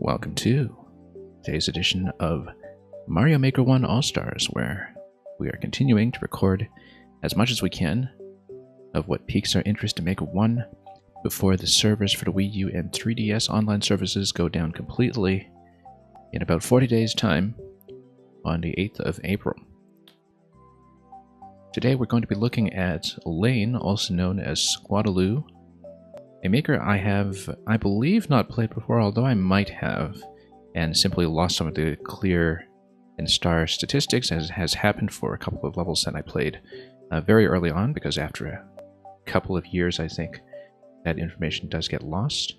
Welcome to today's edition of Mario Maker 1 All-Stars, where we are continuing to record as much as we can of what piques our interest in Maker 1 before the servers for the Wii U and 3DS online services go down completely in about 40 days' time on the 8th of April. Today we're going to be looking at Layne, also known as Squadaloo, a maker I have, I believe, not played before, although I might have, and simply lost some of the clear and star statistics, as has happened for a couple of levels that I played very early on, because after a couple of years, I think, that information does get lost.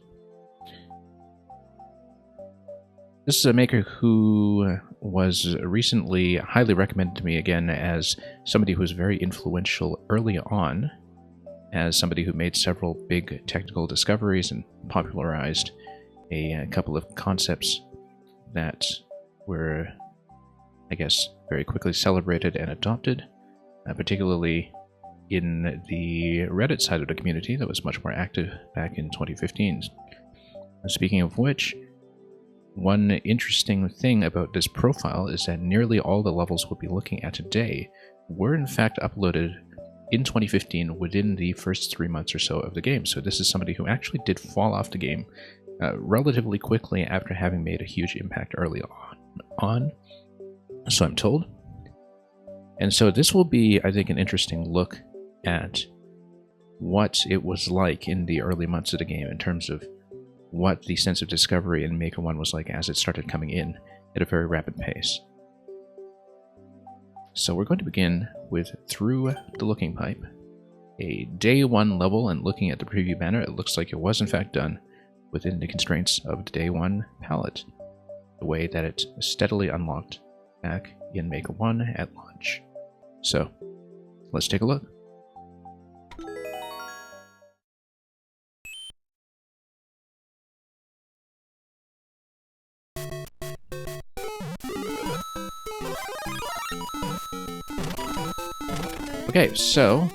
This is a maker who was recently highly recommended to me again as somebody who was very influential early on, as somebody who made several big technical discoveries and popularized a couple of concepts that were, I guess, very quickly celebrated and adopted, particularly in the Reddit side of the community that was much more active back in 2015. Speaking of which, one interesting thing about this profile is that nearly all the levels we'll be looking at today were in fact uploaded in 2015 within the first 3 months or so of the game. So this is somebody who actually did fall off the game relatively quickly after having made a huge impact early on, so I'm told. And so this will be, I think, an interesting look at what it was like in the early months of the game in terms of what the sense of discovery in Maker 1 was like as it started coming in at a very rapid pace. So we're going to begin with Through the Looking Pipe, a day 1 level, and looking at the preview banner, it looks like it was in fact done within the constraints of the day 1 palette, the way that it steadily unlocked back in Maker 1 at launch. So, let's take a look. Okay, so,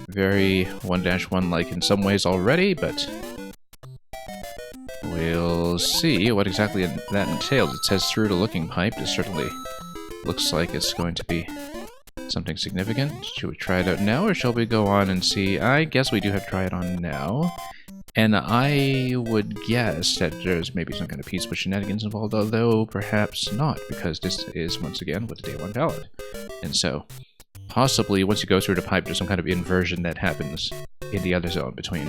very 1-1-like in some ways already, but we'll see what exactly that entails. It says Through the Looking Pipe. It certainly looks like it's going to be something significant. Should we try it out now, or shall we go on and see? I guess we do have to try it on now. And I would guess that there's maybe some kind of peaceful shenanigans involved, although perhaps not, because this is, once again, with the day 1 palette. And so, possibly, once you go through the pipe, there's some kind of inversion that happens in the other zone between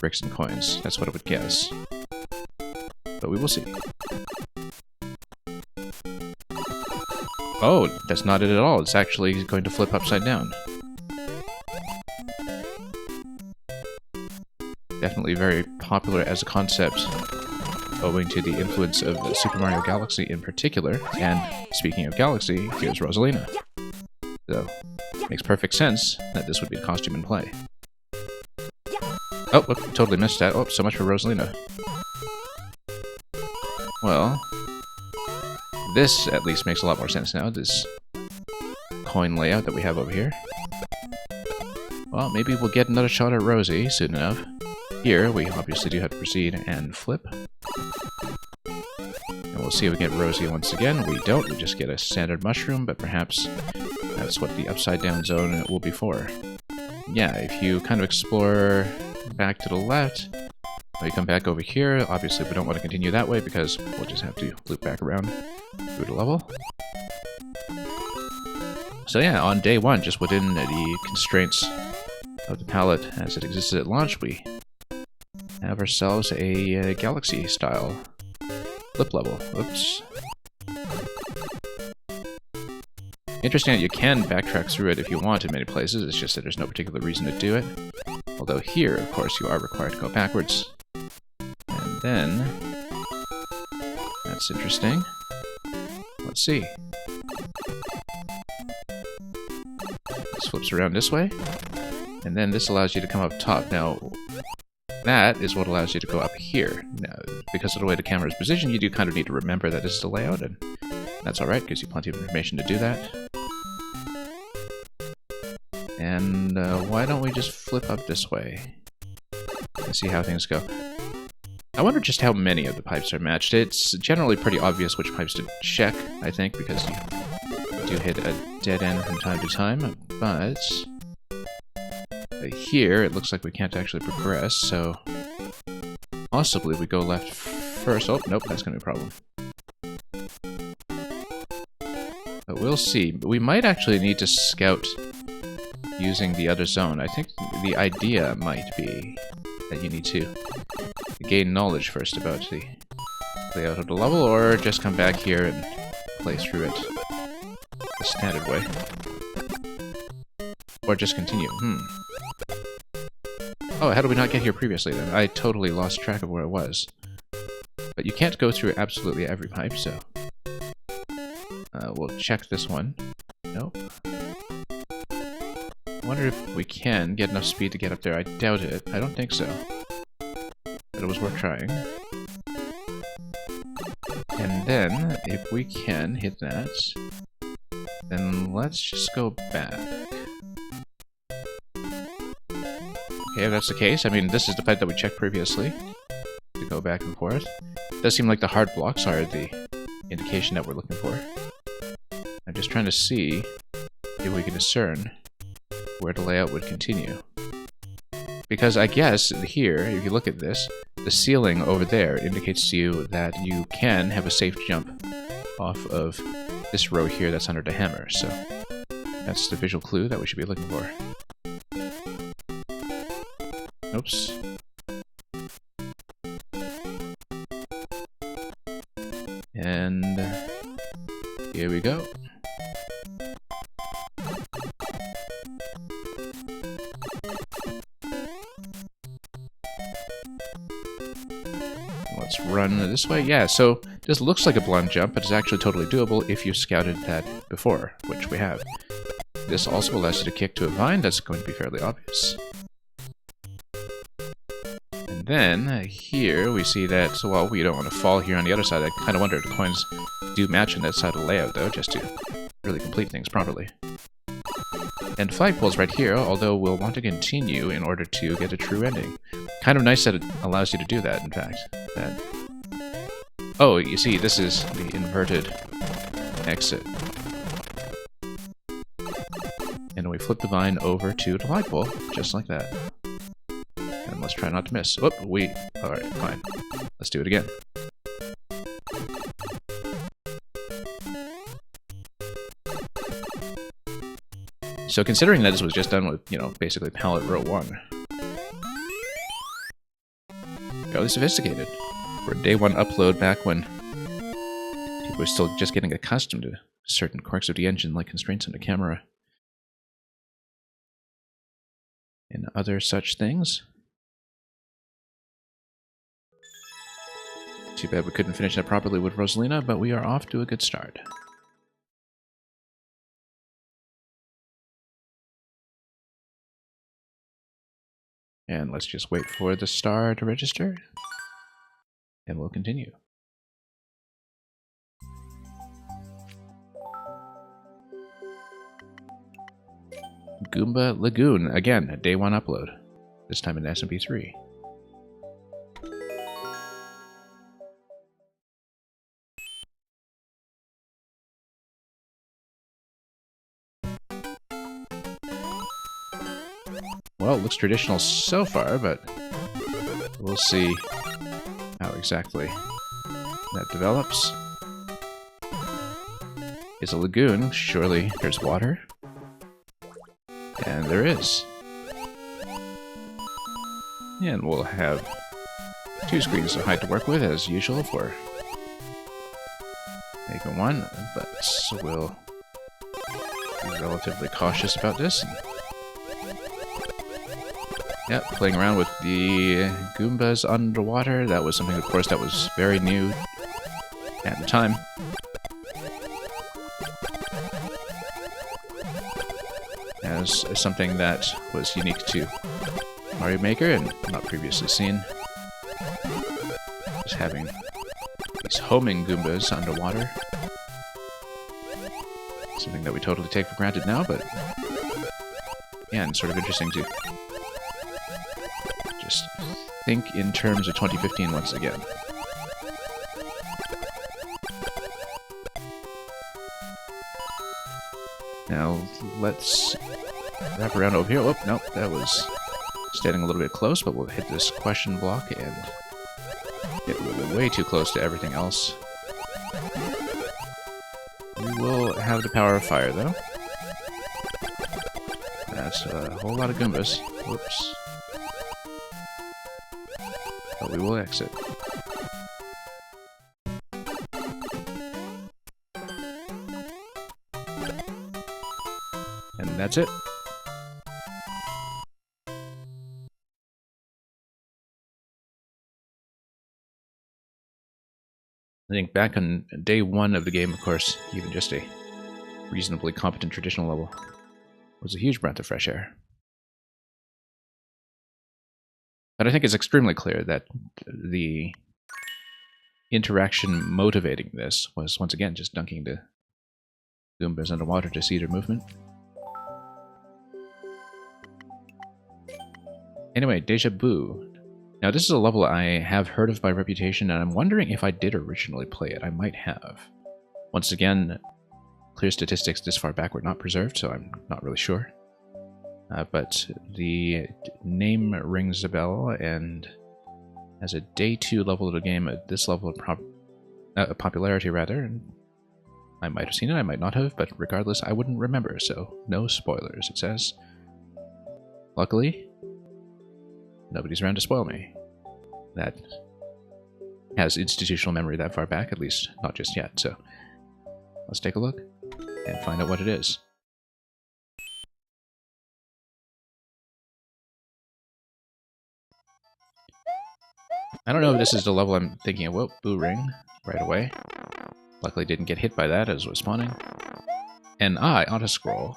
bricks and coins. That's what I would guess. But we will see. Oh, that's not it at all. It's actually going to flip upside down. Definitely very popular as a concept, owing to the influence of Super Mario Galaxy in particular. And speaking of Galaxy, here's Rosalina. So, makes perfect sense that this would be the costume in play. Oh, whoop, totally missed that. Oh, so much for Rosalina. Well, this at least makes a lot more sense now, this coin layout that we have over here. Well, maybe we'll get another shot at Rosie soon enough. Here, we obviously do have to proceed and flip. And we'll see if we get Rosie once again. We don't, we just get a standard mushroom, but perhaps that's what the upside down zone will be for. Yeah, if you kind of explore back to the left, we come back over here. Obviously, we don't want to continue that way because we'll just have to loop back around through the level. So yeah, on day 1, just within the constraints of the palette as it existed at launch, we have ourselves a Galaxy-style flip level. Oops. Interesting that you can backtrack through it if you want in many places, it's just that there's no particular reason to do it. Although here, of course, you are required to go backwards. And then... that's interesting. Let's see. This flips around this way. And then this allows you to come up top. Now, that is what allows you to go up here. Now, because of the way the camera is positioned, you do kind of need to remember that this is the layout, and that's alright, gives you plenty of information to do that. And why don't we just flip up this way and see how things go? I wonder just how many of the pipes are matched. It's generally pretty obvious which pipes to check, I think, because you do hit a dead end from time to time, but here it looks like we can't actually progress, so possibly we go left first. Oh, nope, that's going to be a problem. But we'll see. We might actually need to scout using the other zone. I think the idea might be that you need to gain knowledge first about the layout of the level, or just come back here and play through it the standard way. Or just continue. Oh, how did we not get here previously then? I totally lost track of where it was. But you can't go through absolutely every pipe, so we'll check this one. Nope. I wonder if we can get enough speed to get up there. I doubt it. I don't think so. But it was worth trying. And then, if we can hit that, then let's just go back. Okay, if that's the case, I mean, this is the pipe that we checked previously. To go back and forth. It does seem like the hard blocks are the indication that we're looking for. I'm just trying to see if we can discern where the layout would continue. Because I guess here, if you look at this, the ceiling over there indicates to you that you can have a safe jump off of this row here that's under the hammer, so that's the visual clue that we should be looking for. Oops. And here we go. Let's run this way. Yeah, so this looks like a blunt jump, but it's actually totally doable if you scouted that before, which we have. This also allows you to kick to a vine. That's going to be fairly obvious. And then here we see that, well, we don't want to fall here on the other side. I kind of wonder if the coins do match on that side of the layout, though, just to really complete things properly. And flagpole's right here, although we'll want to continue in order to get a true ending. Kind of nice that it allows you to do that, in fact. Oh, you see, this is the inverted exit. And we flip the vine over to the flagpole, just like that. And let's try not to miss. Whoop, alright, fine. Let's do it again. So considering that this was just done with, you know, basically palette row 1. Fairly sophisticated. For a day 1 upload back when people were still just getting accustomed to certain quirks of the engine, like constraints on the camera. And other such things. Too bad we couldn't finish that properly with Rosalina, but we are off to a good start. And let's just wait for the star to register, and we'll continue. Goomba Lagoon, again, a day 1 upload, this time in SMP3. Well, it looks traditional so far, but we'll see how exactly that develops. It's a lagoon. Surely there's water. And there is. And we'll have 2 screens of height to work with, as usual, for Mega 1, but we'll be relatively cautious about this. Yeah, playing around with the Goombas underwater. That was something, of course, that was very new at the time. As something that was unique to Mario Maker and not previously seen. Just having these homing Goombas underwater. Something that we totally take for granted now, but yeah, and sort of interesting to just think in terms of 2015 once again. Now, let's wrap around over here. Oh, nope, that was standing a little bit close, but we'll hit this question block and get way too close to everything else. We will have the power of fire, though. That's a whole lot of Goombas. Whoops. But we will exit. And that's it. I think back on day 1 of the game, of course, even just a reasonably competent traditional level was a huge breath of fresh air. But I think it's extremely clear that the interaction motivating this was, once again, just dunking the Goombas underwater to see their movement. Anyway, Deja Vu. Now, this is a level I have heard of by reputation, and I'm wondering if I did originally play it. I might have. Once again, clear statistics this far back were not preserved, so I'm not really sure. But the name rings a bell, and as a day 2 level of the game, at this level of popularity, rather, and I might have seen it, I might not have, but regardless, I wouldn't remember, so no spoilers, it says. Luckily, nobody's around to spoil me. That has institutional memory that far back, at least not just yet, so let's take a look and find out what it is. I don't know if this is the level I'm thinking of. Whoa, Boo Ring, right away. Luckily didn't get hit by that as it was spawning. And auto-scroll.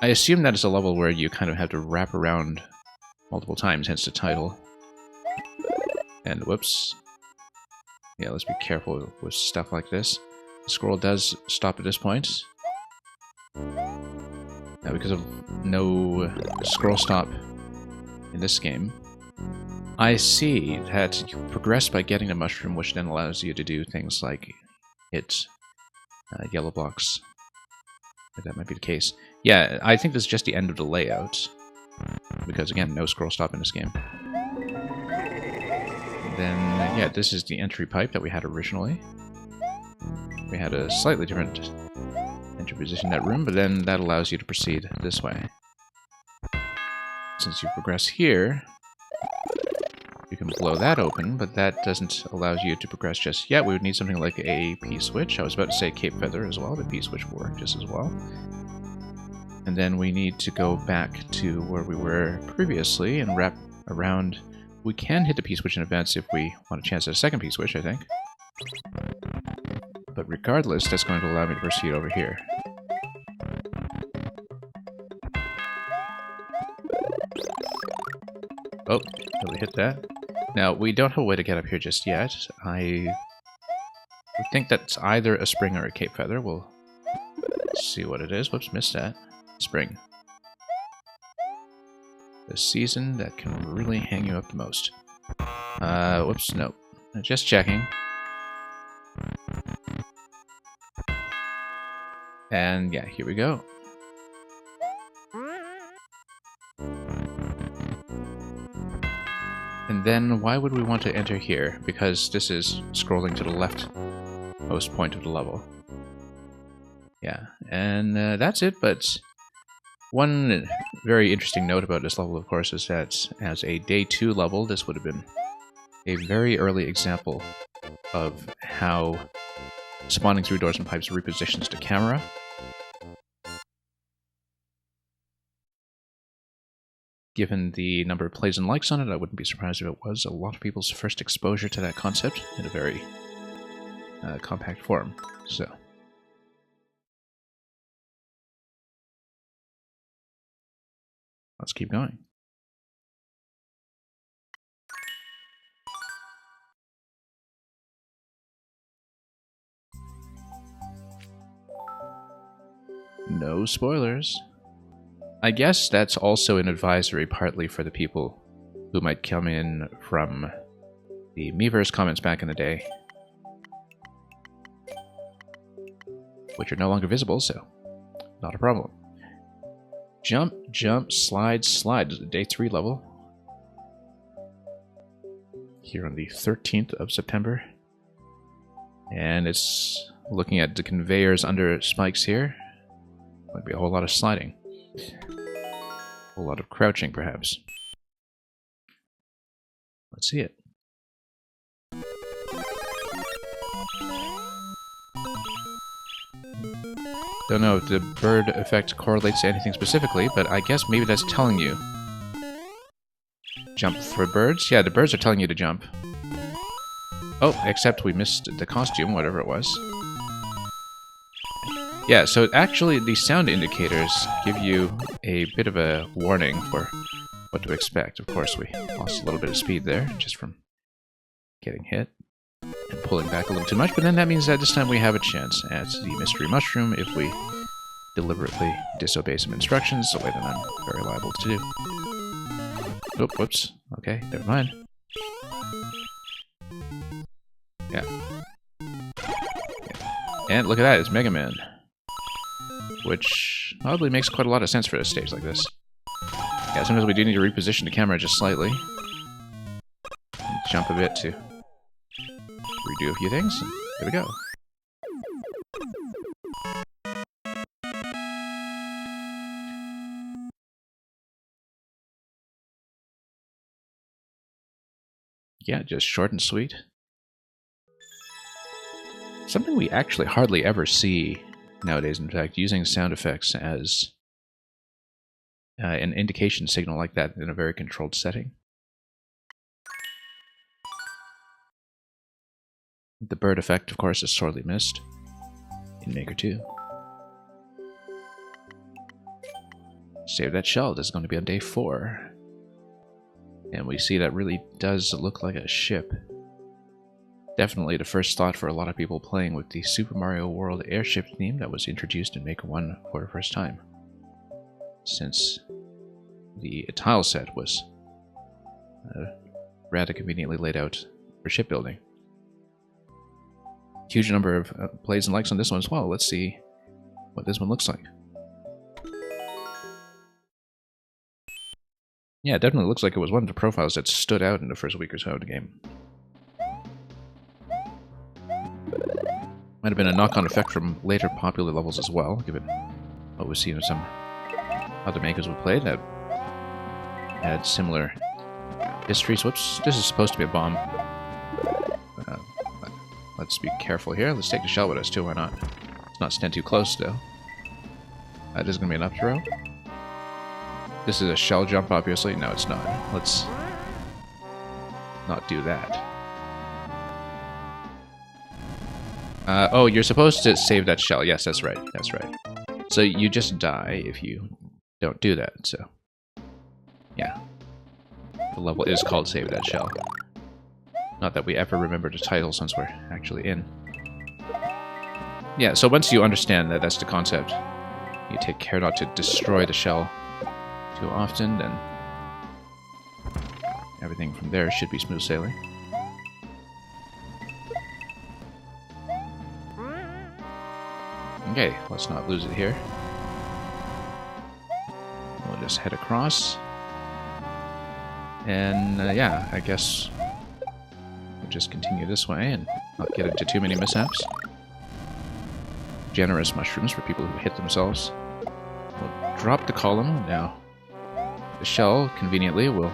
I assume that is a level where you kind of have to wrap around multiple times, hence the title. And whoops. Yeah, let's be careful with stuff like this. The scroll does stop at this point. Now, because of no scroll stop in this game, I see that you progress by getting a mushroom, which then allows you to do things like hit yellow blocks. That might be the case. Yeah, I think this is just the end of the layout, because again, no scroll stop in this game. Then, yeah, this is the entry pipe that we had originally. We had a slightly different entry position in that room, but then that allows you to proceed this way. Since you progress here, you can blow that open, but that doesn't allow you to progress just yet. We would need something like a P-switch. I was about to say Cape Feather as well, but P-switch will work just as well. And then we need to go back to where we were previously and wrap around. We can hit the P-switch in advance if we want a chance at a second P-switch, I think. But regardless, that's going to allow me to proceed over here. Oh, did we hit that? Now, we don't have a way to get up here just yet. I would think that's either a spring or a Cape Feather. We'll see what it is. Whoops, missed that. Spring. The season that can really hang you up the most. Whoops, no. Just checking. And yeah, here we go. And then why would we want to enter here? Because this is scrolling to the leftmost point of the level. Yeah, and that's it, but one very interesting note about this level, of course, is that as a day 2 level, this would have been a very early example of how spawning through doors and pipes repositions the camera. Given the number of plays and likes on it, I wouldn't be surprised if it was a lot of people's first exposure to that concept in a very compact form. So, let's keep going. No spoilers. I guess that's also an advisory partly for the people who might come in from the Miiverse comments back in the day, which are no longer visible, so not a problem. Jump, jump, slide, slide. Day 3 level. Here on the 13th of September. And it's looking at the conveyors under spikes here. Might be a whole lot of sliding. A whole lot of crouching, perhaps. Let's see it. Don't know if the bird effect correlates to anything specifically, but I guess maybe that's telling you. Jump for birds? Yeah, the birds are telling you to jump. Oh, except we missed the costume, whatever it was. Yeah, so actually the sound indicators give you a bit of a warning for what to expect. Of course, we lost a little bit of speed there, just from getting hit and pulling back a little too much, but then that means that this time we have a chance at the mystery mushroom if we deliberately disobey some instructions, the way that I'm very liable to do. Oh, whoops. Okay, never mind. Yeah. And look at that, it's Mega Man. Which oddly makes quite a lot of sense for a stage like this. Yeah, sometimes we do need to reposition the camera just slightly. And jump a bit to redo a few things, and here we go. Yeah, just short and sweet. Something we actually hardly ever see nowadays, in fact, using sound effects as an indication signal like that in a very controlled setting. The bird effect, of course, is sorely missed in Maker 2. Save that shell. This is going to be on day 4. And we see that really does look like a ship. Definitely the first thought for a lot of people playing with the Super Mario World airship theme that was introduced in Maker 1 for the first time. Since the tile set was rather conveniently laid out for shipbuilding. Huge number of plays and likes on this one as well. Let's see what this one looks like. Yeah, it definitely looks like it was one of the profiles that stood out in the first week or so of the game. Might have been a knock-on effect from later popular levels as well, given what we've seen in some other makers we played that had similar histories. Whoops, this is supposed to be a bomb. Let's be careful here. Let's take the shell with us too, why not? Let's not stand too close though. This is going to be an up throw. This is a shell jump, obviously. No, it's not. Let's not do that. Oh, you're supposed to save that shell. Yes, that's right. That's right. So you just die if you don't do that, so... yeah. The level is called Save That Shell. Not that we ever remember the title since we're actually in. Yeah, so once you understand that that's the concept, you take care not to destroy the shell too often, then everything from there should be smooth sailing. Okay, let's not lose it here. We'll just head across. And yeah, I guess we'll just continue this way and not get into too many mishaps. Generous mushrooms for people who hit themselves. We'll drop the column now. The shell, conveniently, will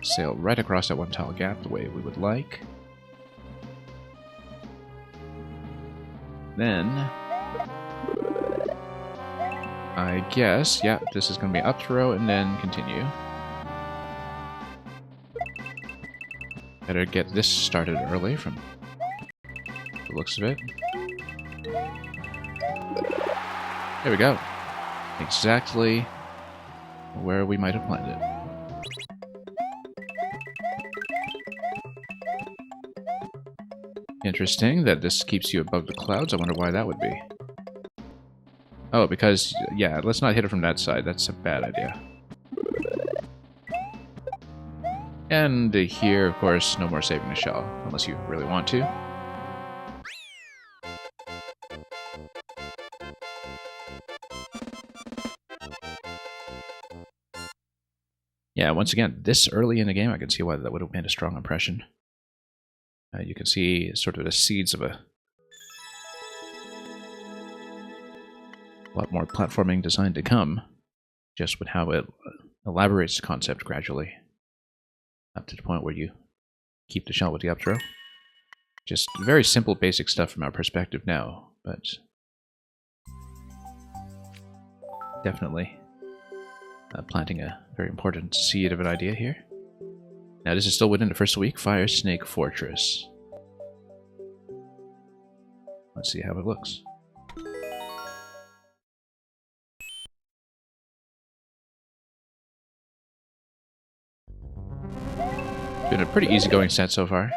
sail right across that one tile gap the way we would like. Then, I guess, yeah, this is going to be up throw and then continue. Better get this started early from the looks of it. There we go. Exactly where we might have planned it. Interesting that this keeps you above the clouds. I wonder why that would be. Oh, because, yeah, let's not hit it from that side. That's a bad idea. And here, of course, no more saving the shell, unless you really want to. Yeah, once again, this early in the game, I can see why that would have made a strong impression. You can see sort of the seeds of a lot more platforming design to come, just with how it elaborates the concept gradually, up to the point where you keep the shell with the up throw. Just very simple, basic stuff from our perspective now, but definitely planting a very important seed of an idea here. Now, this is still within the first week, Fire Snake Fortress. Let's see how it looks. Been a pretty easygoing set so far.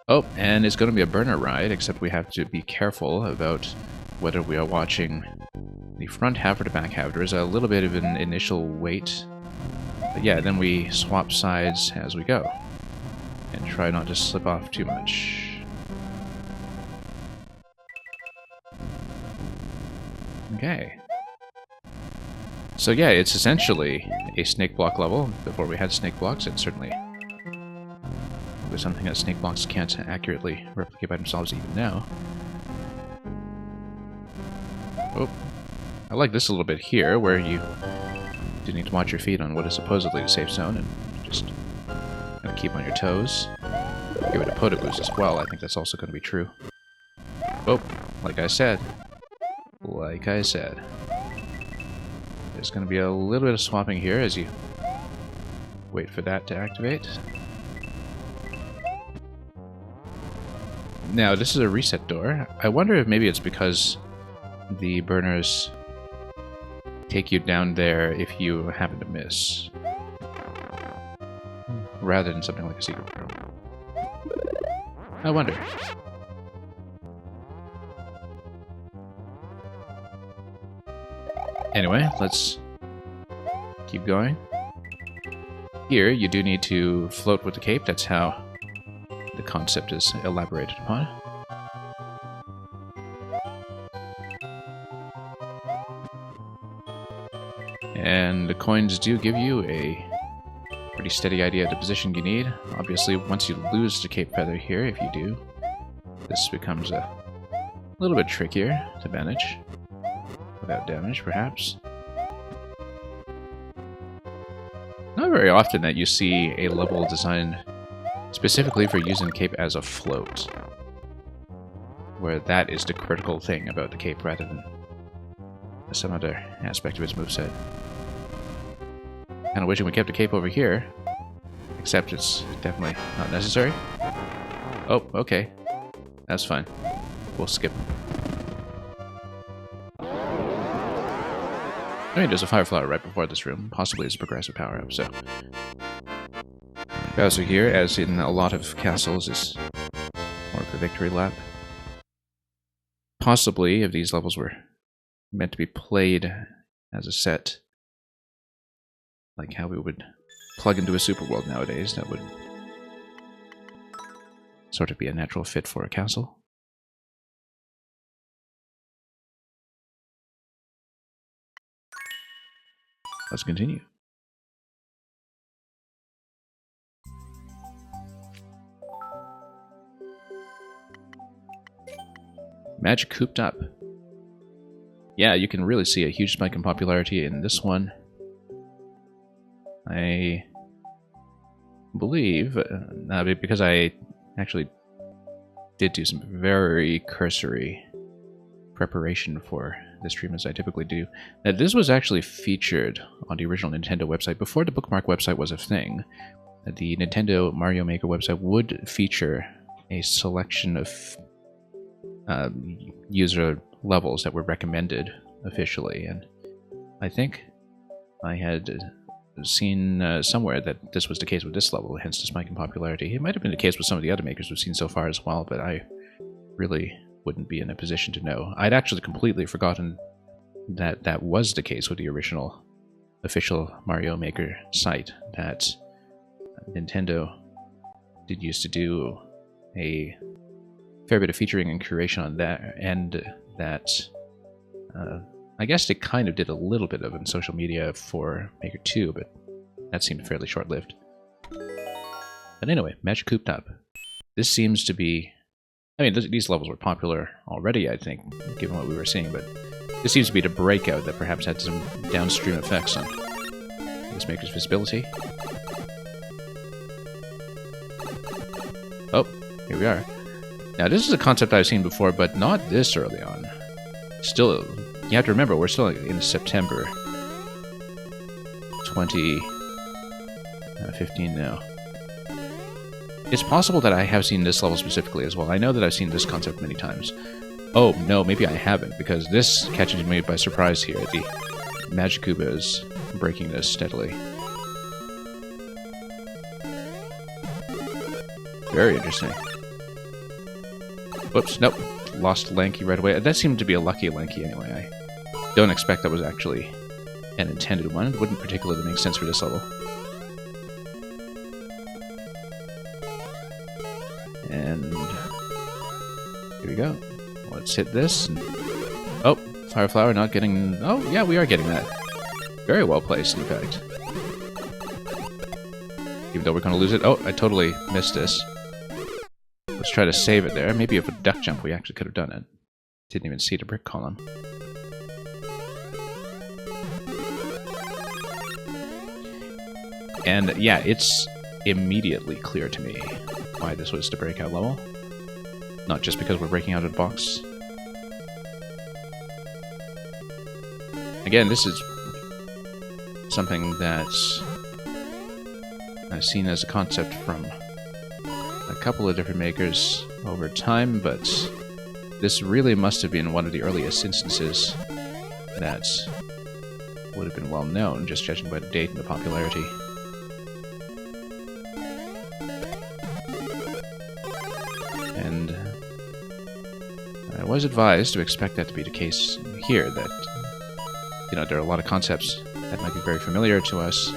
Oh, and it's going to be a burner ride, except we have to be careful about whether we are watching the front half or the back half. There is a little bit of an initial wait. But yeah, then we swap sides as we go. And try not to slip off too much. Okay. So yeah, it's essentially a snake block level. Before we had snake blocks, it certainly was something that snake blocks can't accurately replicate by themselves even now. Oh, I like this a little bit here, where you do need to watch your feet on what is supposedly a safe zone, and just kind of keep on your toes. Give it a pota boost as well, I think that's also going to be true. Oh, like I said, there's going to be a little bit of swapping here as you wait for that to activate. Now, this is a reset door. I wonder if maybe it's because the burners take you down there if you happen to miss, rather than something like a secret room. I wonder. Anyway, let's keep going. Here, you do need to float with the cape. That's how the concept is elaborated upon. And the coins do give you a pretty steady idea of the position you need. Obviously, once you lose the cape feather here, if you do, this becomes a little bit trickier to manage. Without damage, perhaps. Not very often that you see a level designed specifically for using cape as a float, where that is the critical thing about the cape rather than some other aspect of its moveset. Kinda wishing we kept the cape over here, except it's definitely not necessary. Oh, okay. That's fine. We'll skip. I mean, there's a fire flower right before this room, possibly as a progressive power-up, so... Bowser here, as in a lot of castles, is more of a victory lap. Possibly, if these levels were meant to be played as a set, like how we would plug into a super world nowadays, that would sort of be a natural fit for a castle. Let's continue. Magic cooped up. Yeah, you can really see a huge spike in popularity in this one. I believe, because I actually did do some very cursory preparation for this stream, as I typically do, that this was actually featured on the original Nintendo website before the bookmark website was a thing. The Nintendo Mario Maker website would feature a selection of user levels that were recommended officially, and I think I had seen somewhere that this was the case with this level, hence the spike in popularity. It might have been the case with some of the other makers we've seen so far as well, but I really wouldn't be in a position to know. I'd actually completely forgotten that that was the case with the original official Mario Maker site, that Nintendo did used to do a fair bit of featuring and curation on that, and that I guess they kind of did a little bit of it in social media for Maker 2, but that seemed fairly short-lived. But anyway, Magic Cooped Up. This seems to be... I mean, these levels were popular already, I think, given what we were seeing, but this seems to be the breakout that perhaps had some downstream effects on this maker's visibility. Oh, here we are. Now, this is a concept I've seen before, but not this early on. Still, you have to remember, we're still in September 2015 now. It's possible that I have seen this level specifically as well. I know that I've seen this concept many times. Oh, no, maybe I haven't, because this catches me by surprise here. The Magikoopa is breaking this steadily. Very interesting. Whoops, nope. Lost Lanky right away. That seemed to be a lucky Lanky anyway. I don't expect that was actually an intended one. It wouldn't particularly make sense for this level. And here we go. Let's hit this. And, oh, Fire Flower not getting... Oh, yeah, we are getting that. Very well placed, in fact. Even though we're going to lose it. Oh, I totally missed this. Let's try to save it there. Maybe if a duck jump we actually could have done it. Didn't even see the brick column. And yeah, it's immediately clear to me why this was the breakout level. Not just because we're breaking out of the box. Again, this is something that's I've seen as a concept from a couple of different makers over time, but this really must have been one of the earliest instances that would have been well known, just judging by the date and the popularity. And I was advised to expect that to be the case here, that, you know, there are a lot of concepts that might be very familiar to us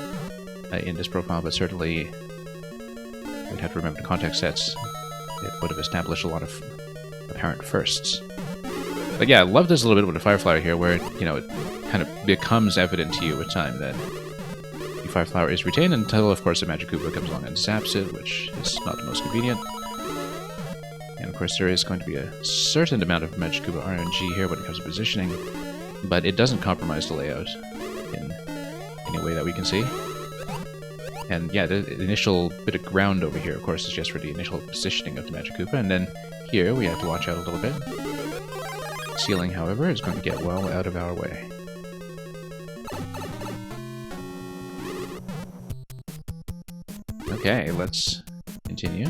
in this profile, but certainly we'd have to remember the context sets. It would have established a lot of apparent firsts. But yeah, I love this a little bit with the Fire Flower here, where, you know, it kind of becomes evident to you with time that the Fire Flower is retained until, of course, the Magikoopa comes along and zaps it, which is not the most convenient. And of course, there is going to be a certain amount of Magikoopa RNG here when it comes to positioning, but it doesn't compromise the layout in any way that we can see. And yeah, the initial bit of ground over here, of course, is just for the initial positioning of the Magikoopa, and then here we have to watch out a little bit. Ceiling, however, is going to get well out of our way. Okay, let's continue.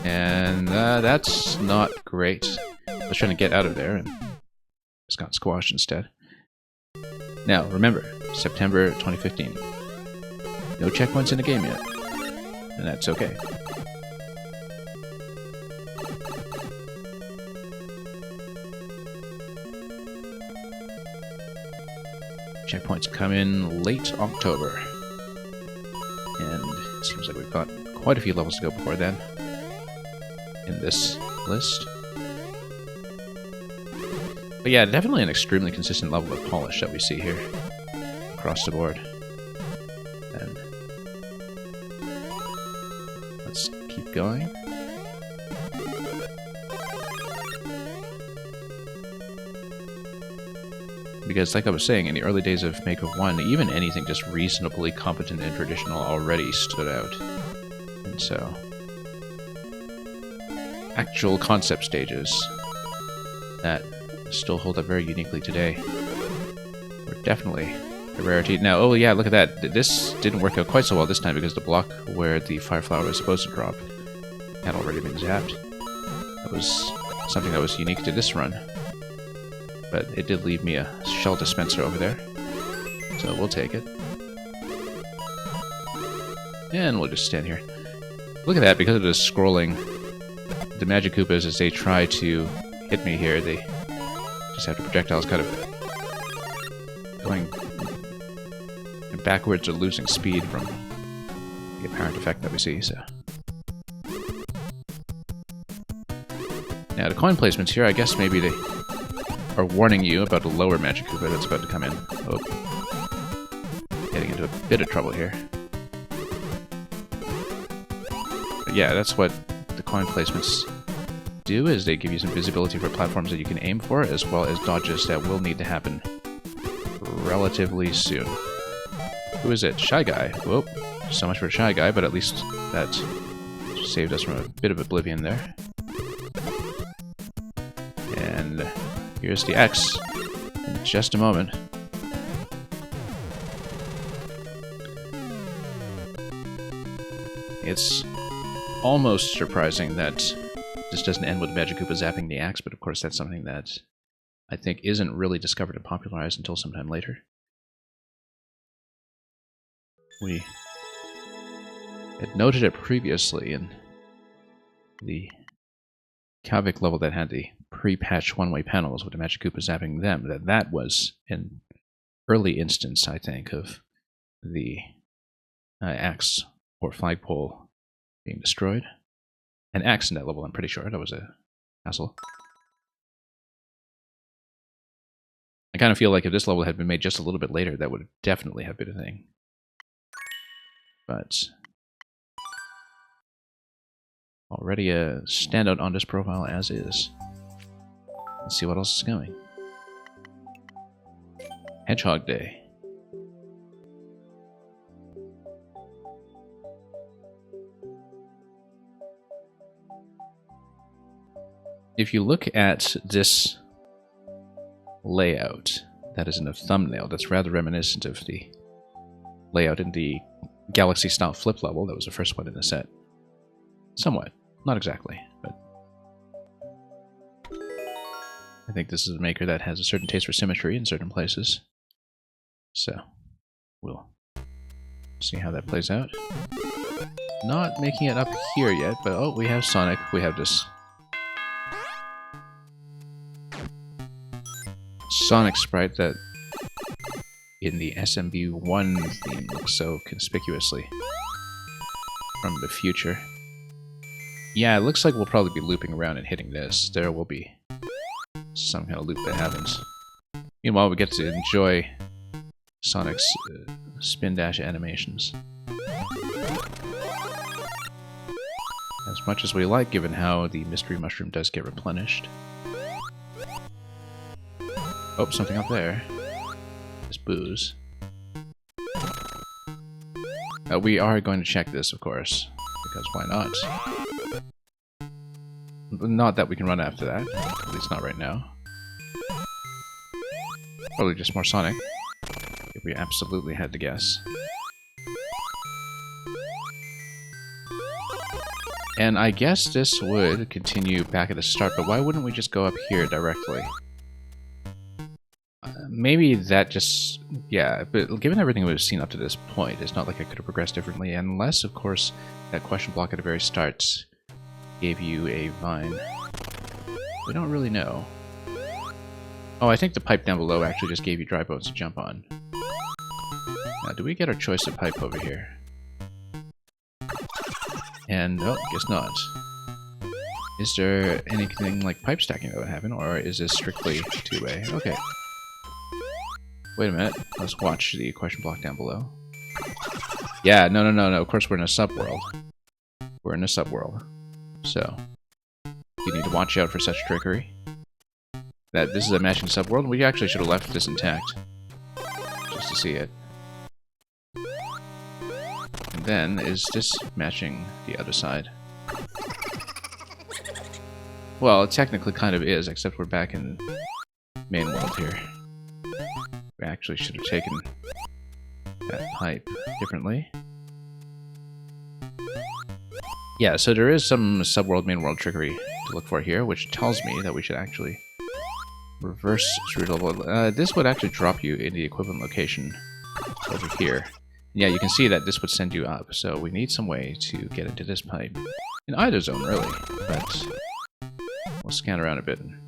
And that's not great. I was trying to get out of there, and just got squashed instead. Now, remember, September 2015. No checkpoints in the game yet. And that's okay. Checkpoints come in late October. And it seems like we've got quite a few levels to go before then in this list. But yeah, definitely an extremely consistent level of polish that we see here across the board. And let's keep going. Because like I was saying, in the early days of Maker 1, even anything just reasonably competent and traditional already stood out. And so, actual concept stages that still hold up very uniquely today were definitely a rarity. Now, oh yeah, look at that. This didn't work out quite so well this time because the block where the Fire Flower was supposed to drop had already been zapped. That was something that was unique to this run. But it did leave me a shell dispenser over there, so we'll take it. And we'll just stand here. Look at that, because of the scrolling, the Magikoopas, as they try to hit me here, they just have the projectiles kind of going backwards or losing speed from the apparent effect that we see, so. Now, the coin placements here, I guess maybe they are warning you about a lower Magic Koopa that's about to come in. Oh. Getting into a bit of trouble here. But yeah, that's what the coin placements do, is they give you some visibility for platforms that you can aim for, as well as dodges that will need to happen relatively soon. Who is it? Shy Guy. Whoa. So much for Shy Guy, but at least that saved us from a bit of oblivion there. And here's the X in just a moment. It's almost surprising that this doesn't end with Magic Koopa zapping the axe, but of course that's something that I think isn't really discovered and popularized until sometime later. We had noted it previously in the Kavik level that had the pre-patched one-way panels with the Magic Koopa zapping them, that was an early instance, I think, of the axe or flagpole being destroyed. An axe in that level, I'm pretty sure. That was a castle. I kind of feel like if this level had been made just a little bit later, that would definitely have been a thing. But already a standout on this profile as is. Let's see what else is going. Hedgehog Day. If you look at this layout that is in the thumbnail, that's rather reminiscent of the layout in the Galaxy-style flip level that was the first one in the set. Somewhat. Not exactly, but I think this is a maker that has a certain taste for symmetry in certain places. So, we'll see how that plays out. Not making it up here yet, but oh, we have Sonic. We have this Sonic sprite that in the SMM1 theme looks so conspicuously from the future. Yeah, it looks like we'll probably be looping around and hitting this. There will be some kind of loop that happens. Meanwhile, we get to enjoy Sonic's spin dash animations. As much as we like, given how the Mystery Mushroom does get replenished. Oh, something up there. Just booze. We are going to check this, of course, because why not? Not that we can run after that, at least not right now. Probably just more Sonic, if we absolutely had to guess. And I guess this would continue back at the start, but why wouldn't we just go up here directly? Maybe that just... yeah, but given everything we've seen up to this point, it's not like I could have progressed differently, unless, of course, that question block at the very start gave you a vine. We don't really know. Oh, I think the pipe down below actually just gave you dry bones to jump on. Now, do we get our choice of pipe over here? And, oh, guess not. Is there anything like pipe stacking that would happen, or is this strictly two-way? Okay. Wait a minute. Let's watch the question block down below. Yeah, no. Of course, we're in a subworld. We're in a subworld. So, you need to watch out for such trickery. That this is a matching subworld. We actually should have left this intact. Just to see it. And then, is this matching the other side? Well, it technically kind of is, except we're back in main world here. We actually should have taken that pipe differently. Yeah, so there is some subworld, main world trickery to look for here, which tells me that we should actually reverse through level. This would actually drop you in the equivalent location over here. Yeah, you can see that this would send you up, so we need some way to get into this pipe. In either zone, really, but we'll scan around a bit and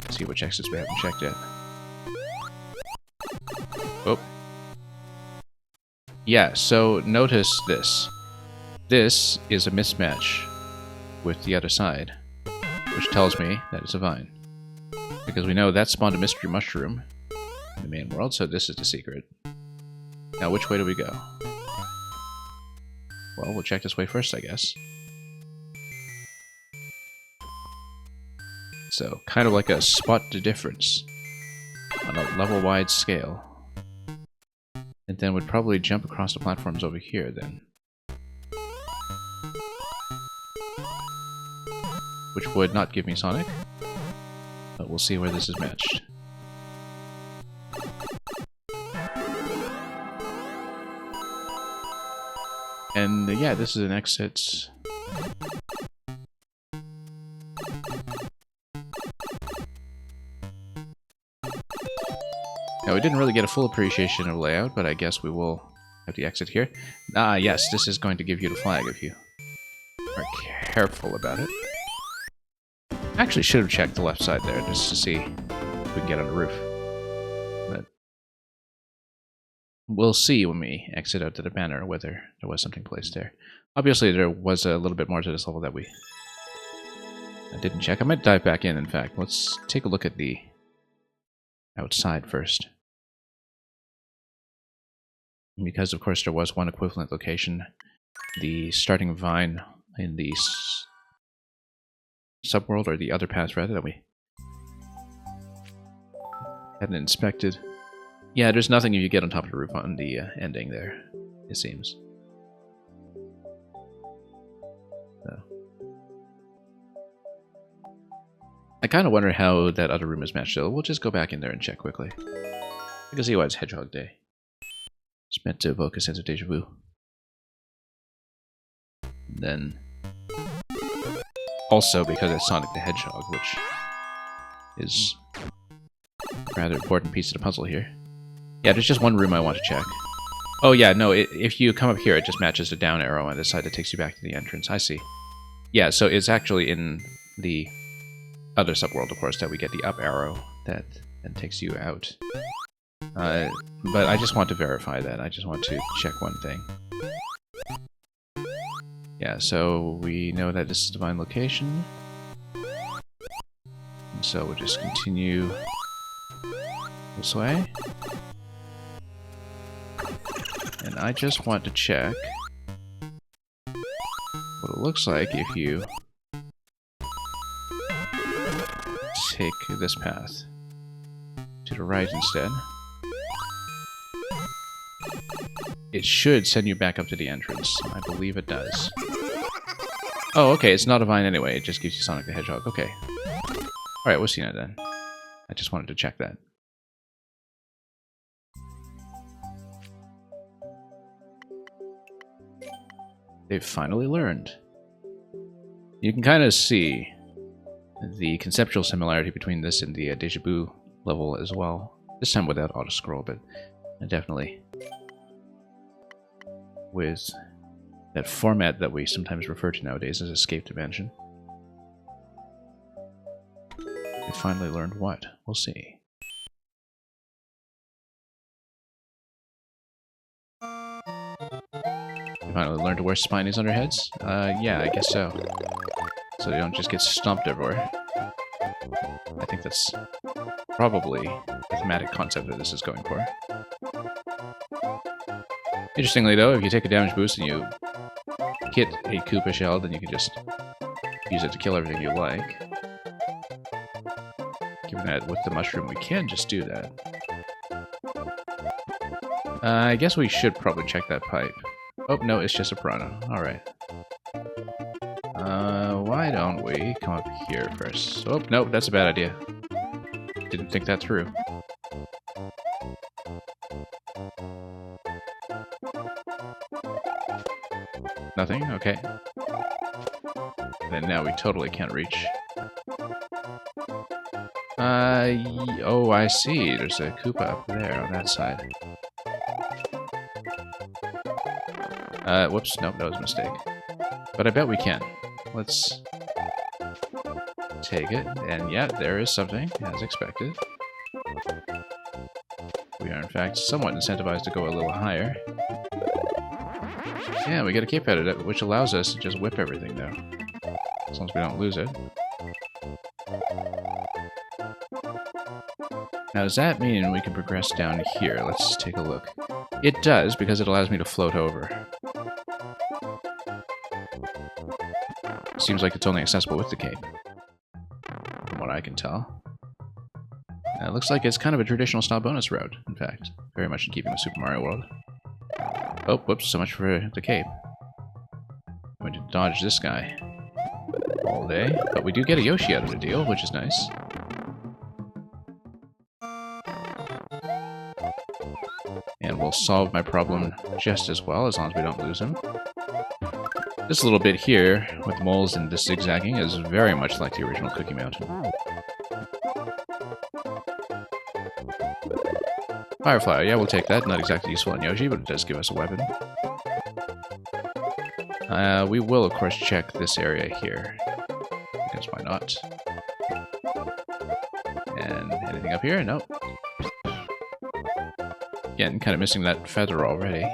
see which exits we haven't checked yet. Oh. Yeah, so notice this. This is a mismatch with the other side, which tells me that it's a vine. Because we know that spawned a mystery mushroom in the main world, so this is the secret. Now, which way do we go? Well, we'll check this way first, I guess. So, kind of like a spot the difference on a level-wide scale. And then we'd probably jump across the platforms over here, then. Which would not give me Sonic, but we'll see where this is matched. And yeah, this is an exit. Now, we didn't really get a full appreciation of layout, but I guess we will have the exit here. Ah, yes, this is going to give you the flag if you are careful about it. I actually should have checked the left side there just to see if we can get on the roof. But we'll see when we exit out to the banner whether there was something placed there. Obviously, there was a little bit more to this level that I didn't check. I might dive back in fact. Let's take a look at the outside first. Because, of course, there was one equivalent location. The starting vine in the subworld, or the other path, rather, that we hadn't inspected. Yeah, there's nothing if you get on top of the roof on the ending there, it seems. So. I kind of wonder how that other room is matched, though. We'll just go back in there and check quickly. You can see why it's Hedgehog Day. It's meant to evoke a sense of deja vu. And then also because it's Sonic the Hedgehog, which is a rather important piece of the puzzle here. Yeah, there's just one room I want to check. Oh yeah, no, if you come up here, it just matches the down arrow on this side that takes you back to the entrance. I see. Yeah, so it's actually in the other subworld, of course, that we get the up arrow that then takes you out. But I just want to verify that. I just want to check one thing. Yeah, so we know that this is Divine Location. And so we'll just continue this way. And I just want to check what it looks like if you take this path to the right instead. It should send you back up to the entrance. I believe it does. Oh, okay, it's not a vine anyway. It just gives you Sonic the Hedgehog. Okay. Alright, we'll see it then. I just wanted to check that. They've finally learned. You can kind of see the conceptual similarity between this and the Deja Vu level as well. This time without auto-scroll, but definitely with that format that we sometimes refer to nowadays as Escape Dimension. They finally learned what? We'll see. They finally learned to wear spinies on their heads? Yeah, I guess so. So they don't just get stomped everywhere. I think that's probably the thematic concept that this is going for. Interestingly, though, if you take a damage boost and you hit a Koopa shell, then you can just use it to kill everything you like. Given that with the mushroom we can just do that. I guess we should probably check that pipe. Oh, no, it's just a piranha. Alright. Why don't we come up here first? Oh, no, that's a bad idea. Didn't think that through. Nothing? Okay. Then now we totally can't reach. Oh, I see. There's a Koopa up there on that side. Whoops. Nope, that was a mistake. But I bet we can. Let's take it. And yeah, there is something, as expected. We are, in fact, somewhat incentivized to go a little higher. Yeah, we get a cape feather, which allows us to just whip everything, though. As long as we don't lose it. Now, does that mean we can progress down here? Let's take a look. It does, because it allows me to float over. Seems like it's only accessible with the cape, from what I can tell. It looks like it's kind of a traditional style bonus road, in fact. Very much in keeping with Super Mario World. Oh, whoops, so much for the cape. I'm going to dodge this guy all day. But we do get a Yoshi out of the deal, which is nice. And we'll solve my problem just as well, as long as we don't lose him. This little bit here, with moles and the zigzagging, is very much like the original Cookie Mountain. Firefly, yeah, we'll take that. Not exactly useful in Yoshi, but it does give us a weapon. We will, of course, check this area here. Because why not? And anything up here? Nope. Again, kind of missing that feather already.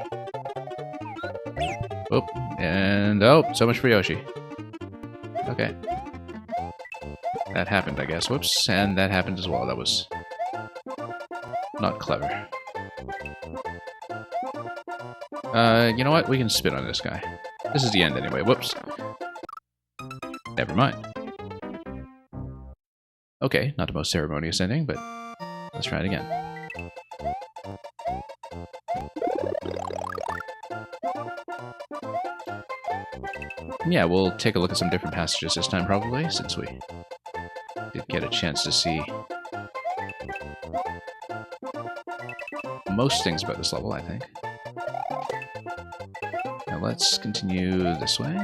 Oh, and oh, so much for Yoshi. Okay. That happened, I guess. Whoops, and that happened as well. That was not clever. You know what? We can spit on this guy. This is the end anyway. Whoops. Never mind. Okay, not the most ceremonious ending, but let's try it again. Yeah, we'll take a look at some different passages this time, probably, since we did get a chance to see most things about this level, I think. Now let's continue this way.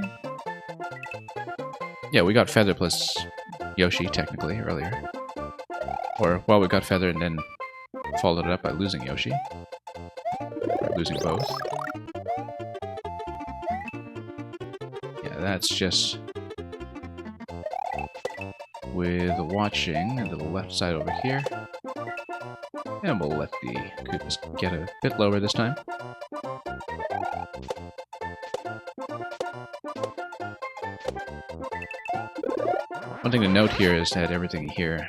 Yeah, we got Feather plus Yoshi, technically, earlier. Or, well, we got Feather and then followed it up by losing Yoshi. Or losing both. Yeah, that's just with watching to the left side over here. And we'll let the Koopas get a bit lower this time. One thing to note here is that everything here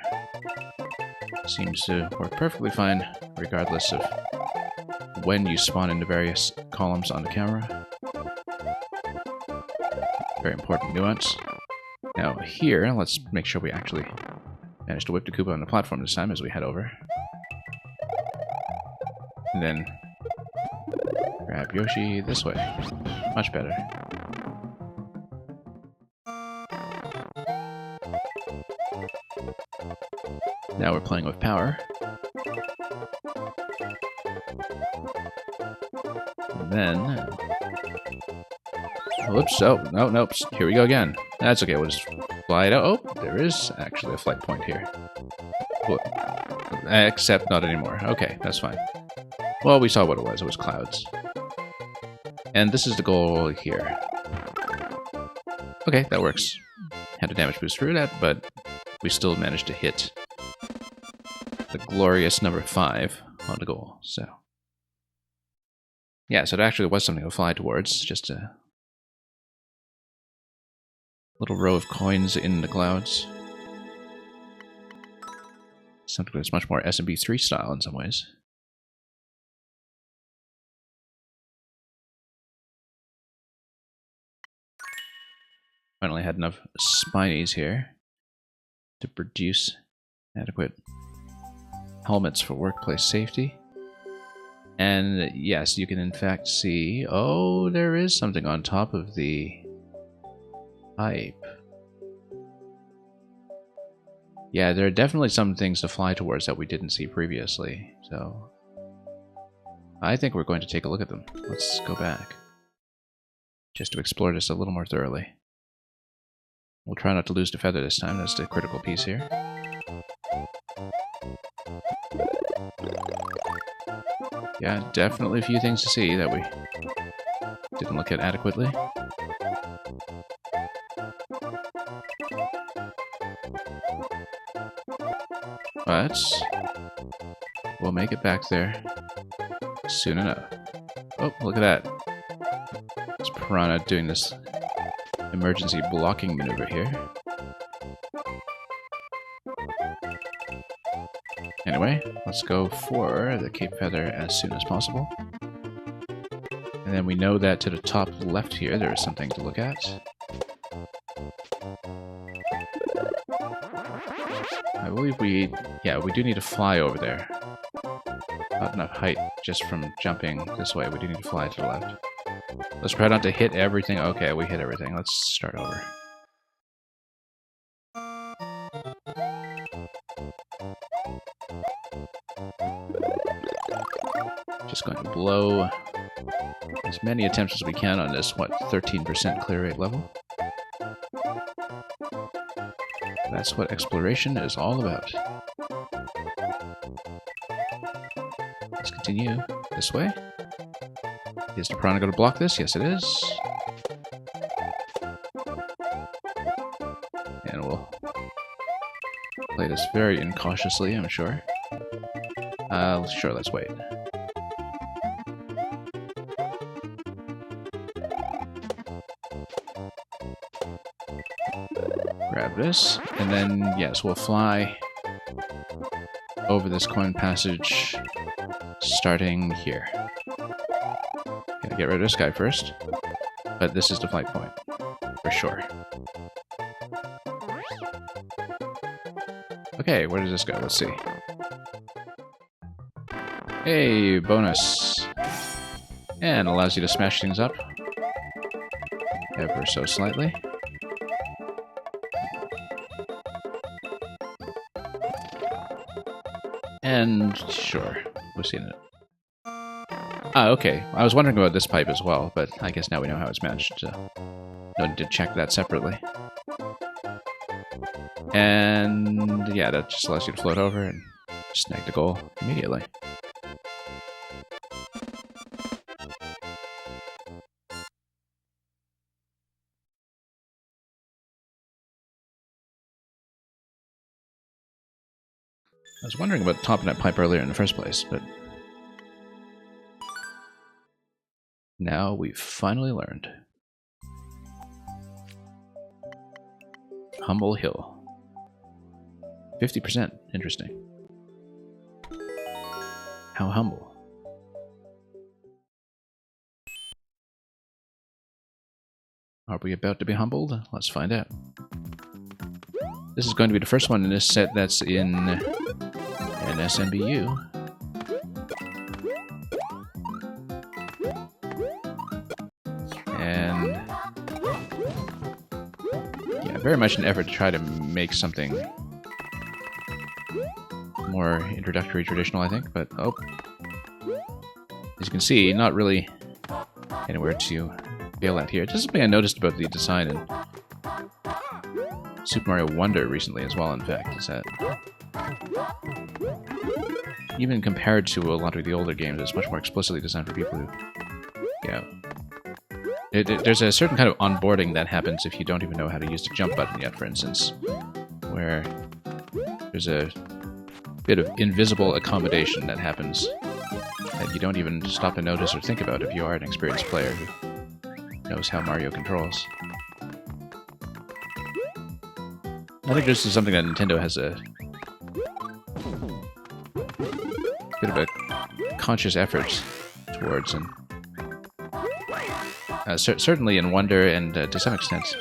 seems to work perfectly fine, regardless of when you spawn into various columns on the camera. Very important nuance. Now here, let's make sure we actually manage to whip the Koopa on the platform this time as we head over. And then grab Yoshi this way. Much better. Now we're playing with power. And then... Whoops, oh, no, nope, here we go again. That's okay, we'll just fly it out. Oh, there is actually a flight point here. Except not anymore. Okay, that's fine. Well, we saw what it was clouds. And this is the goal here. Okay, that works. Had a damage boost through that, but we still managed to hit the glorious number 5 on the goal, so... Yeah, so it actually was something to fly towards, just a little row of coins in the clouds. Something that's much more SMB3 style in some ways. Finally had enough spinies here to produce adequate helmets for workplace safety. And yes, you can in fact see... Oh, there is something on top of the pipe. Yeah, there are definitely some things to fly towards that we didn't see previously, so... I think we're going to take a look at them. Let's go back. Just to explore this a little more thoroughly. We'll try not to lose the feather this time, that's the critical piece here. Yeah, definitely a few things to see that we didn't look at adequately. But We'll make it back there soon enough. Oh, look at that. It's Piranha doing this emergency blocking maneuver here. Anyway, let's go for the Cape Feather as soon as possible. And then we know that to the top left here, there is something to look at. I believe we do need to fly over there. Not enough height just from jumping this way. We do need to fly to the left. Let's try not to hit everything. Okay, we hit everything. Let's start over. Just going to blow as many attempts as we can on this, 13% clear rate level. That's what exploration is all about. Let's continue this way. Is the Piranha going to block this? Yes, it is. And we'll play this very incautiously, I'm sure. Sure, let's wait. Grab this, and then, yes, we'll fly over this coin passage, starting here. Gonna get rid of this guy first, but this is the flight point, for sure. Okay, where does this go? Let's see. Hey, bonus. And allows you to smash things up ever so slightly. And sure, we've seen it. Ah, okay. I was wondering about this pipe as well, but I guess now we know how it's matched, so no need to check that separately. And yeah, that just allows you to float over and snag the goal immediately. I was wondering about topping that pipe earlier in the first place, but now we've finally learned. Humble Hill. 50%. Interesting. How humble. Are we about to be humbled? Let's find out. This is going to be the first one in this set that's in an SMBU. And yeah, very much an effort to try to make something more introductory, traditional, I think, but oh. As you can see, not really anywhere to fail at here. This is something I noticed about the design in Super Mario Wonder recently as well, in fact, is that even compared to a lot of the older games, it's much more explicitly designed for people who, you know, there's a certain kind of onboarding that happens if you don't even know how to use the jump button yet, for instance, where there's a bit of invisible accommodation that happens that you don't even stop to notice or think about if you are an experienced player who knows how Mario controls. I think this is something that Nintendo has a bit of a conscious effort towards, and certainly in Wonder, and to some extent,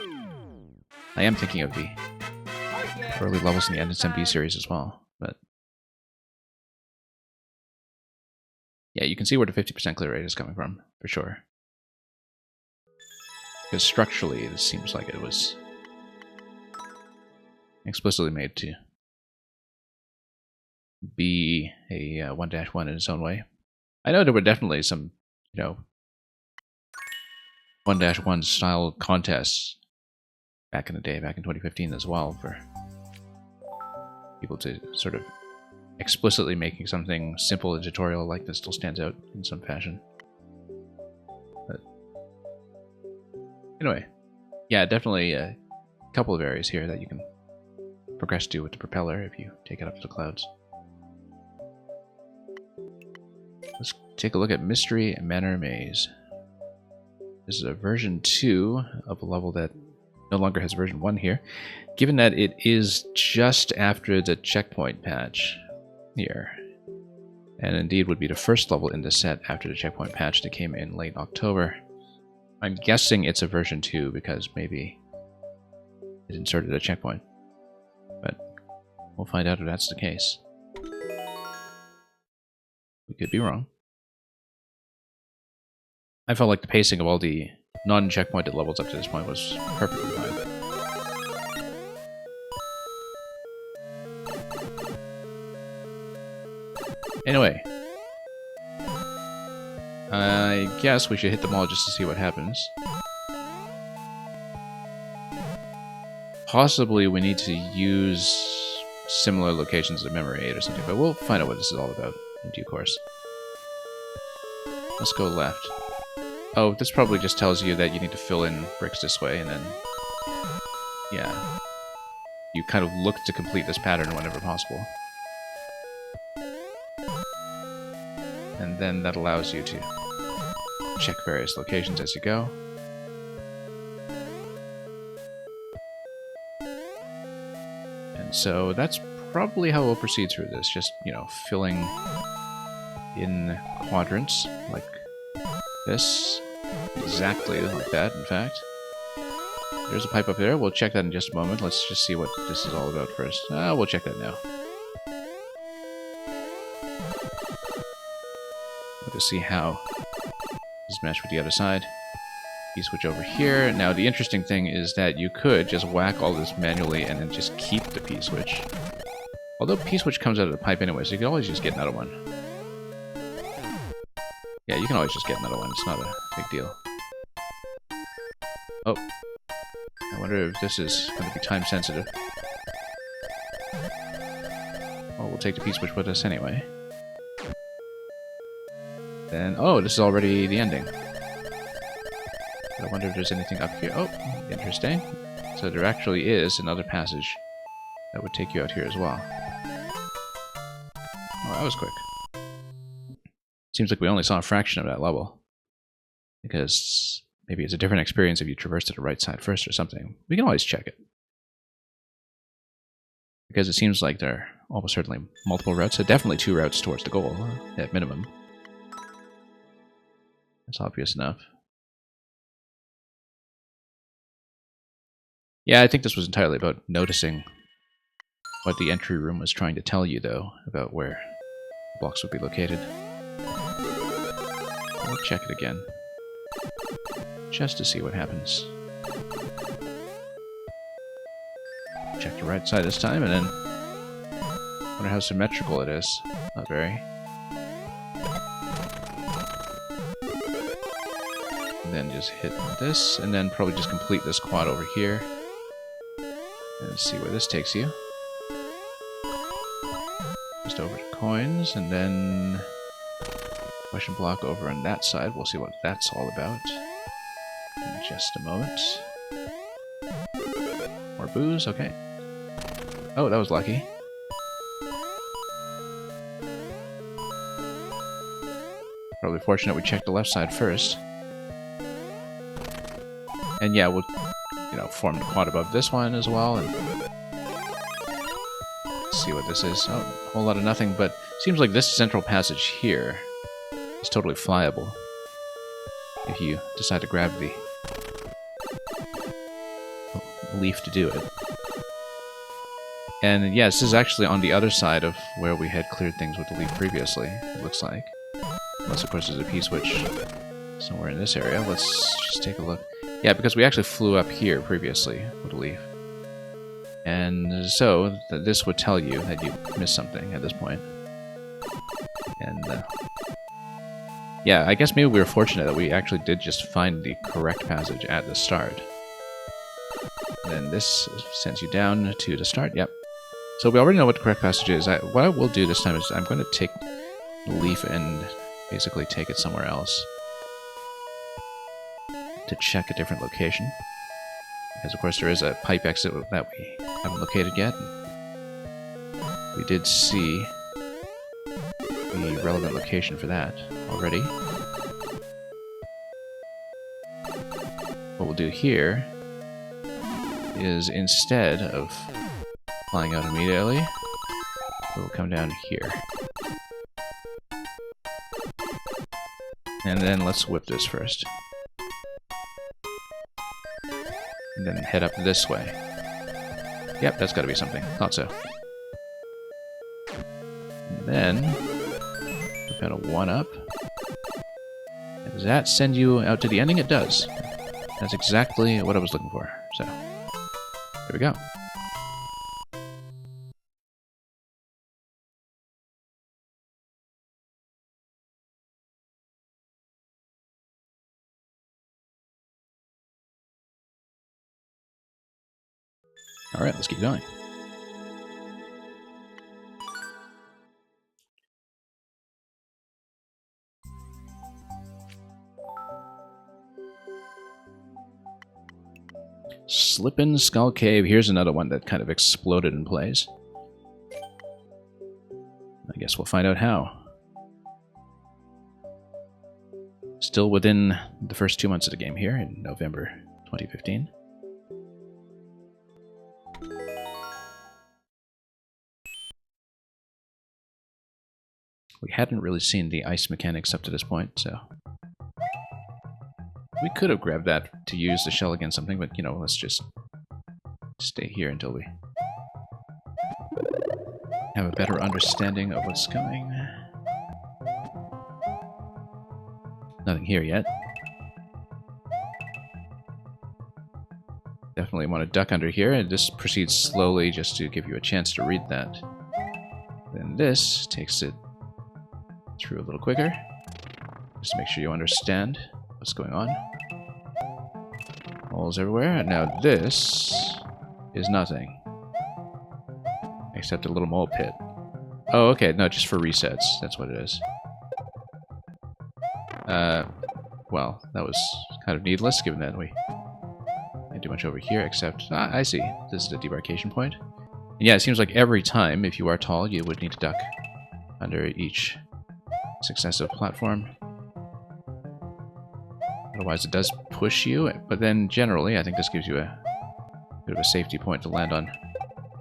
I am thinking of the early levels in the SMB series as well. But yeah, you can see where the 50% clear rate is coming from, for sure. Because structurally, it seems like it was explicitly made to be a 1-1 in its own way. I know there were definitely some, you know, 1-1 style contests back in the day, back in 2015 as well, for people to sort of explicitly making something simple and tutorial like this still stands out in some fashion. But anyway, yeah, definitely a couple of areas here that you can progress to with the propeller if you take it up to the clouds. Let's take a look at Mystery Manor Maze. This is a version 2 of a level that no longer has version 1 here, given that it is just after the checkpoint patch here. And indeed would be the first level in the set after the checkpoint patch that came in late October. I'm guessing it's a version 2 because maybe it inserted a checkpoint. But we'll find out if that's the case. We could be wrong. I felt like the pacing of all the non-checkpointed levels up to this point was perfectly fine. Anyway, I guess we should hit them all just to see what happens. Possibly we need to use similar locations of memory aid or something, but we'll find out what this is all about in due course. Let's go left. Oh, this probably just tells you that you need to fill in bricks this way, and then, yeah, you kind of look to complete this pattern whenever possible. And then that allows you to check various locations as you go. And so that's probably how we'll proceed through this, just, you know, filling in quadrants like this. Exactly like that, in fact. There's a pipe up there. We'll check that in just a moment. Let's just see what this is all about first. We'll check that now. We'll just see how this meshes with the other side. P-switch over here. Now, the interesting thing is that you could just whack all this manually and then just keep the P-switch. Although P-switch comes out of the pipe anyway, so you can always just get another one. Yeah, you can always just get another one. It's not a big deal. Oh. I wonder if this is going to be time sensitive. Well, we'll take the P-switch with us anyway. Then, oh, this is already the ending. I wonder if there's anything up here. Oh, interesting. So there actually is another passage that would take you out here as well. Oh, that was quick. Seems like we only saw a fraction of that level. Because maybe it's a different experience if you traverse to the right side first or something. We can always check it. Because it seems like there are almost certainly multiple routes. So definitely 2 routes towards the goal, at minimum. That's obvious enough. Yeah, I think this was entirely about noticing what the entry room was trying to tell you, though, about where the blocks would be located. We'll check it again, just to see what happens. Check the right side this time, and then wonder how symmetrical it is. Not very. And then just hit this, and then probably just complete this quad over here. And see where this takes you. Just over to coins, and then question block over on that side. We'll see what that's all about in just a moment. More booze, okay. Oh, that was lucky. Probably fortunate we checked the left side first. And yeah, we'll, you know, form the quad above this one as well, and see what this is. Oh, a whole lot of nothing, but seems like this central passage here is totally flyable if you decide to grab the leaf to do it. And yeah, this is actually on the other side of where we had cleared things with the leaf previously, it looks like. Unless, of course, there's a P-switch somewhere in this area. Let's just take a look. Yeah, because we actually flew up here previously with a leaf. And so, this would tell you that you missed something at this point. And, yeah, I guess maybe we were fortunate that we actually did just find the correct passage at the start. And then this sends you down to the start, yep. So we already know what the correct passage is. What I will do this time is I'm going to take the leaf and basically take it somewhere else to check a different location. Because of course there is a pipe exit that we haven't located yet. We did see the relevant location for that already. What we'll do here is, instead of flying out immediately, we'll come down here. And then let's whip this first. And then head up this way. Yep, that's gotta be something. Thought so. And then we've got a 1-up. Does that send you out to the ending? It does. That's exactly what I was looking for. So, there we go. Alright, let's keep going. Slippin' Skull Cave. Here's another one that kind of exploded in plays. I guess we'll find out how. Still within the first 2 months of the game here in November 2015. We hadn't really seen the ice mechanics up to this point, so... We could have grabbed that to use the shell against something, but, you know, let's just stay here until we have a better understanding of what's coming. Nothing here yet. Definitely want to duck under here, and just proceed slowly just to give you a chance to read that. Then this takes it through a little quicker, just to make sure you understand what's going on. Holes everywhere. Now this is nothing. Except a little mole pit. Oh, okay. No, just for resets. That's what it is. Well, that was kind of needless, given that we didn't do much over here, except... I see. This is the debarkation point. And yeah, it seems like every time, if you are tall, you would need to duck under each successive platform. Otherwise it does push you, but then generally I think this gives you a bit of a safety point to land on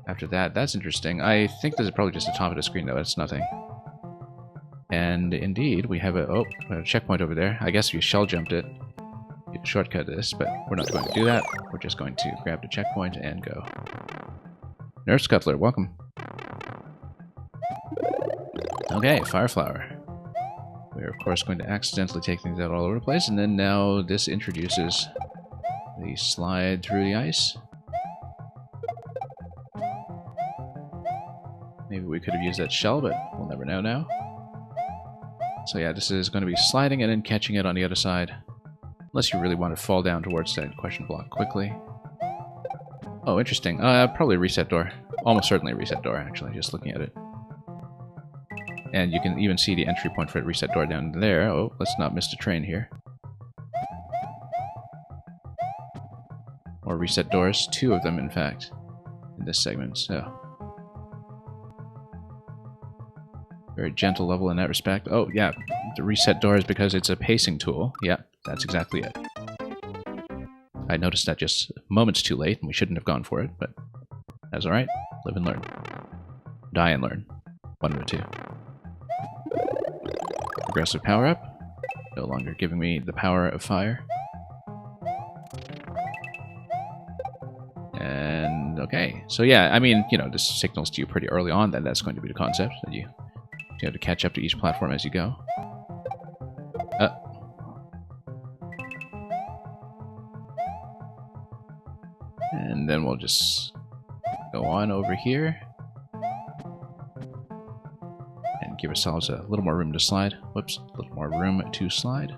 after that. That's interesting. I think this is probably just the top of the screen though, that's nothing. And indeed, we have a checkpoint over there. I guess if you shell jumped it, you could shortcut this, but we're not going to do that. We're just going to grab the checkpoint and go. Nerf Scuttler, welcome. Okay, Fireflower. We're, of course, going to accidentally take things out all over the place, and then now this introduces the slide through the ice. Maybe we could have used that shell, but we'll never know now. So yeah, this is going to be sliding and then catching it on the other side. Unless you really want to fall down towards that question block quickly. Oh, interesting. Probably a reset door. Almost certainly a reset door, actually, just looking at it. And you can even see the entry point for the reset door down there. Oh, let's not miss the train here. Or reset doors. 2 of them, in fact, in this segment, so... Very gentle level in that respect. Oh, yeah, the reset door is because it's a pacing tool. Yeah, that's exactly it. I noticed that just moments too late, and we shouldn't have gone for it, but that's alright. Live and learn. Die and learn. 1 of the 2. Progressive power-up. No longer giving me the power of fire. And, okay. So yeah, I mean, you know, this signals to you pretty early on that that's going to be the concept, that you have to catch up to each platform as you go. And then we'll just go on over here. And give ourselves a little more room to slide. Whoops, a little more room to slide.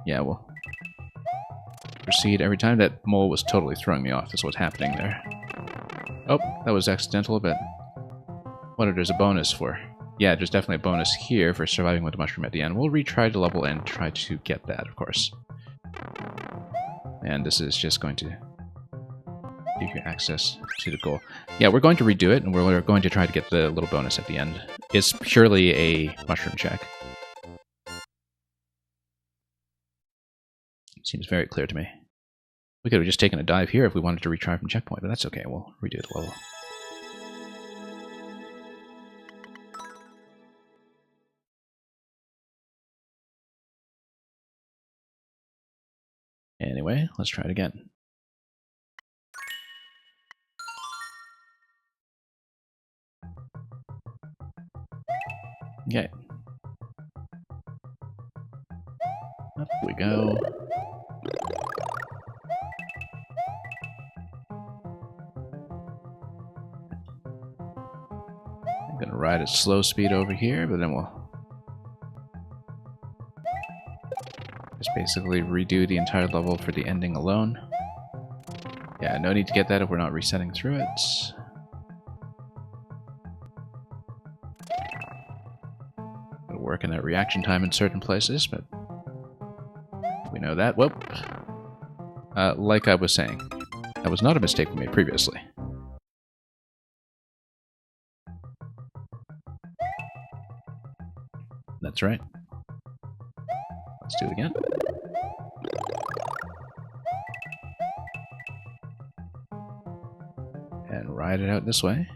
Yeah, we'll proceed every time. That mole was totally throwing me off. That's what's happening there. Oh, that was accidental, but what if there's a bonus for? Yeah, there's definitely a bonus here for surviving with the mushroom at the end. We'll retry the level and try to get that, of course. And this is just going to give you access to the goal. Yeah, we're going to redo it, and we're going to try to get the little bonus at the end. It's purely a mushroom check. Seems very clear to me. We could have just taken a dive here if we wanted to retry from checkpoint, but that's okay. We'll redo the level. Anyway, let's try it again. Okay. Up we go. I'm gonna ride at slow speed over here, but then we'll just basically redo the entire level for the ending alone. Yeah, no need to get that if we're not resetting through it. It'll work in that reaction time in certain places, but we know that. Whoop. Like I was saying, that was not a mistake we made previously. That's right. Let's do it again. And ride it out this way.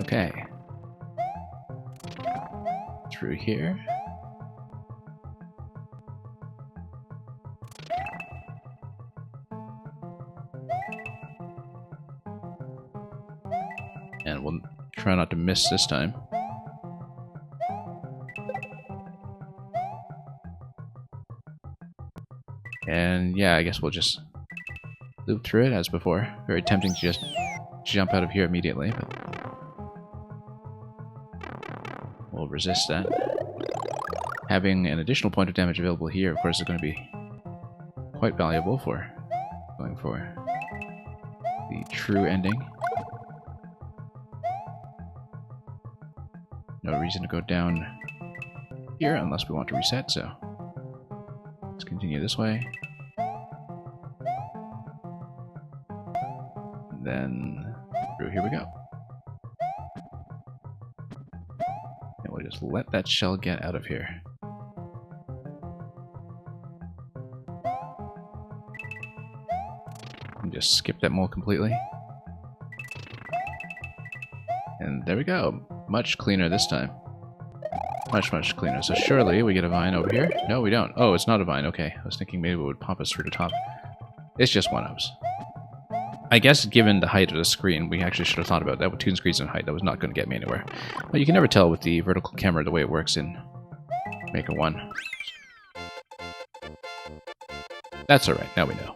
Okay. Through here. And we'll try not to miss this time. And yeah, I guess we'll just loop through it as before. Very tempting to just jump out of here immediately, but we'll resist that. Having an additional point of damage available here, of course, is going to be quite valuable for going for the true ending. No reason to go down here unless we want to reset, so let's continue this way. And then through here we go. And we'll just let that shell get out of here. And just skip that mole completely. And there we go. Much cleaner this time. Much, much cleaner. So surely we get a vine over here. No, we don't. Oh, it's not a vine. Okay. I was thinking maybe it would pop us through the top. It's just one-ups. I guess given the height of the screen, we actually should have thought about that with toon screens and height. That was not going to get me anywhere. But you can never tell with the vertical camera the way it works in Maker 1. That's alright. Now we know.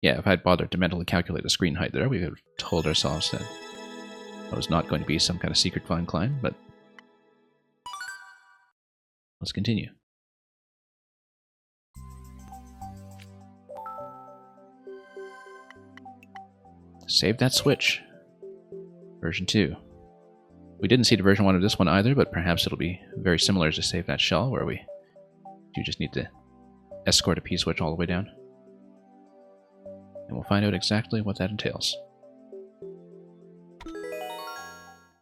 Yeah, if I'd bothered to mentally calculate the screen height there, we would have told ourselves that that was not going to be some kind of secret vine climb, but let's continue. Save that switch. Version 2. We didn't see the version 1 of this one either, but perhaps it'll be very similar to Save That Shell, where you just need to escort a P-switch all the way down. And we'll find out exactly what that entails.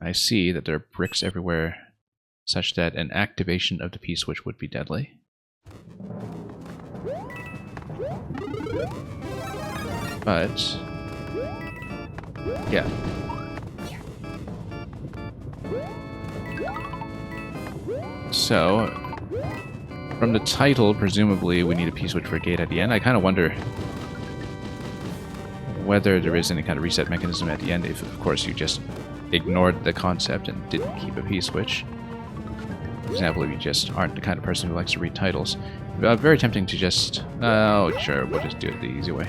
I see that there are bricks everywhere, such that an activation of the P-switch would be deadly. But yeah. So, from the title, presumably we need a P-switch for a gate at the end. I kind of wonder whether there is any kind of reset mechanism at the end if, of course, you just ignored the concept and didn't keep a P-switch. For example, if you just aren't the kind of person who likes to read titles. Very tempting to just... oh, sure, we'll just do it the easy way.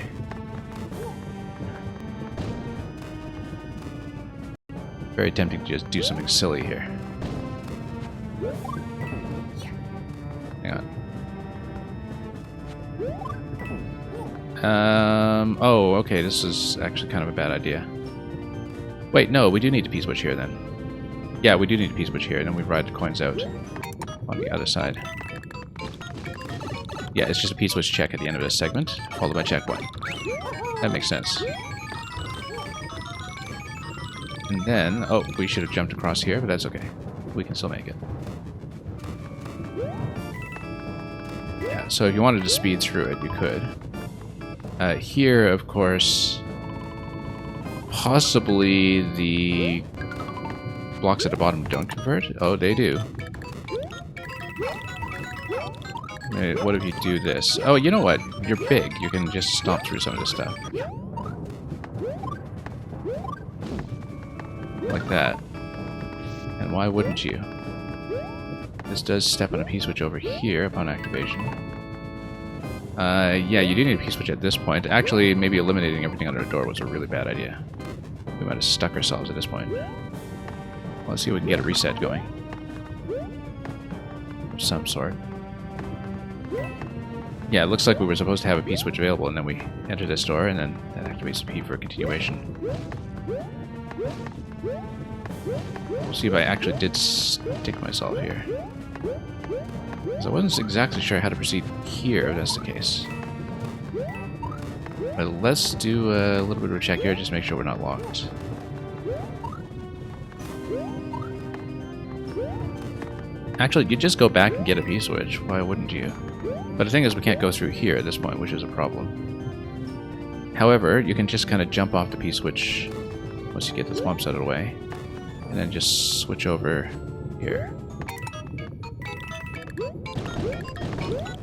Very tempting to just do something silly here. Hang Oh, okay, this is actually kind of a bad idea. Wait, no, we do need to P-switch here then. Yeah, we do need to P-switch here, and then we ride the coins out on the other side. Yeah, it's just a P-switch check at the end of this segment, followed by checkpoint. That makes sense. And then, oh, we should have jumped across here, but that's okay. We can still make it. Yeah, so if you wanted to speed through it, you could. Here, of course, possibly the blocks at the bottom don't convert? Oh, they do. What if you do this? Oh, you know what? You're big. You can just stomp through some of this stuff. Like that. And why wouldn't you? This does step on a P-switch over here upon activation. Yeah, you do need a P-switch at this point. Actually, maybe eliminating everything under the door was a really bad idea. We might have stuck ourselves at this point. Let's see if we can get a reset going. Of some sort. Yeah, it looks like we were supposed to have a P-switch available, and then we enter this door, and then that activates the P for a continuation. We'll see if I actually did stick myself here. Because I wasn't exactly sure how to proceed here, if that's the case. But let's do a little bit of a check here, just make sure we're not locked. Actually, you just go back and get a P-switch. Why wouldn't you? But the thing is, we can't go through here at this point, which is a problem. However, you can just kind of jump off the P-switch once you get the thwomps out of the way, and then just switch over here.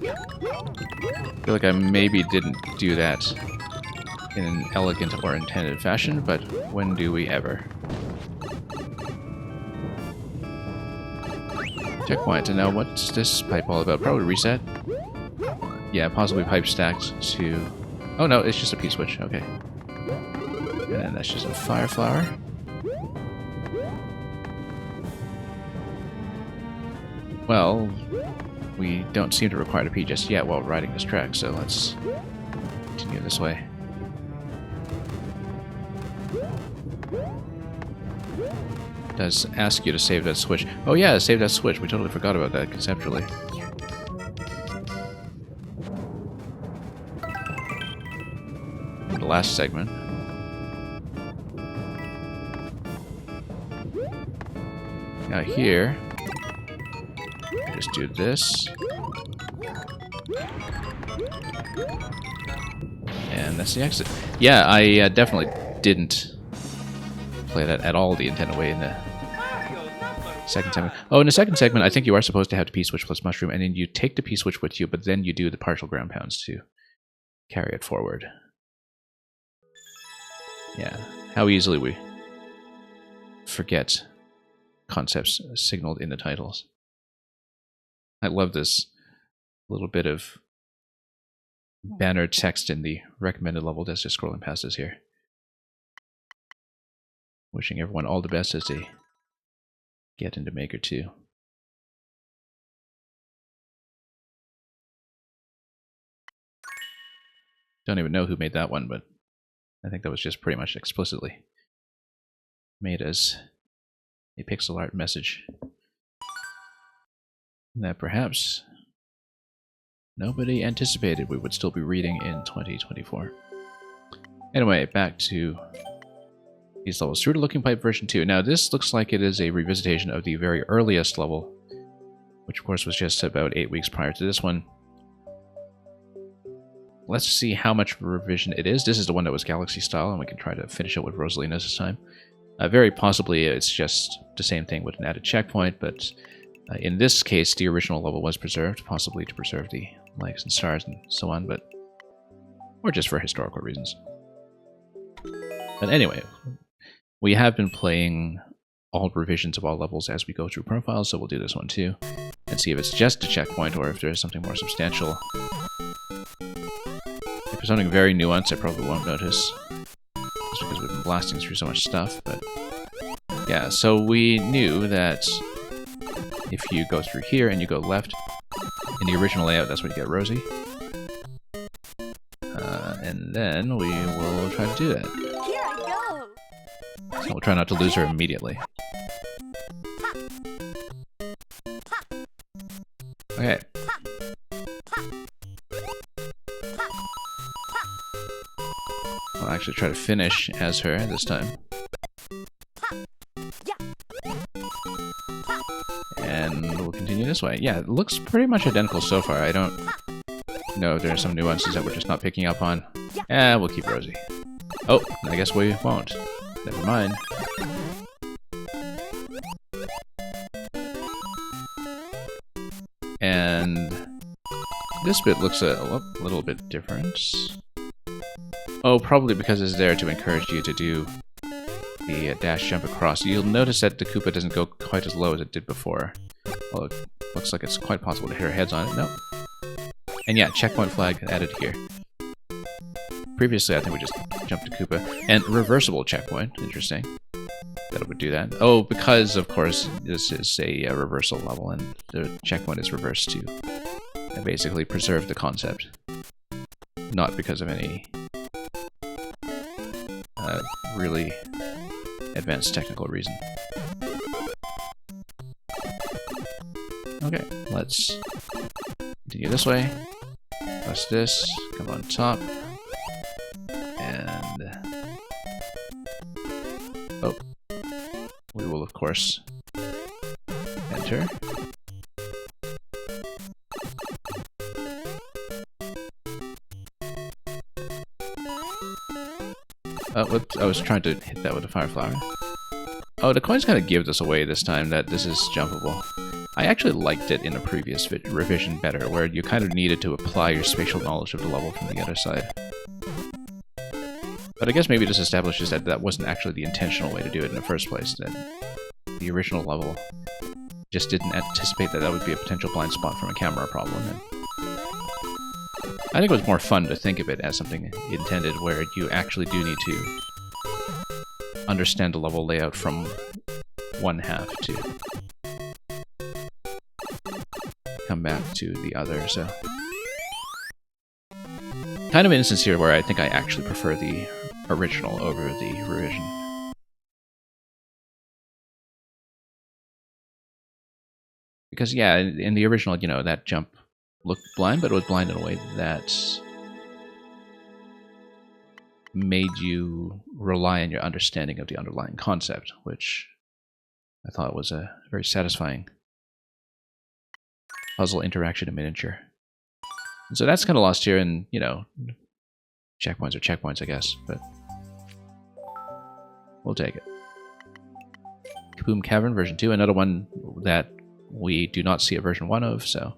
I feel like I maybe didn't do that in an elegant or intended fashion, but when do we ever? Checkpoint, and now what's this pipe all about? Probably reset? Yeah, possibly pipe stacked to... Oh no, it's just a P-switch, okay. And then that's just a fire flower. Well, we don't seem to require a P just yet while riding this track, so let's continue this way. It does ask you to save that switch. Oh yeah, save that switch. We totally forgot about that conceptually. The last segment. Now here, just do this. And that's the exit. Yeah, I definitely didn't play that at all the intended way in the second segment. Oh, in the second segment, I think you are supposed to have the P-switch plus mushroom, and then you take the P-switch with you, but then you do the partial ground pounds to carry it forward. Yeah, how easily we forget concepts signaled in the titles. I love this little bit of banner text in the recommended level that's just scrolling past us here. Wishing everyone all the best as they get into Maker 2. Don't even know who made that one, but I think that was just pretty much explicitly made as a pixel art message that perhaps nobody anticipated we would still be reading in 2024. Anyway, back to these levels. Through the Looking Pipe version 2. Now this looks like it is a revisitation of the very earliest level, which of course was just about 8 weeks prior to this one. Let's see how much revision it is. This is the one that was Galaxy style, and we can try to finish it with Rosalina this time. Very possibly it's just the same thing with an added checkpoint, but in this case the original level was preserved, possibly to preserve the legs and stars and so on, but or just for historical reasons. But anyway, we have been playing all revisions of all levels as we go through profiles, so we'll do this one too, and see if it's just a checkpoint or if there's something more substantial. If there's something very nuanced, I probably won't notice, just because we've been blasting through so much stuff, but yeah, so we knew that if you go through here and you go left, in the original layout, that's when you get Rosie. And then we will try to do that. Here I go. So we'll try not to lose her immediately. Okay. I'll actually try to finish as her this time. And we'll continue this way. Yeah, it looks pretty much identical so far. I don't know if there are some nuances that we're just not picking up on. We'll keep Rosie. Oh, I guess we won't. Never mind. And this bit looks a little bit different. Oh, probably because it's there to encourage you to do the dash jump across. You'll notice that the Koopa doesn't go quite as low as it did before. Well, it looks like it's quite possible to hit our heads on it. Nope. And yeah, checkpoint flag added here. Previously, I think we just jumped to Koopa. And reversible checkpoint. Interesting. That it would do that. Oh, because, of course, this is a reversal level, and the checkpoint is reversed to basically preserve the concept. Not because of any really advanced technical reason. Okay, let's continue this way. Press this, come on top, and oh, we will of course enter. Oh, whoops, I was trying to hit that with a fire flower. Oh, the coins kind of give this away this time that this is jumpable. I actually liked it in a previous revision better, where you kind of needed to apply your spatial knowledge of the level from the other side. But I guess maybe this establishes that that wasn't actually the intentional way to do it in the first place, that the original level just didn't anticipate that that would be a potential blind spot from a camera problem. And I think it was more fun to think of it as something intended where you actually do need to understand the level layout from one half to come back to the other, so... Kind of an instance here where I think I actually prefer the original over the revision. Because, yeah, in the original, you know, that jump looked blind, but it was blind in a way that made you rely on your understanding of the underlying concept, which I thought was a very satisfying puzzle interaction in miniature. And so that's kind of lost here, and, you know, checkpoints are checkpoints, I guess, but we'll take it. Kaboom Cavern version 2, another one that we do not see a version 1 of, so...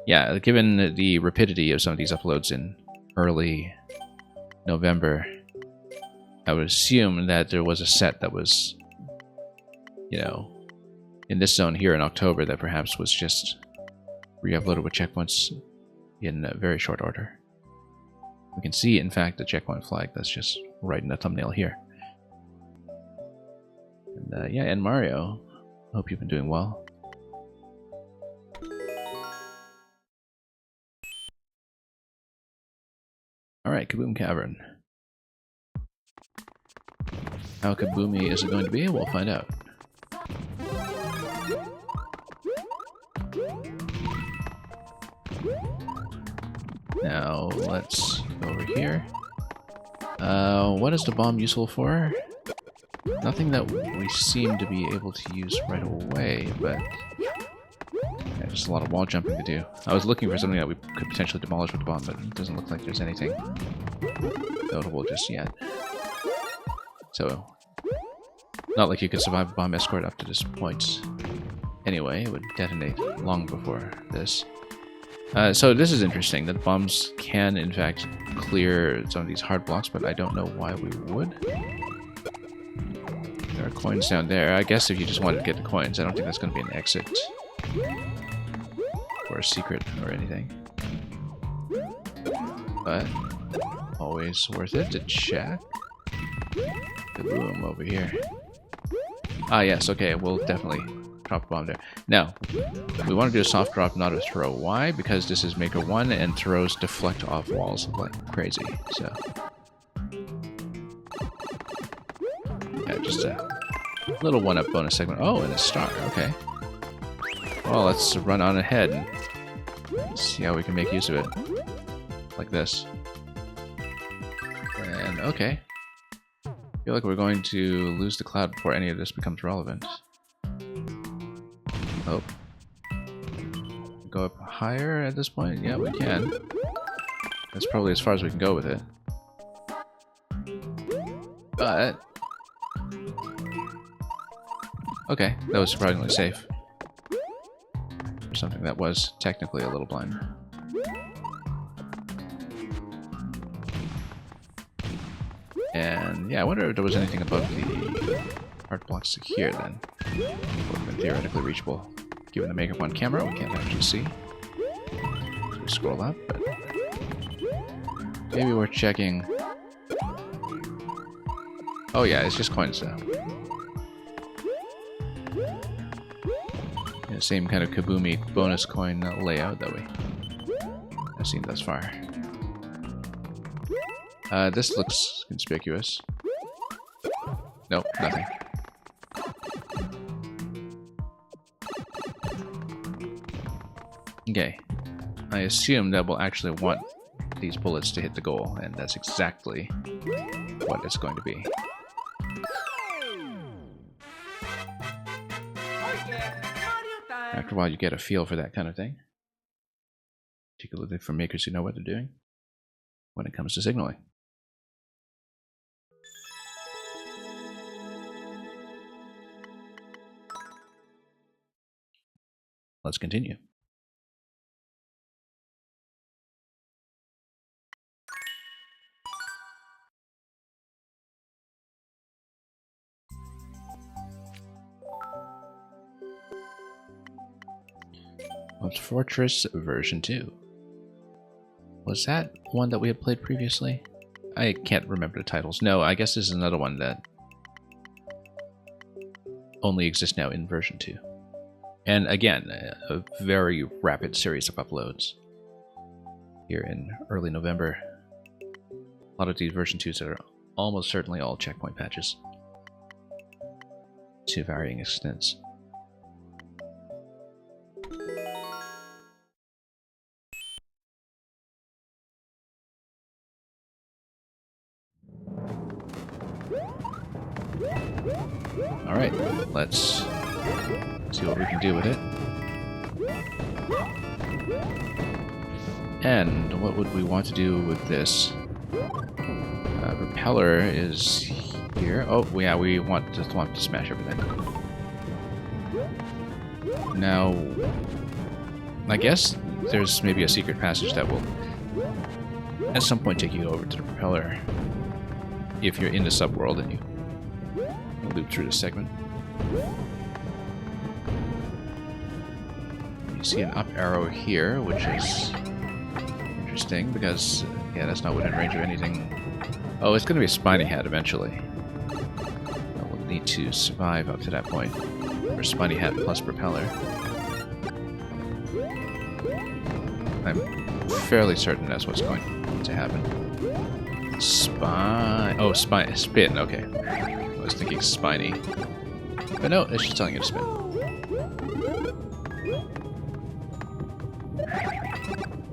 Yeah, given the rapidity of some of these uploads in early November, I would assume that there was a set that was, you know, in this zone here in October that perhaps was just re-uploaded with checkpoints in very short order. We can see, in fact, the checkpoint flag that's just right in the thumbnail here. And yeah, and Mario, hope you've been doing well. Alright, Kaboom Cavern. How kaboomy is it going to be? We'll find out. Now, let's go over here. What is the bomb useful for? Nothing that we seem to be able to use right away, but... Yeah, just a lot of wall jumping to do. I was looking for something that we could potentially demolish with the bomb, but it doesn't look like there's anything notable just yet. So, not like you could survive a bomb escort up to this point. Anyway, it would detonate long before this. So this is interesting, that bombs can, in fact, clear some of these hard blocks, but I don't know why we would. There are coins down there. I guess if you just wanted to get the coins, I don't think that's going to be an exit. Or a secret or anything. But always worth it to check. Kaboom over here. Ah yes, okay, we'll definitely drop a bomb there. Now, we want to do a soft drop, not a throw. Why? Because this is Maker 1 and throws deflect off walls like crazy. So, yeah, just a little one-up bonus segment. Oh, and a star. Okay. Well, let's run on ahead and see how we can make use of it. Like this. And okay. I feel like we're going to lose the cloud before any of this becomes relevant. Oh. Go up higher at this point? Yeah, we can. That's probably as far as we can go with it. But... okay, that was surprisingly safe. For something that was technically a little blind. And yeah, I wonder if there was anything above the art blocks here then. Would have been theoretically reachable. Given the Maker 1 camera, we can't actually see. So we scroll up, but maybe we're checking. Oh yeah, it's just coins though. Yeah, same kind of kaboomy bonus coin layout that I've seen thus far. This looks conspicuous. Nope, nothing. Okay. I assume that we'll actually want these bullets to hit the goal, and that's exactly what it's going to be. After a while, you get a feel for that kind of thing. Particularly for makers who know what they're doing when it comes to signaling. Let's continue. What's Fortress version 2? Was that one that we had played previously? I can't remember the titles. No, I guess this is another one that only exists now in version 2. And again, a very rapid series of uploads here in early November. A lot of these version 2s are almost certainly all checkpoint patches to varying extents. Alright, let's see what we can do with it. And what would we want to do with this? Repeller is here. Oh, yeah, we want to smash everything. Now, I guess there's maybe a secret passage that will at some point take you over to the propeller if you're in the subworld and you loop through this segment. You see an up arrow here, which is interesting because, yeah, that's not within range of anything. Oh, it's going to be a spiny hat eventually. We'll need to survive up to that point. For spiny hat plus propeller. I'm fairly certain that's what's going to happen. Oh, spin, okay. I was thinking spiny. But no, it's just telling you to spin.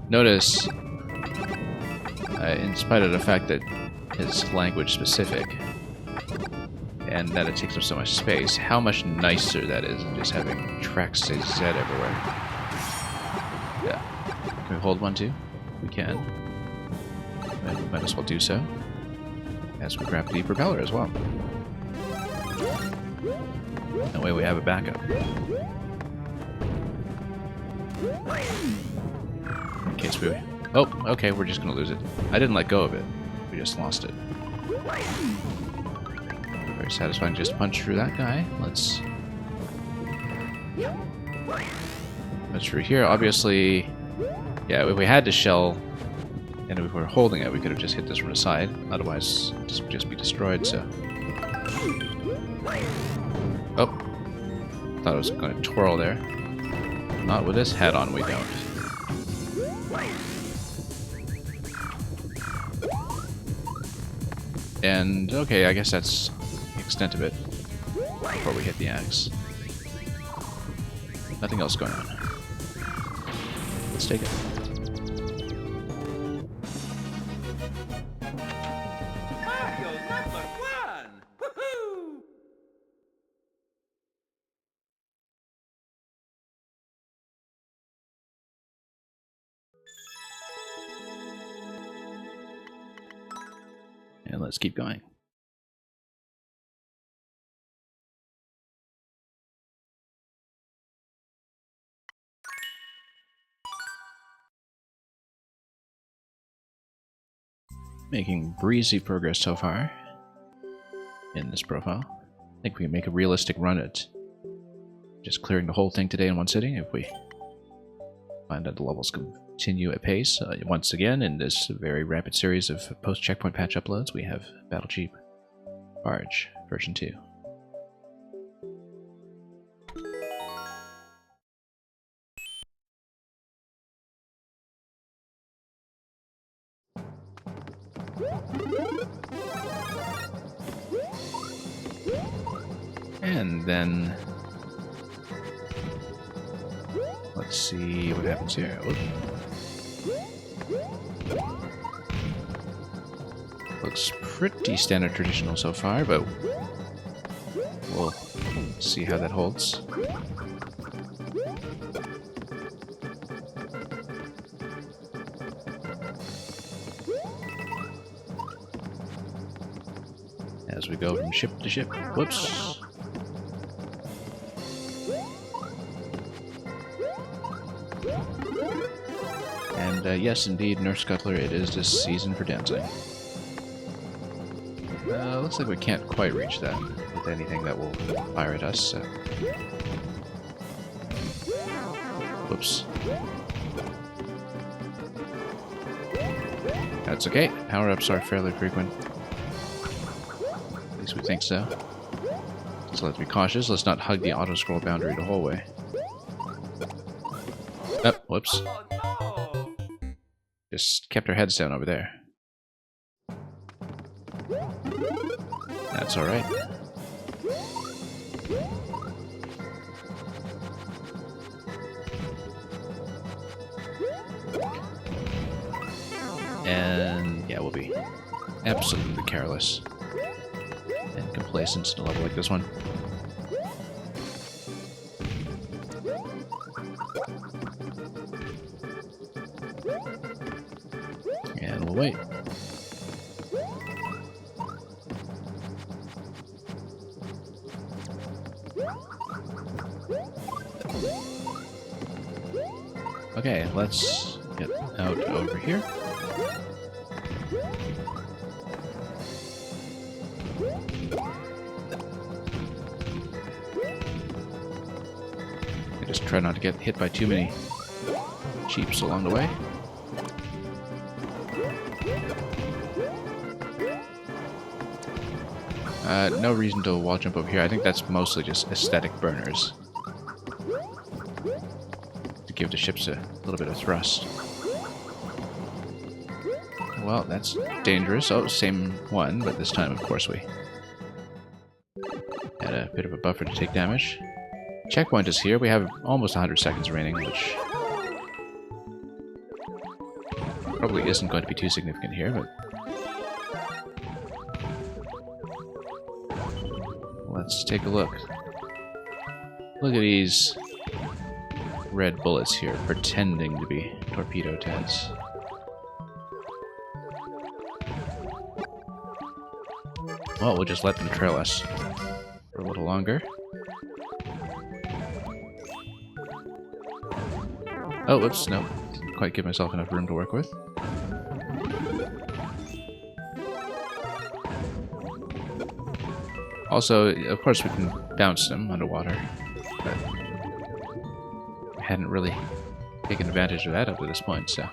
Notice, in spite of the fact that it's language specific, and that it takes up so much space, how much nicer that is than just having tracks say Z everywhere. Yeah. Can we hold one too? We can. And we might as well do so. As we grab the propeller as well. That way we have a backup. In case we... Oh, okay, we're just gonna lose it. I didn't let go of it. We just lost it. Very satisfying just to punch through that guy. Let's punch through here. Obviously, yeah, if we had the shell and if we were holding it, we could have just hit this from the side. Otherwise, this would just be destroyed, so... Oh. Thought it was going to twirl there. Not with this hat on, we don't. And, okay, I guess that's the extent of it before we hit the axe. Nothing else going on. Let's take it. Mario #1! Woohoo! And let's keep going. Making breezy progress so far in this profile. I think we can make a realistic run at just clearing the whole thing today in one sitting if we find that the levels continue at pace. Once again, in this very rapid series of post-checkpoint patch uploads, we have Battle Jeep Barge version 2. And then let's see what happens here. Whoop. Looks pretty standard traditional so far, but we'll see how that holds. As we go from ship to ship. Whoops. And yes, indeed, Nurse Cutler, it is this season for dancing. Looks like we can't quite reach that with anything that will fire at us, so... Whoops. That's okay. Power-ups are fairly frequent. At least we think so. So let's be cautious. Let's not hug the auto-scroll boundary the whole way. Oh, whoops. Oh no! Just kept our heads down over there. That's alright. And yeah, we'll be absolutely careless and complacent in a level like this one. And we'll wait. Okay, let's get out over here. I just try not to get hit by too many jeeps along the way. No reason to wall jump over here. I think that's mostly just aesthetic burners. To give the ships a little bit of thrust. Well, that's dangerous. Oh, same one, but this time, of course, we had a bit of a buffer to take damage. Checkpoint is here. We have almost 100 seconds remaining, which probably isn't going to be too significant here, but let's take a look. Look at these red bullets here, pretending to be torpedo tads. Well, we'll just let them trail us for a little longer. Oh, whoops, no. Didn't quite give myself enough room to work with. Also, of course we can bounce them underwater, but I hadn't really taken advantage of that up to this point, so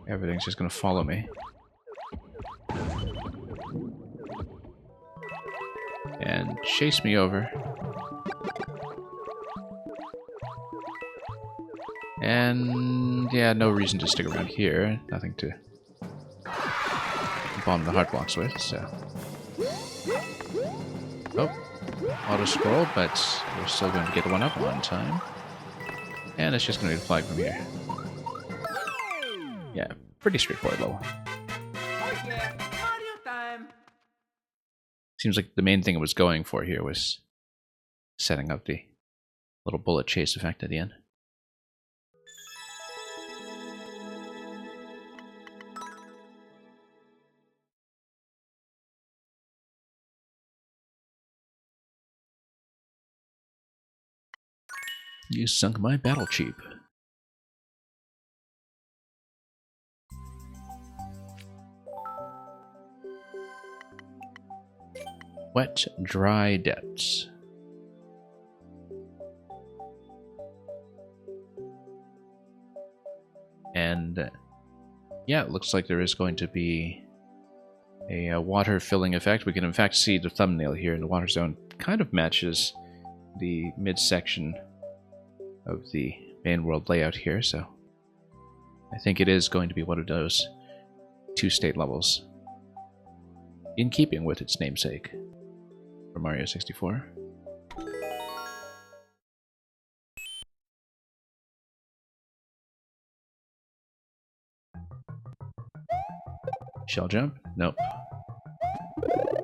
everything's just gonna follow me. And chase me over And yeah, no reason to stick around here. Nothing to bomb the heart blocks with, so. Oh, auto scroll, but we're still going to get one up one time. And it's just going to be the flag from here. Yeah, pretty straightforward level. Oh yeah, Mario time. Seems like the main thing it was going for here was setting up the little bullet chase effect at the end. You sunk my battle cheap. Wet, dry depths. And yeah, it looks like there is going to be a water filling effect. We can in fact see the thumbnail here in the water zone kind of matches the midsection of the main world layout here, so I think it is going to be one of those two-state levels, in keeping with its namesake for Mario 64. Shell jump? Nope.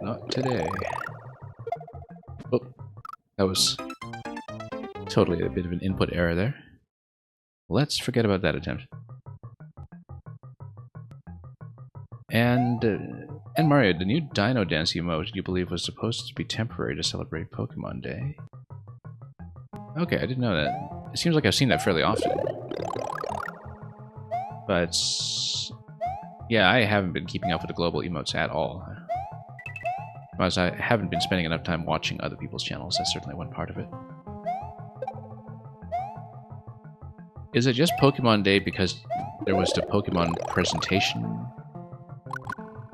Not today. Oh, that was totally a bit of an input error there. Let's forget about that attempt. And Mario, the new Dino Dance emote you believe was supposed to be temporary to celebrate Pokemon Day. Okay, I didn't know that. It seems like I've seen that fairly often. But yeah, I haven't been keeping up with the global emotes at all. Because I haven't been spending enough time watching other people's channels. That's certainly one part of it. Is it just Pokemon Day because there was the Pokemon presentation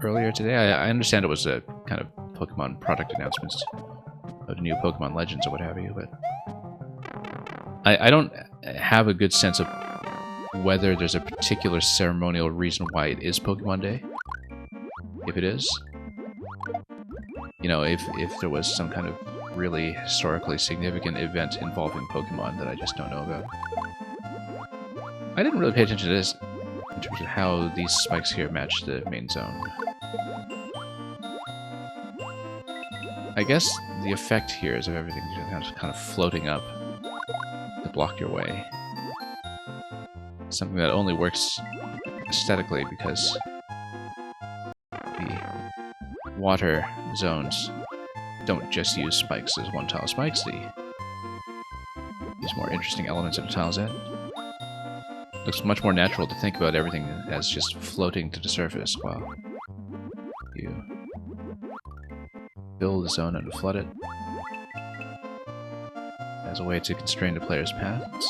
earlier today? I understand it was a kind of Pokemon product announcements of the new Pokemon Legends or what have you, but I don't have a good sense of whether there's a particular ceremonial reason why it is Pokemon Day. If it is. You know, if there was some kind of really historically significant event involving Pokemon that I just don't know about. I didn't really pay attention to this in terms of how these spikes here match the main zone. I guess the effect here is of everything just kind of floating up to block your way. Something that only works aesthetically because the water zones don't just use spikes as one-tile spikes, they use more interesting elements of the tiles in. Looks much more natural to think about everything as just floating to the surface while you fill the zone and flood it as a way to constrain the player's paths.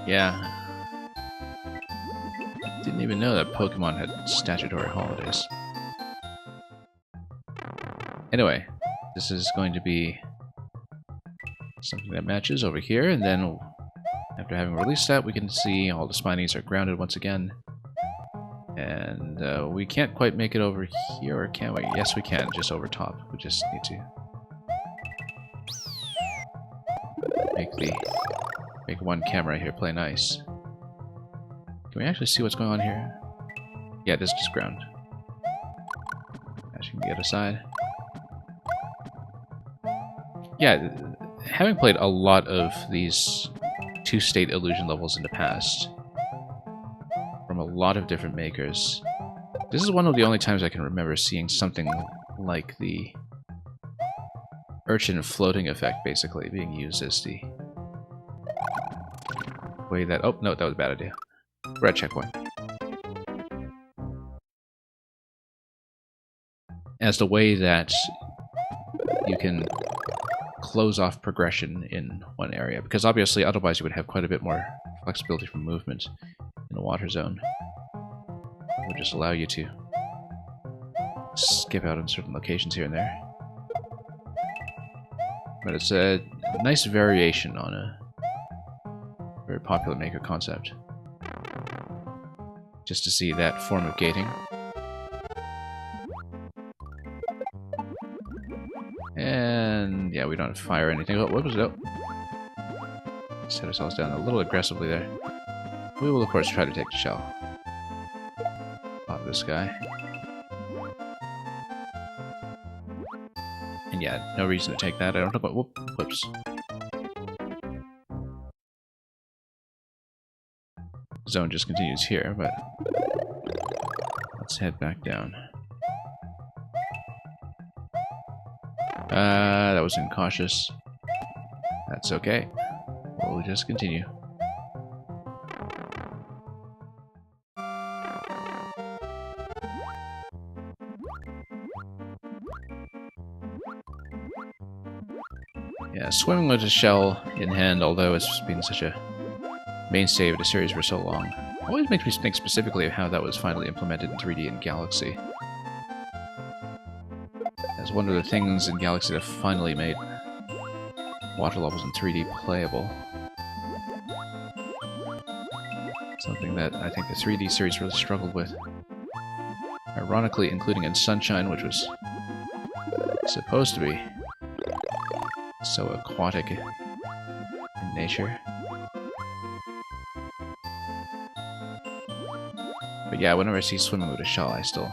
Yeah. Didn't even know that Pokemon had statutory holidays. Anyway, this is going to be something that matches over here, and then after having released that, we can see all the Spinies are grounded once again. And we can't quite make it over here, or can we? Yes, we can, just over top. We just need to make one camera here play nice. Can we actually see what's going on here? Yeah, this is just ground. Matching the other side. Yeah, having played a lot of these two-state illusion levels in the past, from a lot of different makers, this is one of the only times I can remember seeing something like the urchin floating effect basically being used as the way that... Oh, no, that was a bad idea. Red checkpoint. As the way that you can close off progression in one area, because obviously otherwise you would have quite a bit more flexibility for movement the water zone. It would just allow you to skip out on certain locations here and there. But it's a nice variation on a very popular Maker concept. Just to see that form of gating. And yeah, we don't have to fire anything. Oh, what was it? Oh. Set ourselves down a little aggressively there. We will, of course, try to take the shell. Pop this guy. And yeah, no reason to take that. I don't know about... Whoops. Zone just continues here, but... let's head back down. That was incautious. That's okay. We'll just continue. Yeah, swimming with a shell in hand, although it's been such a mainstay of the series for so long, always makes me think specifically of how that was finally implemented in 3D in Galaxy. As one of the things in Galaxy that finally made water levels in 3D playable. Something that I think the 3D series really struggled with. Ironically, including in Sunshine, which was supposed to be so aquatic in nature. But yeah, whenever I see swimming with a shell, I still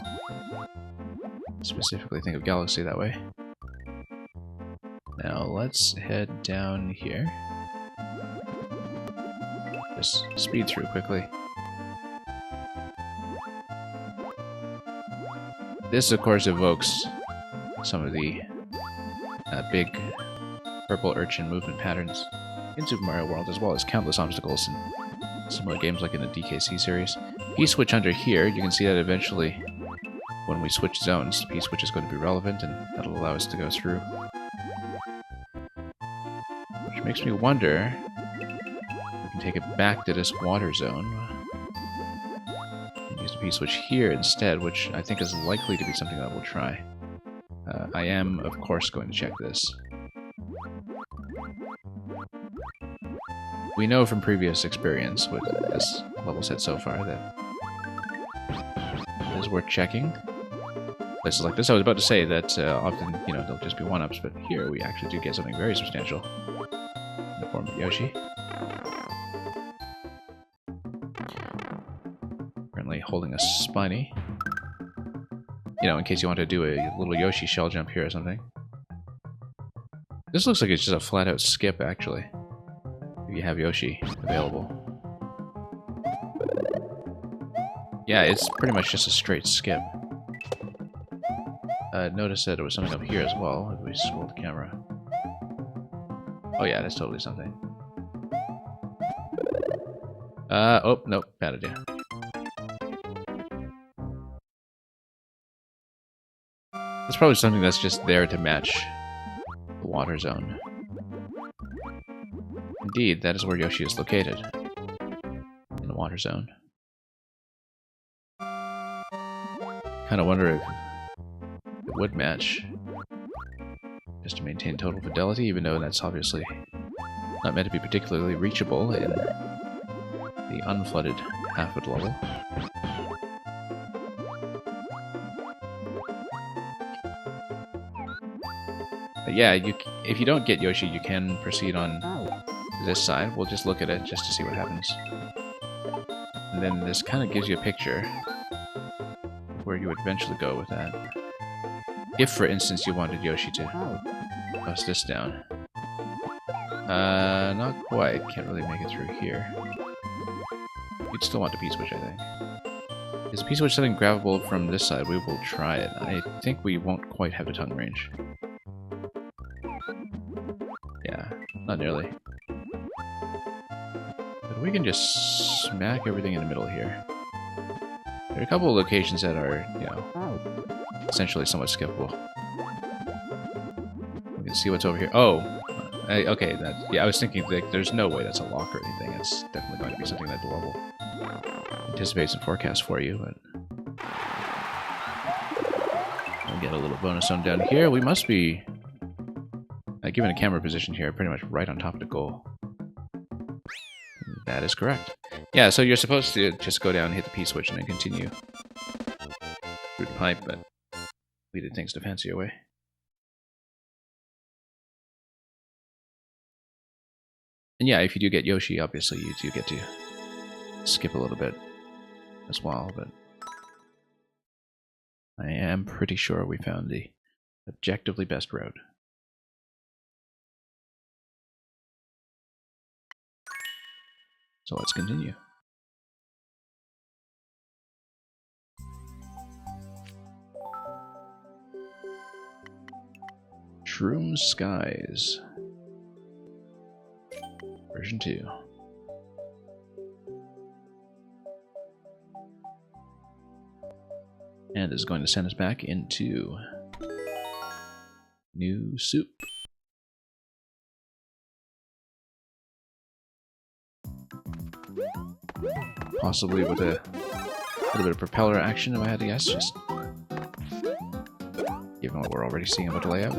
specifically think of Galaxy that way. Now let's head down here. Just speed through quickly. This, of course, evokes some of the big purple urchin movement patterns in Super Mario World, as well as countless obstacles in similar games like in the DKC series. P-switch under here, you can see that eventually, when we switch zones, P-switch is going to be relevant, and that'll allow us to go through. Which makes me wonder if we can take it back to this water zone. Use the P-switch here instead, which I think is likely to be something that we'll try. I am, of course, going to check this. We know from previous experience with this level set so far that it is worth checking. Places like this, I was about to say that often, you know, they'll just be one-ups, but here we actually do get something very substantial in the form of Yoshi. Currently holding a Spiny. You know, in case you want to do a little Yoshi shell jump here or something. This looks like it's just a flat-out skip, actually. If you have Yoshi available. Yeah, it's pretty much just a straight skip. Notice that there was something up here as well, if we scroll the camera. Oh yeah, that's totally something. Oh, nope, bad idea. That's probably something that's just there to match the water zone. Indeed, that is where Yoshi is located. In the water zone. Kinda wonder if it would match. Just to maintain total fidelity, even though that's obviously not meant to be particularly reachable in the unflooded half of the level. But yeah, if you don't get Yoshi, you can proceed on this side. We'll just look at it just to see what happens. And then this kind of gives you a picture of where you would eventually go with that. If, for instance, you wanted Yoshi to bust this down. Not quite. Can't really make it through here. You'd still want the P-switch, I think. Is the P-switch something grabbable from this side? We will try it. I think we won't quite have the tongue range. Yeah, not nearly. But we can just smack everything in the middle here. There are a couple of locations that are, you know, essentially somewhat skippable. We can see what's over here. Oh! Okay, yeah, I was thinking like there's no way that's a lock or anything. It's definitely going to be something that the level anticipates and forecasts for you. But we'll get a little bonus zone down here. We must be, given a camera position here, pretty much right on top of the goal. That is correct. Yeah, so you're supposed to just go down, hit the P switch, and then continue through the pipe, but we did things to fancy your way. And yeah, if you do get Yoshi, obviously you do get to skip a little bit as well, but I am pretty sure we found the objectively best road. So let's continue. Shroom Skies. Version 2. And is going to send us back into New Soup. Possibly with a little bit of propeller action, if I had to guess, just given what we're already seeing about the layout.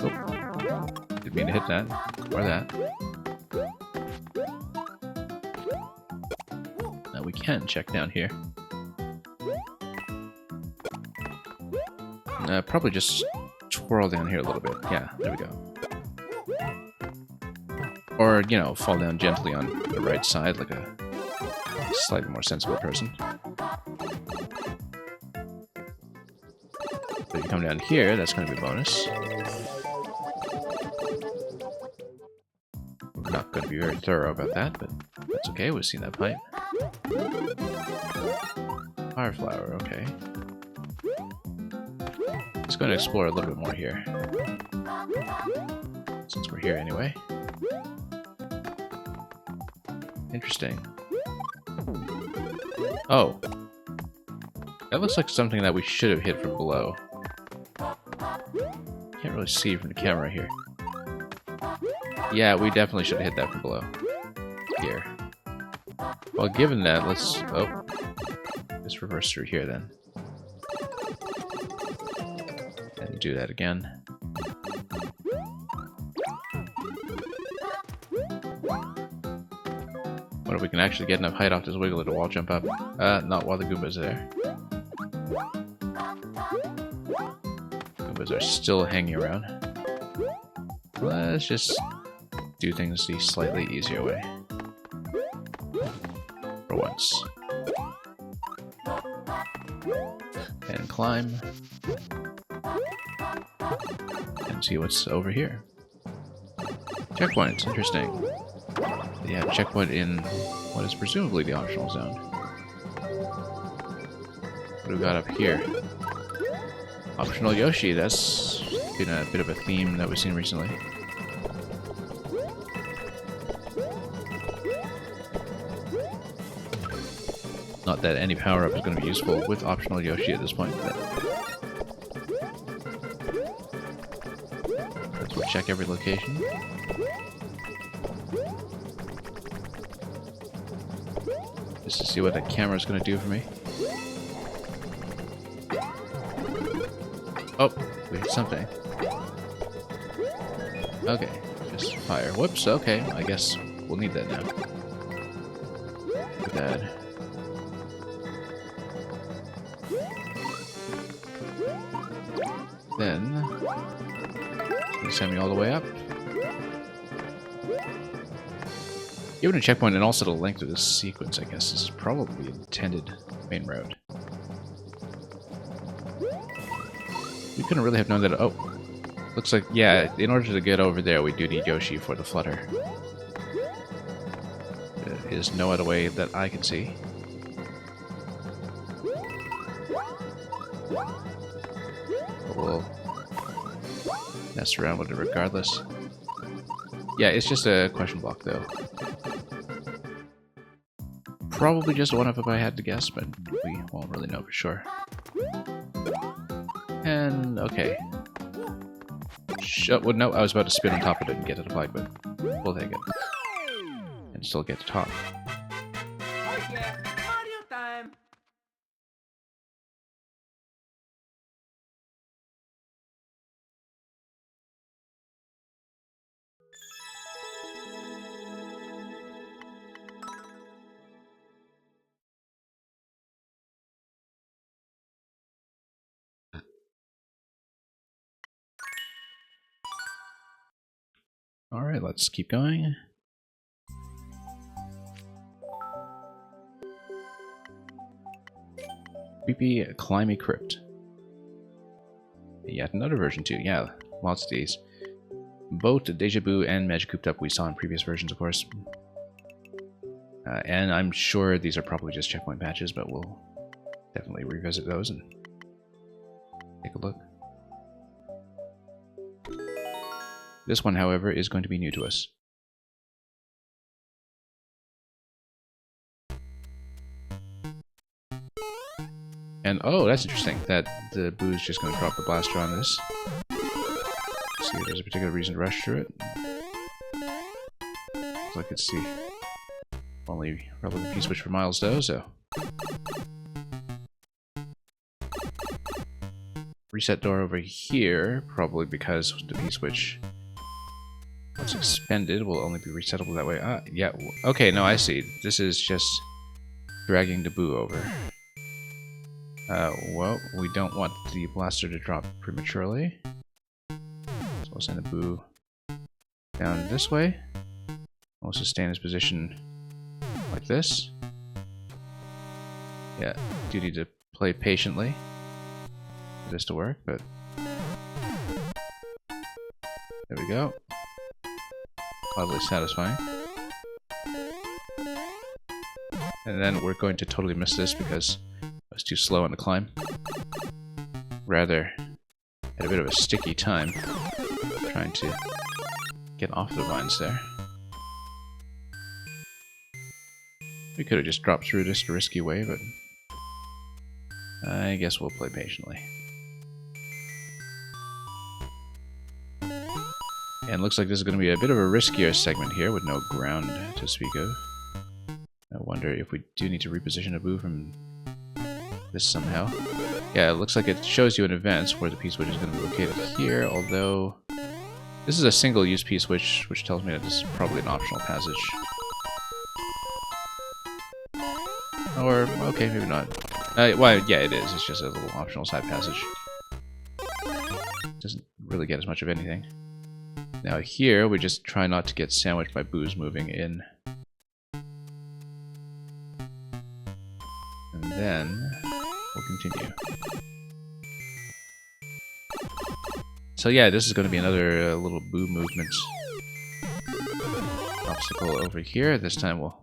Oh, didn't mean to hit that, or that. Now we can check down here. Probably just twirl down here a little bit. Yeah, there we go. Or, you know, fall down gently on the right side like a slightly more sensible person. If you come down here, that's going to be a bonus. We're not going to be very thorough about that, but that's okay. We've seen that pipe. Fire flower, okay. Let's go and explore a little bit more here. Since we're here anyway. Interesting. Oh. That looks like something that we should have hit from below. Can't really see from the camera here. Yeah, we definitely should have hit that from below. Here. Well, given that, let's... Oh. Let's reverse through here then. And do that again. What if we can actually get enough height off this wiggler to wall jump up? Not while the Goombas are there. Goombas are still hanging around. Let's just do things the slightly easier way. For once. And climb. And see what's over here. Checkpoints, interesting. Yeah, checkpoint in what is presumably the optional zone. What do we got up here? Optional Yoshi, that's been a bit of a theme that we've seen recently. Not that any power-up is going to be useful with optional Yoshi at this point, but... Let's check every location. Just to see what the camera's going to do for me. Oh, we hit something. Okay, just fire. Whoops, okay, I guess we'll need that now. Too bad. Then, send me all the way up. Given a checkpoint and also the length of this sequence, I guess this is probably the intended main road. We couldn't really have known that. Oh, looks like, yeah, in order to get over there, we do need Yoshi for the flutter. There is no other way that I can see. But we'll mess around with it regardless. Yeah, it's just a question block, though. Probably just one of if I had to guess, but we won't really know for sure. And, okay. Well, no, I was about to spin on top of it and get it applied, but we'll take it. And still get to top. Oh yeah, Mario time. Alright, let's keep going. Creepy Climby Crypt. Yet another version too, yeah, lots of these. Both Deja Vu and Magic Cooped Up we saw in previous versions, of course. And I'm sure these are probably just checkpoint patches, but we'll definitely revisit those and take a look. This one, however, is going to be new to us. And oh, that's interesting, that the Boo's just going to drop the blaster on this. Let's see if there's a particular reason to rush through it. Looks like it's the only relevant P-switch for Miles though, so... Reset door over here, probably because the P-switch, once expended, will only be resettable that way. Ah, yeah, okay, no, I see. This is just dragging the Boo over. Well, we don't want the blaster to drop prematurely. So we'll send the Boo down this way. We'll sustain his position like this. Yeah, duty to play patiently for this to work, but there we go. Oddly satisfying. And then we're going to totally miss this because I was too slow on the climb. Rather, had a bit of a sticky time trying to get off the vines there. We could have just dropped through this the risky way, but I guess we'll play patiently. And looks like this is going to be a bit of a riskier segment here with no ground to speak of. I wonder if we do need to reposition a Boo from this somehow. Yeah, it looks like it shows you in advance where the P-switch is going to be located here, although this is a single-use P-switch, which tells me that this is probably an optional passage. Or, okay, maybe not. Well, yeah, it is. It's just a little optional side passage. Doesn't really get as much of anything. Now here, we just try not to get sandwiched by Boos moving in. And then, we'll continue. So yeah, this is going to be another little Boo movement obstacle over here. This time we'll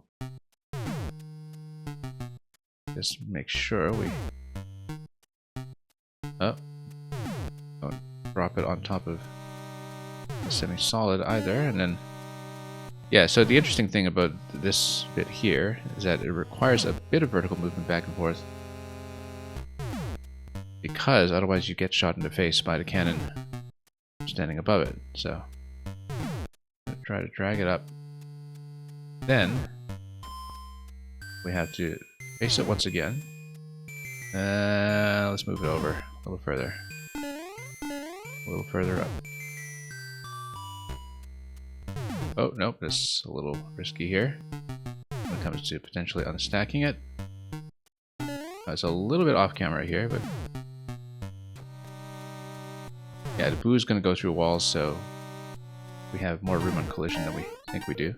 just make sure we... Oh. Don't drop it on top of the semi-solid either, and then... Yeah, so the interesting thing about this bit here is that it requires a bit of vertical movement back and forth, because otherwise you get shot in the face by the cannon standing above it. So I'm gonna try to drag it up. Then we have to face it once again. Let's move it over a little further. A little further up. Oh, nope, that's a little risky here when it comes to potentially unstacking it. It's a little bit off camera here, but yeah, the Boo is going to go through walls, so we have more room on collision than we think we do.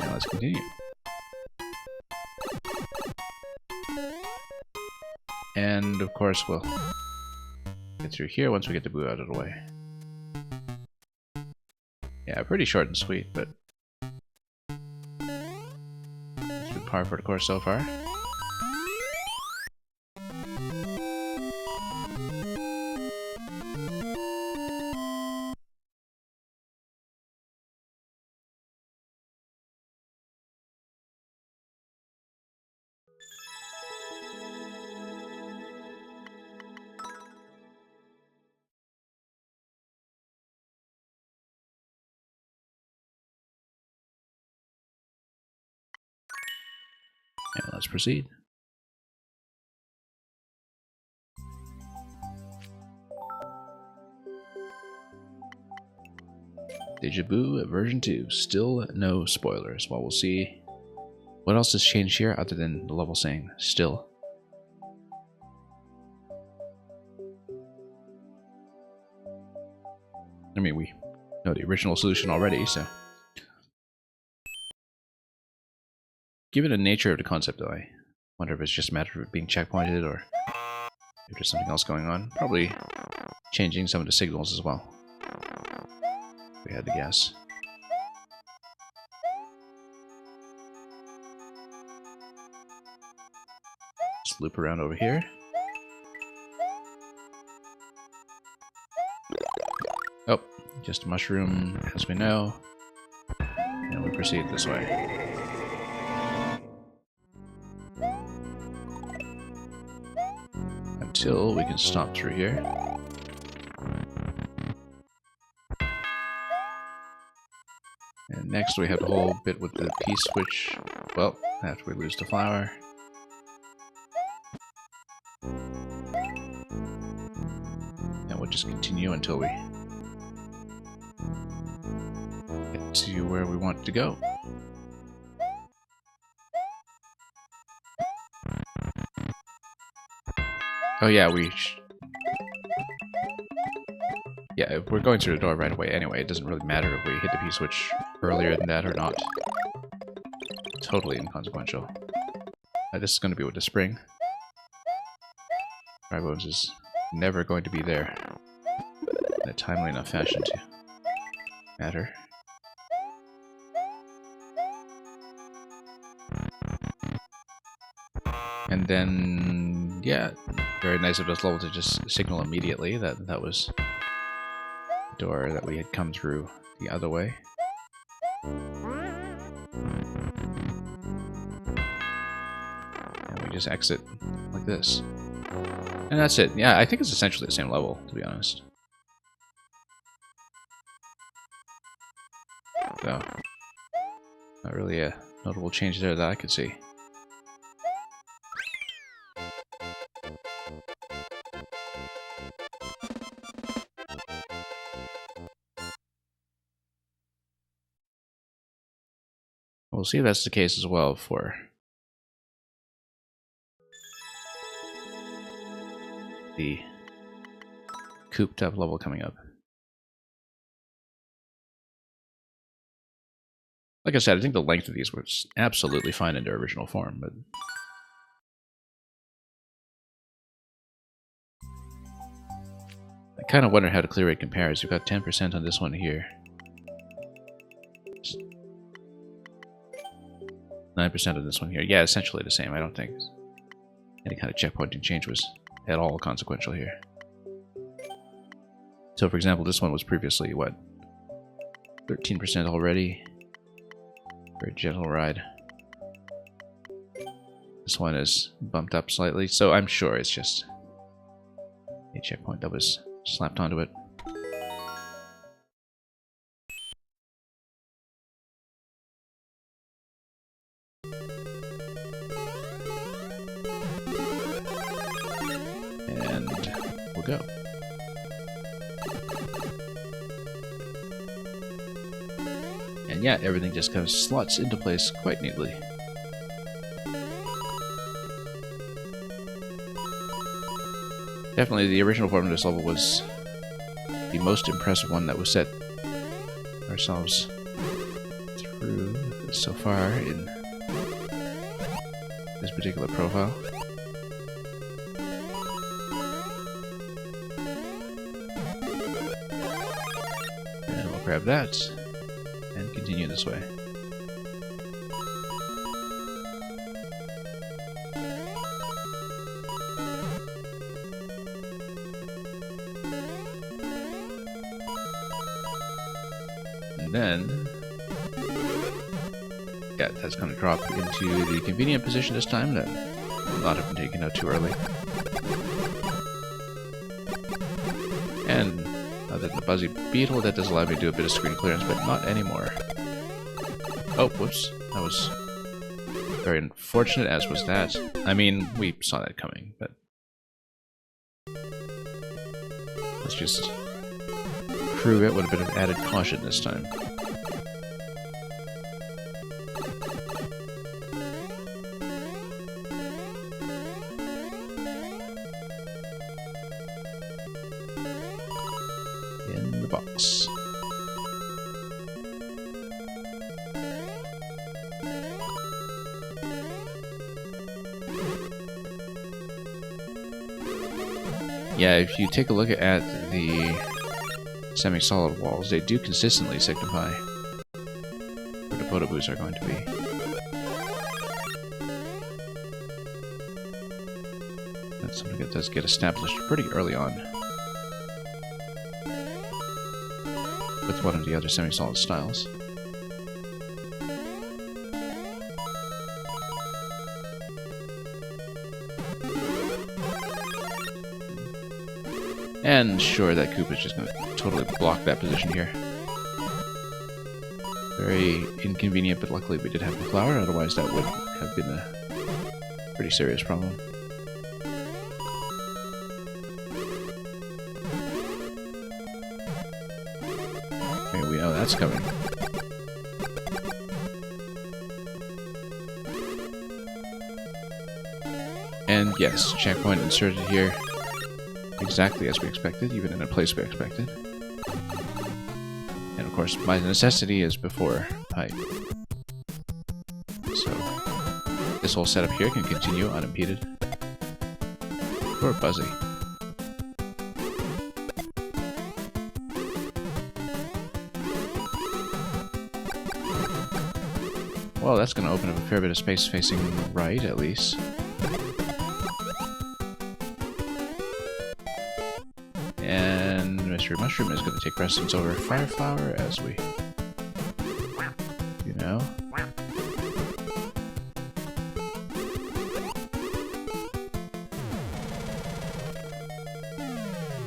And let's continue. And of course, we'll get through here once we get the Boo out of the way. Yeah, pretty short and sweet, but it's been par for the course so far. And let's proceed. Deja Vu version 2. Still no spoilers. Well, we'll see what else has changed here other than the level saying still. I mean, we know the original solution already, so. Given the nature of the concept, though, I wonder if it's just a matter of it being checkpointed or if there's something else going on. Probably changing some of the signals as well. If we had to guess. Just loop around over here. Oh, just a mushroom, as we know. And we proceed this way. Until we can stop through here. And next we have the whole bit with the P-switch. Well, after we lose the flower. And we'll just continue until we get to where we want to go. Oh yeah, yeah, we're going through the door right away anyway. It doesn't really matter if we hit the P-switch earlier than that or not. Totally inconsequential. This is going to be with the spring. Drybones is never going to be there in a timely enough fashion to matter. And then, yeah, very nice of this level to just signal immediately that that was the door that we had come through the other way. And we just exit like this. And that's it. Yeah, I think it's essentially the same level, to be honest. So, not really a notable change there that I could see. We'll see if that's the case as well for the cooped up level coming up. Like I said, I think the length of these was absolutely fine in their original form, but I kind of wonder how the clear rate compares. You've got 10% on this one here. 9% on this one here. Yeah, essentially the same. I don't think any kind of checkpointing change was at all consequential here. So, for example, this one was previously, what, 13% already? Very gentle ride. This one is bumped up slightly, so I'm sure it's just a checkpoint that was slapped onto it. And we'll go. And yeah, everything just kind of slots into place quite neatly. Definitely the original form of this level was the most impressive one that was set ourselves through so far in this particular profile. And we'll grab that and continue this way. And then, yeah, that's going to drop into the convenient position this time that will not have been taken out too early. And other than the Buzzy Beetle, that does allow me to do a bit of screen clearance, but not anymore. Oh, whoops. That was Very unfortunate, as was that. I mean, we saw that coming, but... let's just prove it with a bit of added caution this time. In the box. Yeah, if you take a look at the semi-solid walls, they do consistently signify where the Podoboos are going to be. That's something that does get established pretty early on with one of the other semi-solid styles. And sure, that Koopa's just going to totally block that position here. Very inconvenient, but luckily we did have the flower, otherwise that would have been a pretty serious problem. Okay, we know that's coming. And yes, checkpoint inserted here. Exactly as we expected, even in a place we expected. And of course, my necessity is before height. So, this whole setup here can continue unimpeded. Poor Buzzy. Well, that's going to open up a fair bit of space facing right, at least. And Mystery Mushroom is going to take precedence over Fire Flower as we, you know.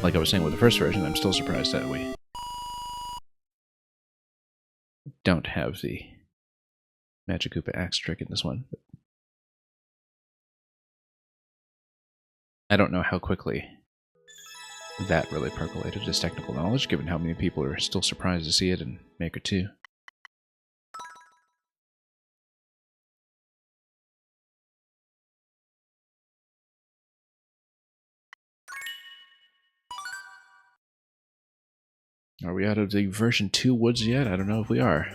Like I was saying with the first version, I'm still surprised that we don't have the Magic Koopa Axe trick in this one. But I don't know how quickly that really percolated as technical knowledge, given how many people are still surprised to see it in Maker 2. Are we out of the version 2 woods yet? I don't know if we are.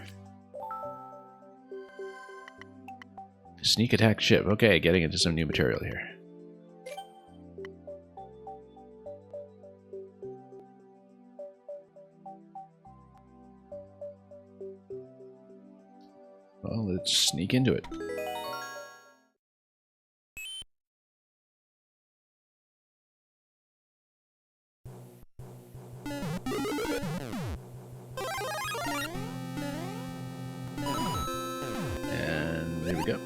Sneak attack ship. Okay, getting into some new material here. Well, let's sneak into it. And there we go.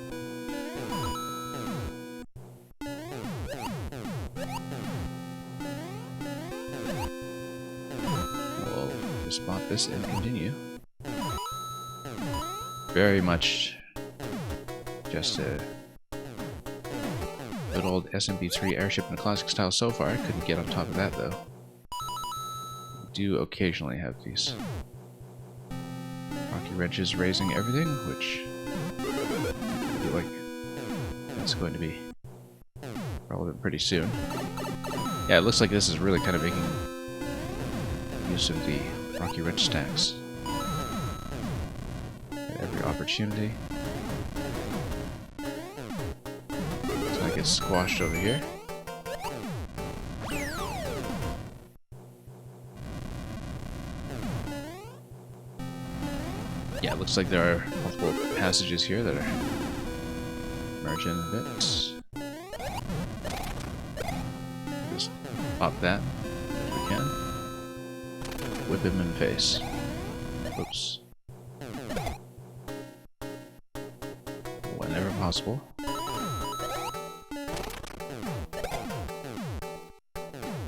We'll just spot this and continue. Very much just a good old SMB3 airship in a classic style so far. I couldn't get on top of that though. We do occasionally have these rocky wrenches raising everything, which I feel like that's going to be relevant pretty soon. Yeah, it looks like this is really kind of making use of the rocky wrench stacks. Every opportunity. It's gonna get squashed over here. Yeah, it looks like there are multiple passages here that are merging a bit. Just pop that if we can. Whip him in the face. Oops. Whenever possible.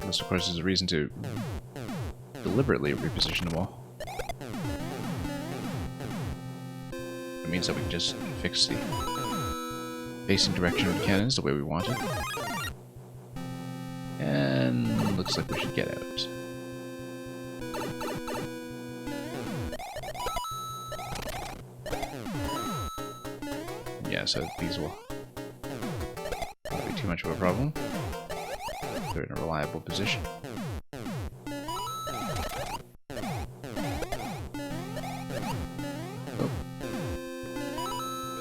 This, of course, is a reason to deliberately reposition the wall. It means that we can just fix the facing direction of the cannons the way we want it. And looks like we should get out. Yeah, so these will not be too much of a problem. They're in a reliable position. Oh.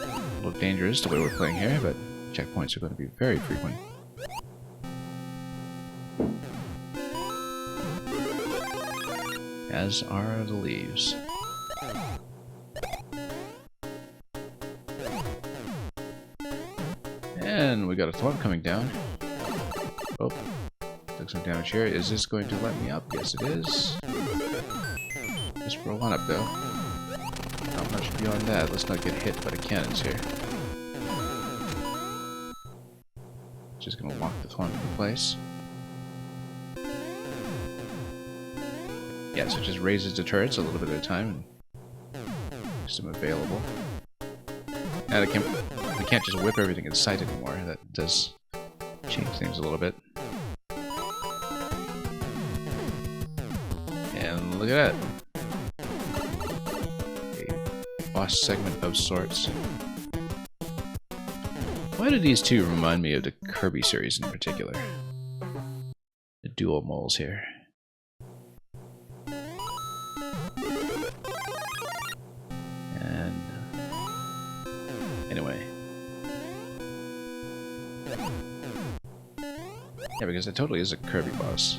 A little dangerous the way we're playing here, but checkpoints are going to be very frequent. As are the leaves. And we got a thwomp coming down. Oh, took some damage here. Is this going to let me up? Yes, it is. Just for a one-up, though. Not much beyond that. Let's not get hit by the cannons here. Just gonna lock the thwomp in place. Yeah, so it just raises the turrets a little bit at a time and makes them available. Now we can't just whip everything in sight anymore. That does change things a little bit. And look at that. A boss segment of sorts. Why do these two remind me of the Kirby series in particular? The dual moles here. And anyway. Yeah, because it totally is a Kirby boss.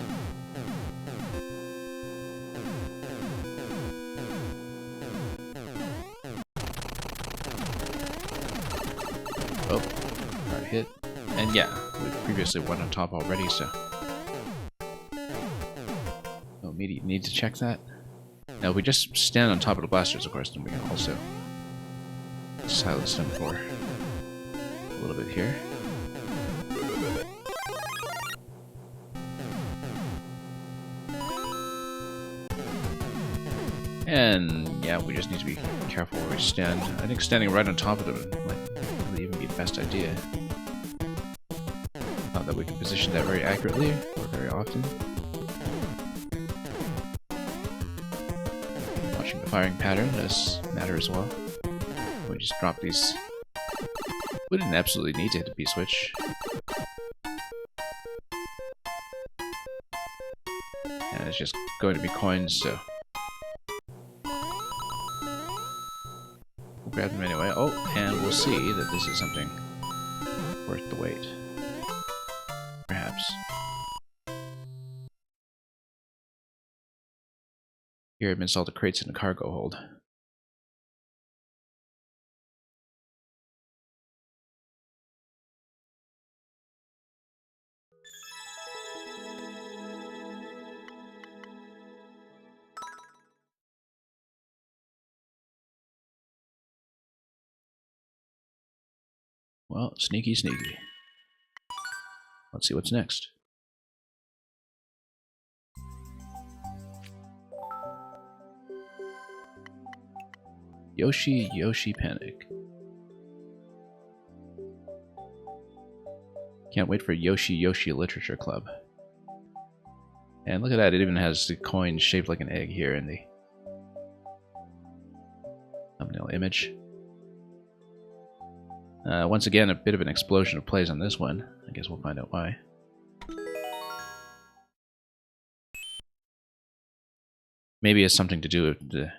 Oh, got hit. And yeah, we previously went on top already, so... No immediate need to check that. Now, if we just stand on top of the blasters, of course, then we can also silence them for a little bit here. And yeah, we just need to be careful where we stand. I think standing right on top of them might really even be the best idea. Not that we can position that very accurately or very often. Watching the firing pattern does matter as well. We just drop these. We didn't absolutely need to hit the B-switch. And it's just going to be coins, so... we'll grab them anyway. Oh, and we'll see that this is something worth the wait. Perhaps. Here I've installed the crates in the cargo hold. Well, sneaky, sneaky. Let's see what's next. Yoshi Panic. Can't wait for Yoshi Literature Club. And look at that, it even has the coin shaped like an egg here in the thumbnail image. Once again, a bit of an explosion of plays on this one. I guess we'll find out why. Maybe it's something to do with the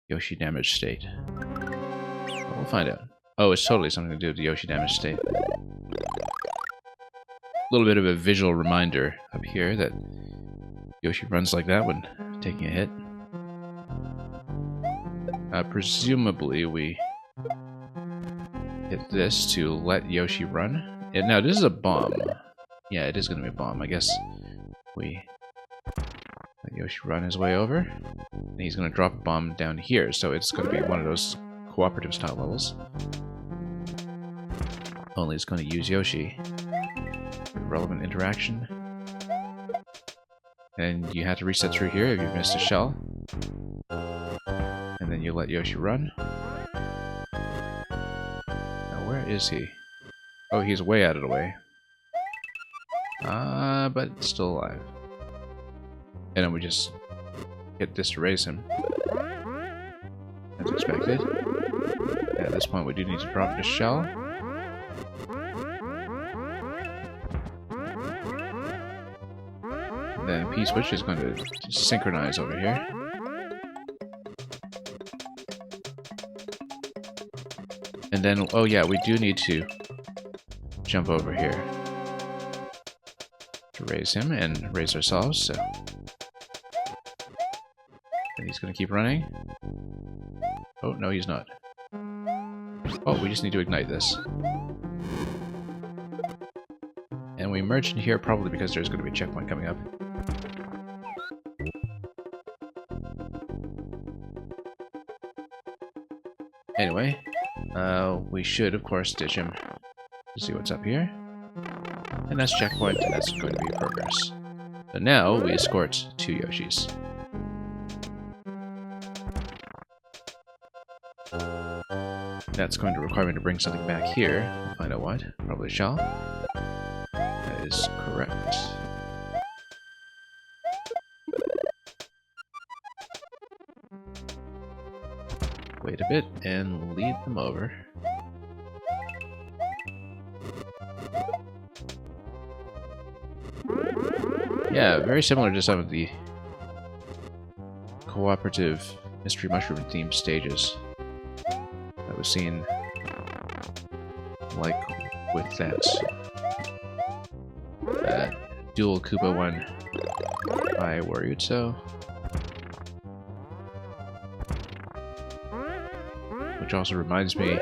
Yoshi damage state. But we'll find out. Oh, it's totally something to do with the Yoshi damage state. A little bit of a visual reminder up here that Yoshi runs like that when taking a hit. Presumably we hit this to let Yoshi run. And now this is a bomb. Yeah, it is going to be a bomb. I guess we let Yoshi run his way over. And he's going to drop a bomb down here. So it's going to be one of those cooperative style levels. Only it's going to use Yoshi for relevant interaction. And you have to reset through here if you've missed a shell. And then you let Yoshi run. Where is he? Oh, he's way out of the way. But still alive. And then we just get this to raise him. As expected. At this point, we do need to drop the shell. Then P-switch is going to synchronize over here. And then, oh yeah, we do need to jump over here to raise him and raise ourselves, so... And he's going to keep running. Oh, no, he's not. Oh, we just need to ignite this. And we merged in here probably because there's going to be a checkpoint coming up. Anyway, we should, of course, ditch him to see what's up here. And that's checkpoint, and that's going to be progress. So now we escort 2 Yoshis. That's going to require me to bring something back here. We'll find out what. Probably shall. That is correct. Wait a bit and lead them over. Yeah, very similar to some of the cooperative Mystery Mushroom themed stages that was seen, like with that dual Koopa one by Waryutsu, which also reminds me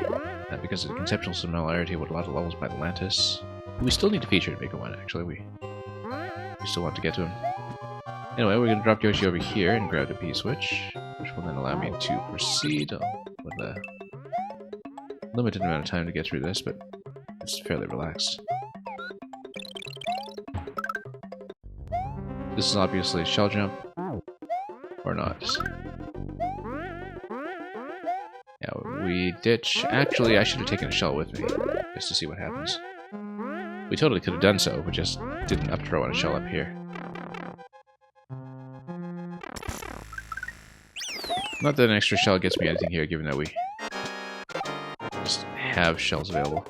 that because of the conceptual similarity with a lot of levels by Atlantis, we still need to feature in Mega 1, actually. We still want to get to him. Anyway, we're going to drop Yoshi over here and grab the P-switch, which will then allow me to proceed with a limited amount of time to get through this, but it's fairly relaxed. This is obviously a shell jump, or not. Yeah, we ditch. Actually, I should have taken a shell with me, just to see what happens. We totally could have done so, but just didn't up throw on a shell up here. Not that an extra shell gets me anything here, given that we just have shells available.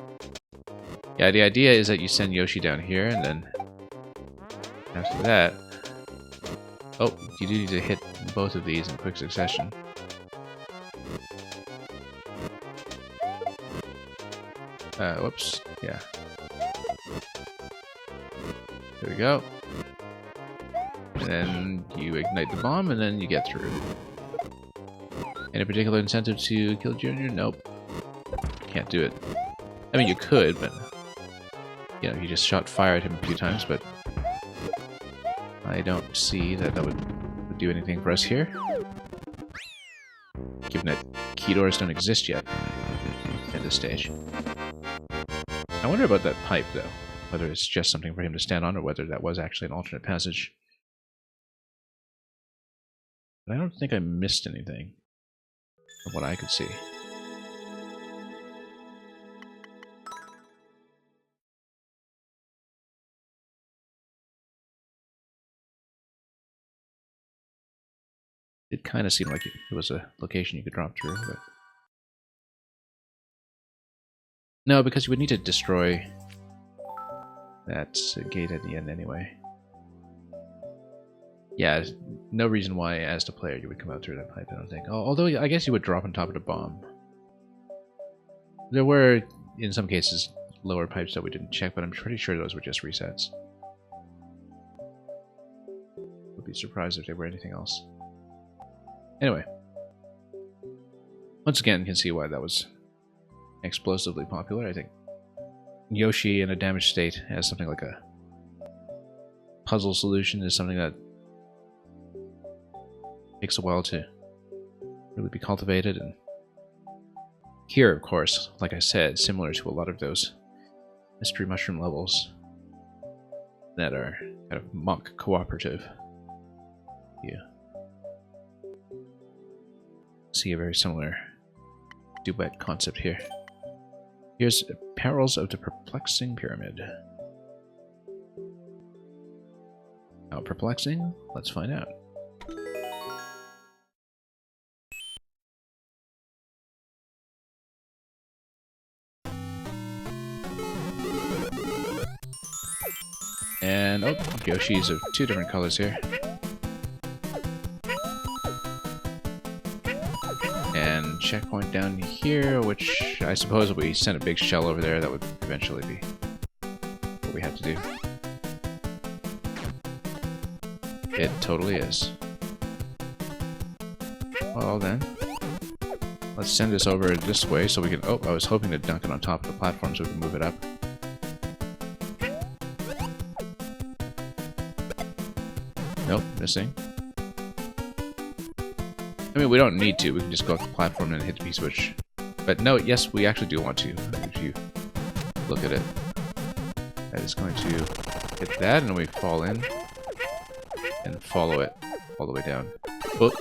Yeah, the idea is that you send Yoshi down here, and then after that... Oh, you do need to hit both of these in quick succession. Whoops. Yeah. There we go. And then you ignite the bomb, and then you get through. Any particular incentive to kill Junior? Nope. Can't do it. I mean, you could, but... You know, you just shot fire at him a few times, but... I don't see that that would do anything for us here. Given that key doors don't exist yet at this stage. I wonder about that pipe, though. Whether it's just something for him to stand on, or whether that was actually an alternate passage. But I don't think I missed anything from what I could see. It kind of seemed like it was a location you could drop through, but... No, because you would need to destroy that gate at the end anyway. Yeah, no reason why, as the player, you would come out through that pipe, I don't think. Although, I guess you would drop on top of the bomb. There were, in some cases, lower pipes that we didn't check, but I'm pretty sure those were just resets. Would be surprised if they were anything else. Anyway. Once again, you can see why that was explosively popular. I think Yoshi in a damaged state as something like a puzzle solution is something that takes a while to really be cultivated. And here, of course, like I said, similar to a lot of those Mystery Mushroom levels that are kind of mock cooperative. You see a very similar duet concept here. Here's Perils of the Perplexing Pyramid. How perplexing? Let's find out. And, oh, Yoshi's of 2 different colors here. And checkpoint down here, which I suppose if we sent a big shell over there, that would eventually be what we have to do. It totally is. Well then, let's send this over this way so we can... Oh, I was hoping to dunk it on top of the platform so we can move it up. Nope, missing. I mean, we don't need to. We can just go up the platform and hit the P-switch. But no, yes, we actually do want to. If you look at it. That is going to hit that, and we fall in. And follow it all the way down. Oh.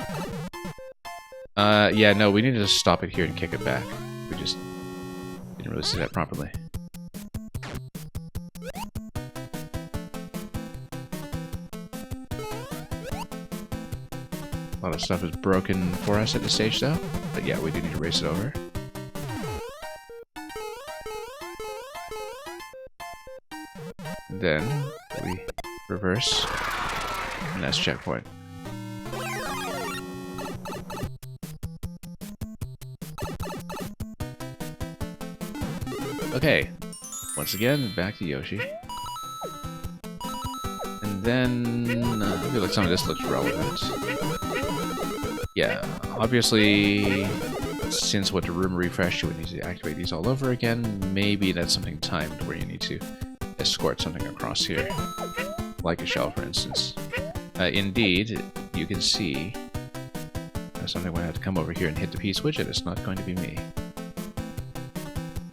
Yeah, no, we need to just stop it here and kick it back. We just didn't really see that properly. A lot of stuff is broken for us at this stage, though. But yeah, we do need to race it over. And then we reverse, and that's checkpoint. Okay, once again, back to Yoshi. And then I feel like some of this looks relevant. Yeah, obviously, since with the room refresh, you would need to activate these all over again. Maybe that's something timed where you need to escort something across here. Like a shell, for instance. Indeed, you can see something would have to come over here and hit the P-switch, and it's not going to be me.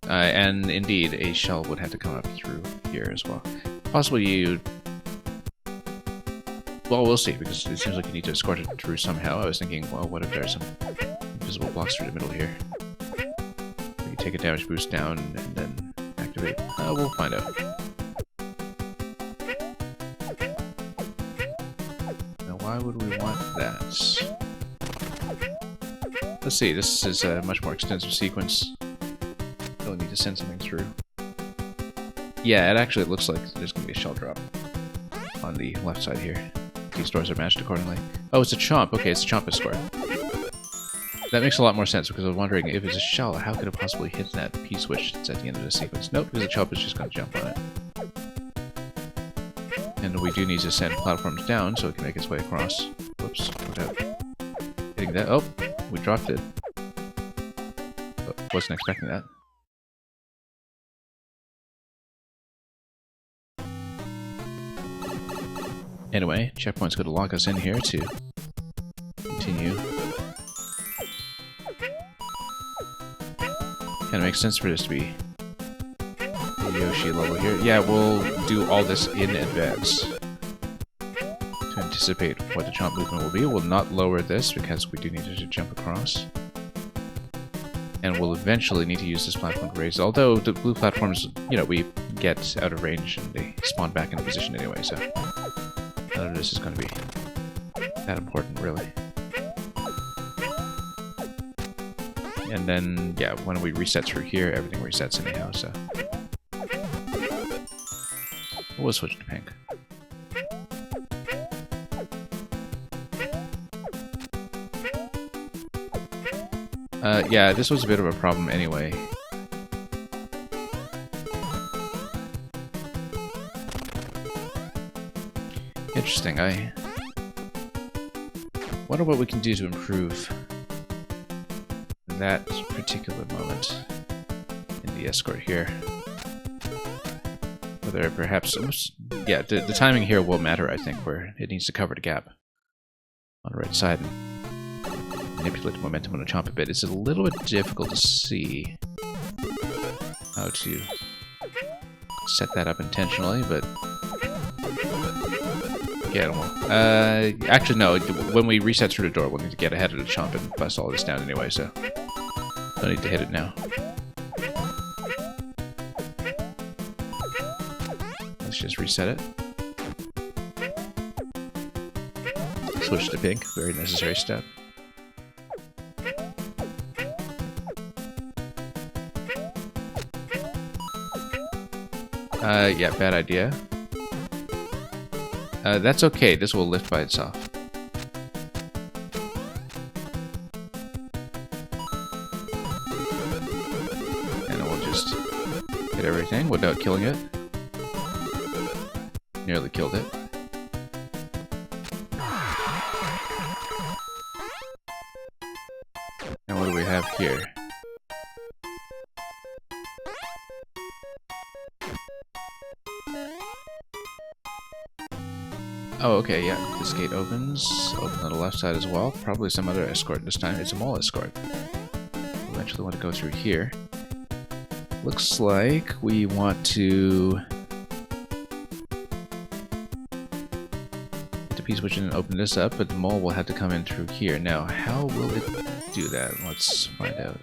And indeed, a shell would have to come up through here as well. Possibly you... Well, we'll see, because it seems like you need to escort it through somehow. I was thinking, well, what if there's some invisible blocks through the middle here? We can take a damage boost down and then activate. We'll find out. Now, why would we want that? Let's see, this is a much more extensive sequence. Really need to send something through. Yeah, it actually looks like there's going to be a shell drop on the left side here. These doors are matched accordingly. Oh, it's a chomp. Okay, it's a chomp escort. That makes a lot more sense, because I was wondering if it's a shell, how could it possibly hit that P-switch that's at the end of the sequence? Nope, because the chomp is just going to jump on it. And we do need to send platforms down so it can make its way across. Whoops, without hitting that. Oh, we dropped it. Oh, wasn't expecting that. Anyway, checkpoint's going to lock us in here to continue. Kind of makes sense for this to be the Yoshi level here. Yeah, we'll do all this in advance to anticipate what the chomp movement will be. We'll not lower this because we do need to jump across. And we'll eventually need to use this platform to raise. Although the blue platforms, you know, we get out of range and they spawn back into position anyway, so none of this is going to be that important, really. And then, yeah, when we reset through here, everything resets anyhow, so... We'll switch to pink. Yeah, this was a bit of a problem anyway. Interesting, I wonder what we can do to improve that particular moment in the escort here. Whether perhaps... Yeah, the timing here will matter, I think, where it needs to cover the gap on the right side and manipulate the momentum on the chomp a bit. It's a little bit difficult to see how to set that up intentionally, but... Yeah, well, actually, no. When we reset through the door, we'll need to get ahead of the chomp and bust all this down anyway, so don't need to hit it now. Let's just reset it. Switch to pink, very necessary step. Yeah, bad idea. That's okay, this will lift by itself. And it will just hit everything without killing it. Nearly killed it. And what do we have here? Oh, okay, yeah. This gate opens. Open on the left side as well. Probably some other escort this time. It's a mole escort. Eventually want to go through here. Looks like we want to hit the P-switch and open this up, but the mole will have to come in through here. Now, how will it do that? Let's find out.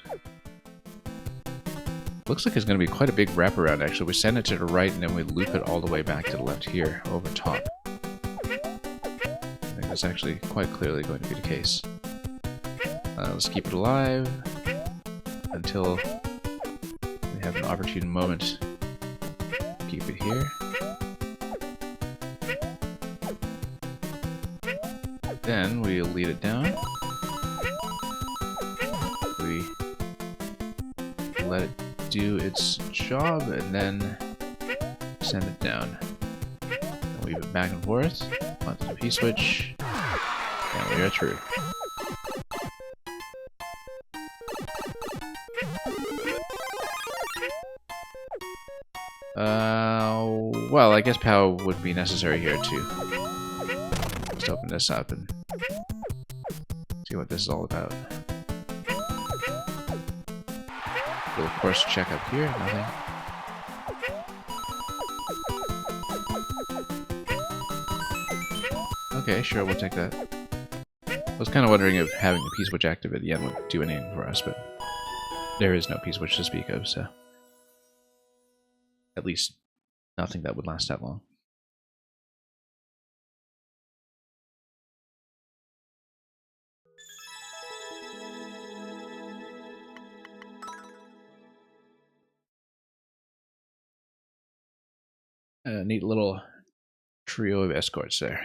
Looks like it's going to be quite a big wraparound, actually. We send it to the right, and then we loop it all the way back to the left here, over top. I think that's actually quite clearly going to be the case. Let's keep it alive until we have an opportune moment. Keep it here. Then we'll lead it down. We let it do its job and then send it down. And weave it back and forth onto the P-switch, and we are through. Well, I guess power would be necessary here too. Let's open this up and see what this is all about. We'll of course check up here, nothing. Okay, sure, we'll take that. I was kind of wondering if having the P-switch active at the end would do anything for us, but there is no P-switch to speak of, so at least nothing that would last that long. A neat little trio of escorts there.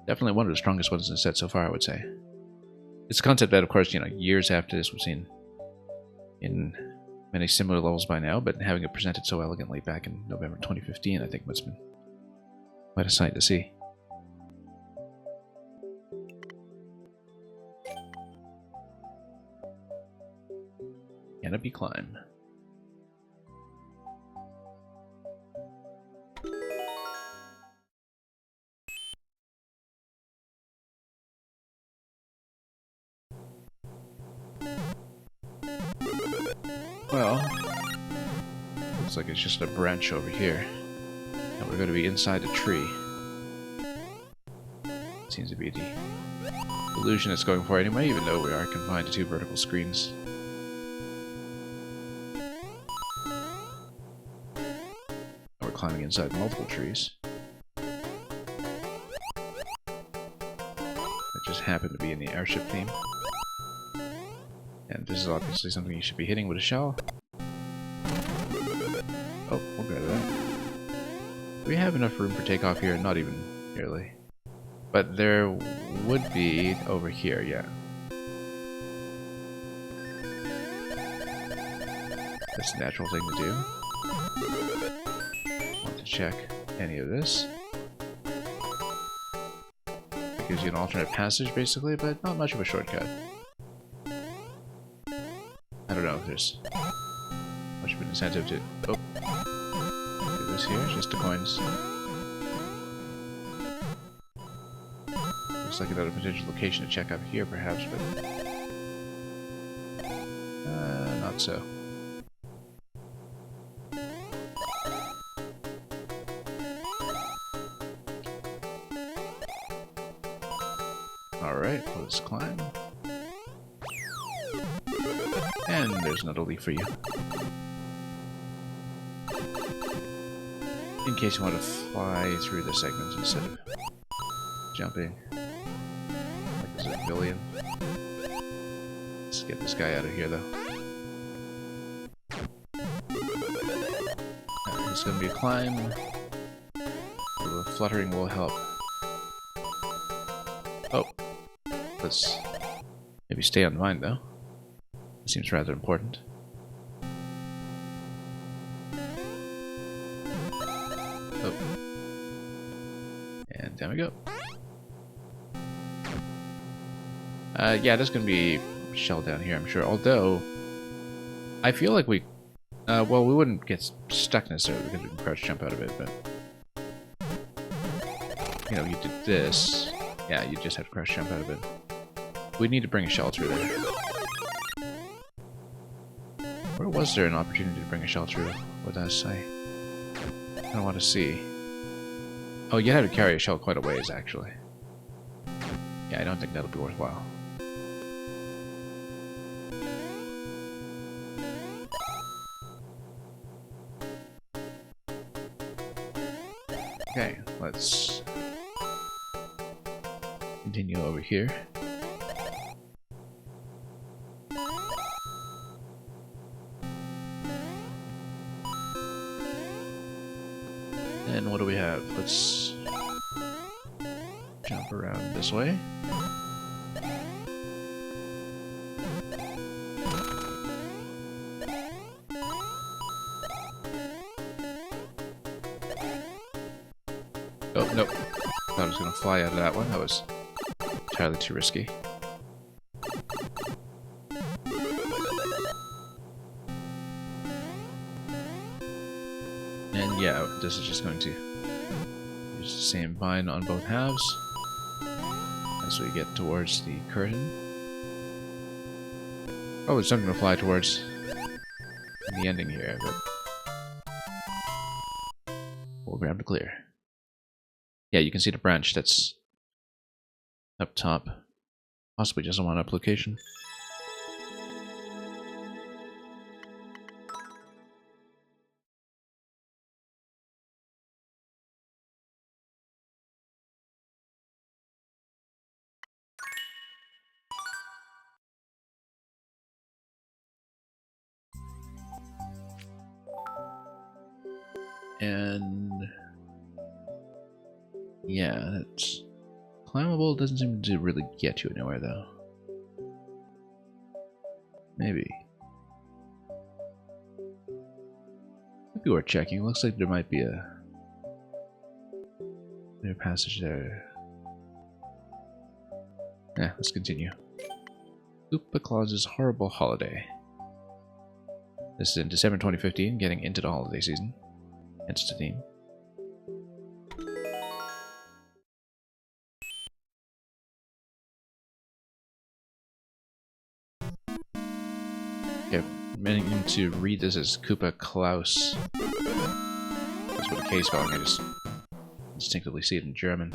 Definitely one of the strongest ones in the set so far, I would say. It's a concept that, of course, you know, years after this we've seen in many similar levels by now, but having it presented so elegantly back in November 2015, I think must have been quite a sight to see. Canopy climb. Well, looks like it's just a branch over here. And we're going to be inside a tree. Seems to be the illusion it's going for anyway, even though we are confined to two vertical screens. We're climbing inside multiple trees. That just happen to be in the airship theme. And this is obviously something you should be hitting with a shell. Oh, we'll go to that. We have enough room for takeoff here, not even nearly. But there would be over here, yeah. That's a natural thing to do. Want to check any of this. It gives you an alternate passage, basically, but not much of a shortcut. I don't know if there's much of an incentive to do this here, just the coins. Looks like another potential location to check up here, perhaps, but not so. Alright, let's climb. And there's another leaf for you. In case you want to fly through the segments instead of jumping. Like there's a billion. Let's get this guy out of here though. It's gonna be a climb. A little fluttering will help. Oh. Let's maybe stay on mine though. It seems rather important. Oh. And down we go. Yeah, there's gonna be shell down here, I'm sure. Although, I feel like we... well, we wouldn't get stuck necessarily because we can crouch jump out of it, but... You know, you did this. Yeah, you just have to crouch jump out of it. We need to bring a shell through there. Where was there an opportunity to bring a shell through with us? I don't want to see. Oh, you had to carry a shell quite a ways, actually. Yeah, I don't think that'll be worthwhile. Okay, let's continue over here. And what do we have? Let's jump around this way. Oh, nope. Thought I was going to fly out of that one. That was entirely too risky. And yeah, this is just going to use the same vine on both halves as we get towards the curtain. Oh, there's something to fly towards in the ending here, but we'll grab the clear. Yeah, you can see the branch that's up top. Possibly just a one-up location. And yeah, it's climbable. Doesn't seem to really get you anywhere though. Maybe worth checking. Looks like there might be a passage there. Yeah, let's continue. Koopa Claus's Horrible Holiday. This is in December 2015, getting into the holiday season. Hence the theme. Okay, I'm meaning to read this as Koopa Klaus. That's what the K spelling, I just instinctively see it in German.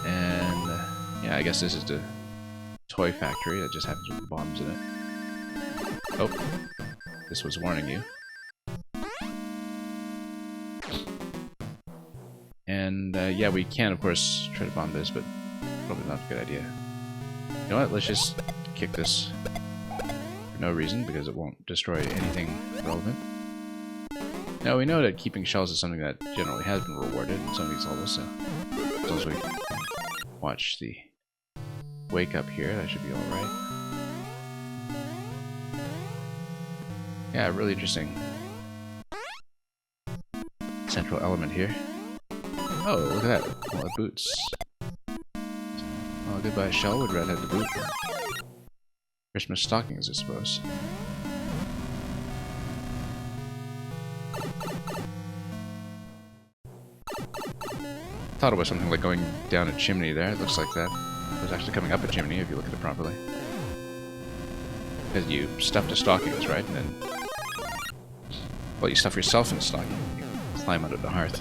And yeah, I guess this is the toy factory that just happens with bombs in it. Oh, this was warning you. And yeah, we can of course try to bomb this, but probably not a good idea. You know what, let's just kick this for no reason, because it won't destroy anything relevant. Now we know that keeping shells is something that generally has been rewarded in some of these levels, so as long as we watch the wake up here, that should be alright. Yeah, really interesting central element here. Oh, look at that. All the boots. Oh, goodbye shell would rather have the boot. Christmas stockings, I suppose. Thought it was something like going down a chimney there. It looks like that. It was actually coming up a chimney if you look at it properly. Because you stuff the stockings, right? And then... well, you stuff yourself in the stocking. You climb under the hearth.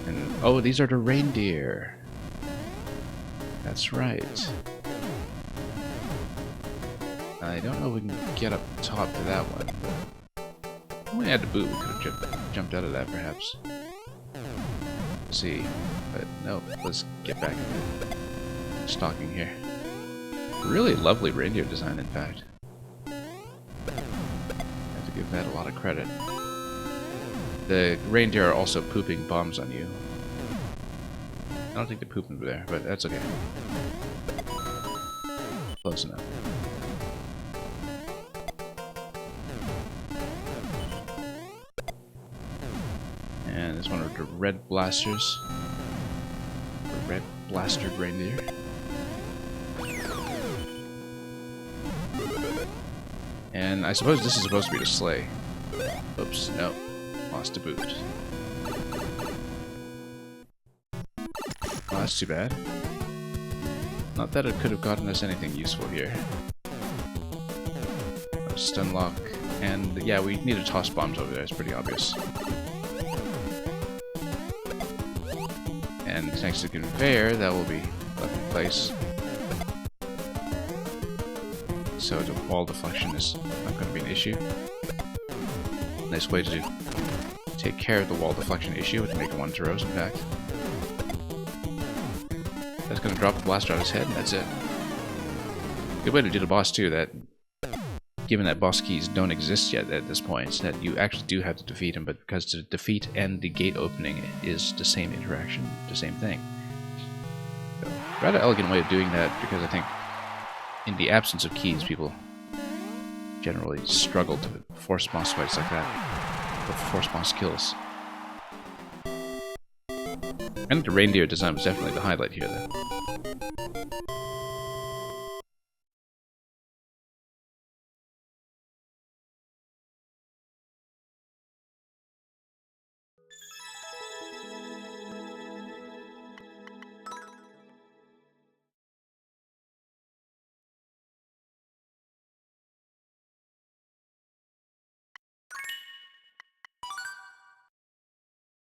And oh, these are the reindeer. That's right. I don't know if we can get up top to that one, but if we had the boot, we could have jumped out of that, perhaps. Let's see, but no, let's get back into stalking here. Really lovely reindeer design, in fact. I have to give that a lot of credit. The reindeer are also pooping bombs on you. I don't think they're pooping there, but that's okay. Close enough. And this one are the red blasters. The red blastered reindeer. And I suppose this is supposed to be the sleigh. Oops, no. Lost a boot. Oh, that's too bad. Not that it could have gotten us anything useful here. Stun lock. And yeah, we need to toss bombs over there, it's pretty obvious. And thanks to the conveyor, that will be left in place. So the wall deflection is not going to be an issue. Nice way to take care of the wall deflection issue with make one throws, in fact. That's going to drop the blaster on his head, and that's it. Good way to do the boss, too, that given that boss keys don't exist yet at this point, that you actually do have to defeat him, but because the defeat and the gate opening is the same interaction, the same thing. So, rather elegant way of doing that, because I think in the absence of keys, people generally struggle to force boss fights like that, or force boss kills. I think the reindeer design was definitely the highlight here, though.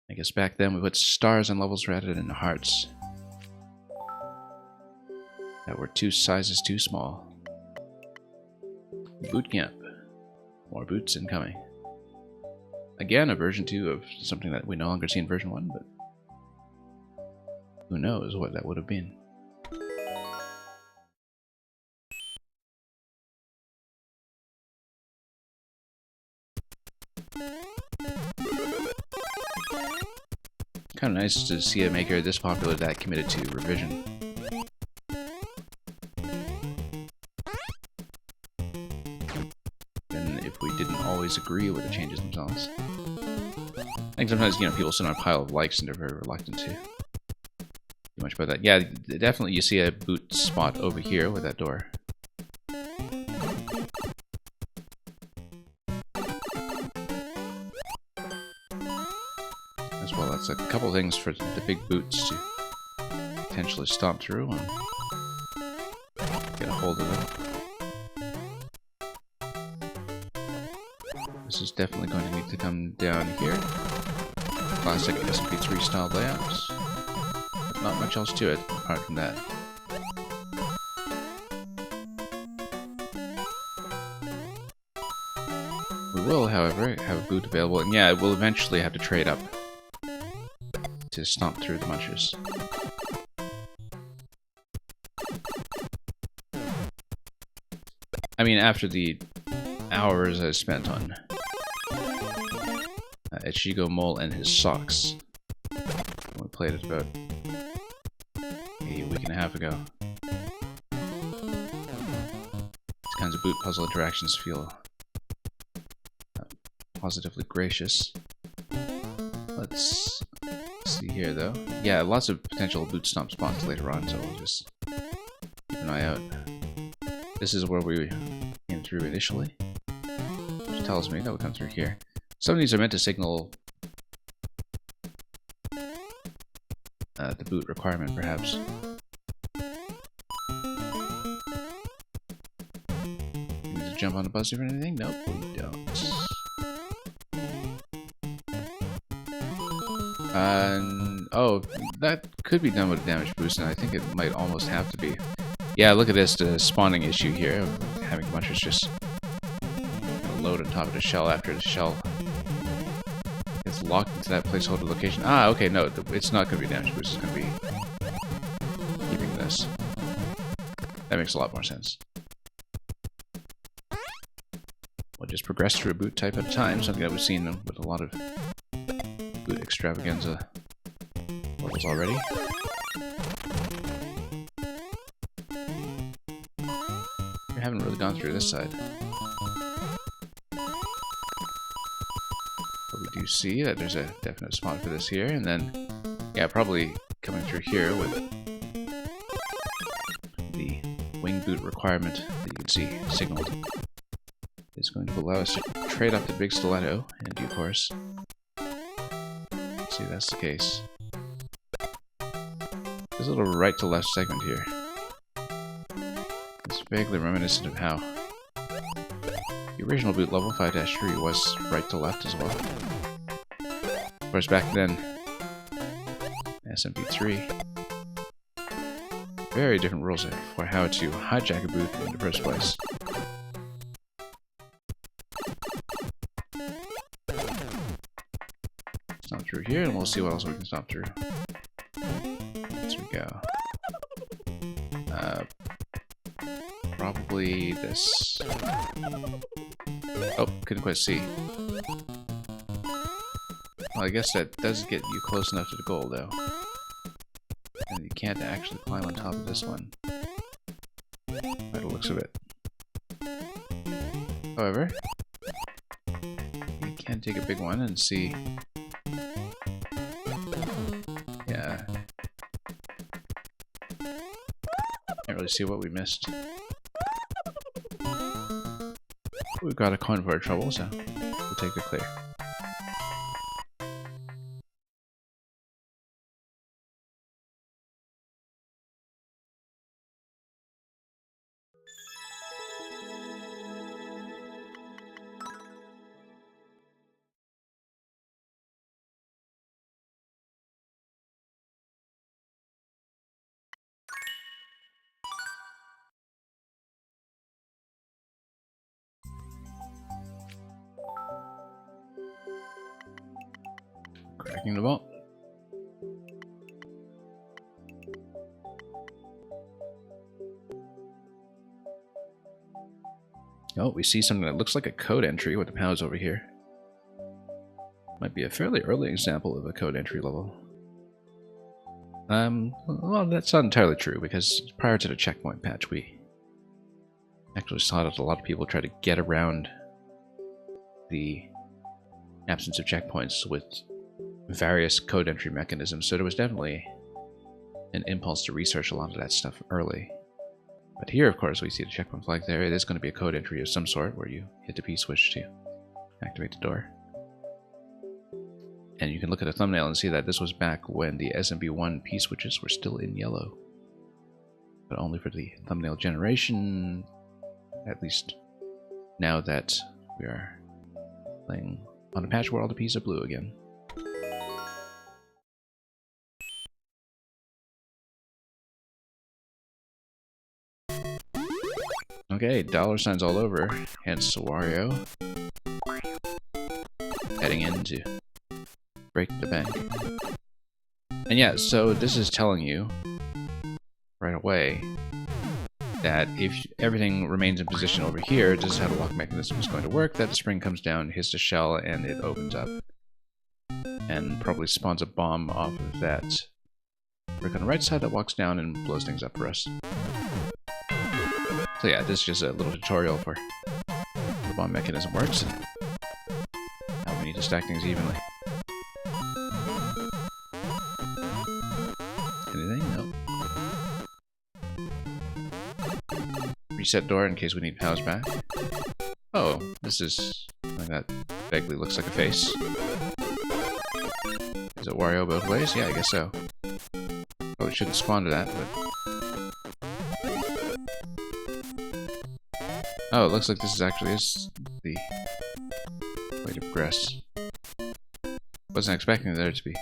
I guess back then we put stars on levels rather than hearts. That were 2 sizes too small. Boot camp. More boots incoming. Again, a version 2 of something that we no longer see in version 1, but who knows what that would have been. Kind of nice to see a maker this popular that committed to revision. Even if we didn't always agree with the changes themselves. I think sometimes, you know, people sit on a pile of likes and they're very reluctant to do much about that. Yeah, definitely you see a boot spot over here with that door. Well, that's a couple things for the big boots to potentially stomp through and get a hold of them. This is definitely going to need to come down here. Classic SMP3 style layouts. But not much else to it apart from that. We will, however, have a boot available, and yeah, we'll eventually have to trade up to stomp through the munchers. I mean, after the hours I spent on Ichigo Mole and his socks. We played it about a week and a half ago. These kinds of boot puzzle interactions feel positively gracious. Let's see here, though. Yeah, lots of potential boot stomp spots later on, so we'll just keep an eye out. This is where we came through initially, which tells me that we'll come through here. Some of these are meant to signal the boot requirement, perhaps. You need to jump on the buzzer or anything? Nope, we don't. Oh, that could be done with a damage boost, and I think it might almost have to be. Yeah, look at this, the spawning issue here, of having munchers just load on top of the shell after the shell gets locked into that placeholder location. Ah, okay, no, it's not going to be a damage boost, it's going to be keeping this. That makes a lot more sense. We'll just progress through a boot type at a time, something that we've seen with a lot of boot extravaganza levels already. We haven't really gone through this side. But we do see that there's a definite spot for this here, and then, yeah, probably coming through here with the wing boot requirement that you can see signaled is going to allow us to trade up the big stiletto in due course. Let's see if that's the case. There's a little right to left segment here. It's vaguely reminiscent of how the original boot level 5-3 was right to left as well. Of course, back then, SMM1 very different rules for how to hijack a boot in the first place. Stop through here, and we'll see what else we can stop through. As we go. Probably this. Oh, couldn't quite see. Well, I guess that does get you close enough to the goal, though. And you can't actually climb on top of this one, by the looks of it. However, you can take a big one and see. Yeah. Can't really see what we missed. We've got a coin for our trouble, so we'll take the clear. Cracking the vault. Oh, we see something that looks like a code entry with the POWs over here. Might be a fairly early example of a code entry level. Well, that's not entirely true, because prior to the checkpoint patch, we actually saw that a lot of people try to get around the absence of checkpoints with various code entry mechanisms, so there was definitely an impulse to research a lot of that stuff early. But here, of course, we see the checkpoint flag there. It is going to be a code entry of some sort, where you hit the P switch to activate the door. And you can look at the thumbnail and see that this was back when the SMM1 P switches were still in yellow. But only for the thumbnail generation, at least now that we are playing on a patch where all the P's are blue again. Okay, dollar signs all over, hence Wario heading in to break the bank. And yeah, so this is telling you right away that if everything remains in position over here, this is how the lock mechanism is going to work, that the spring comes down, hits the shell, and it opens up. And probably spawns a bomb off of that brick on the right side that walks down and blows things up for us. So yeah, this is just a little tutorial for how the bomb mechanism works and how we need to stack things evenly. Anything? No. Reset door in case we need POWs back. Oh, this is like that vaguely looks like a face. Is it Wario both ways? Yeah, I guess so. Probably shouldn't spawn to that, but... Oh, it looks like this is actually the way to progress. Wasn't expecting there to be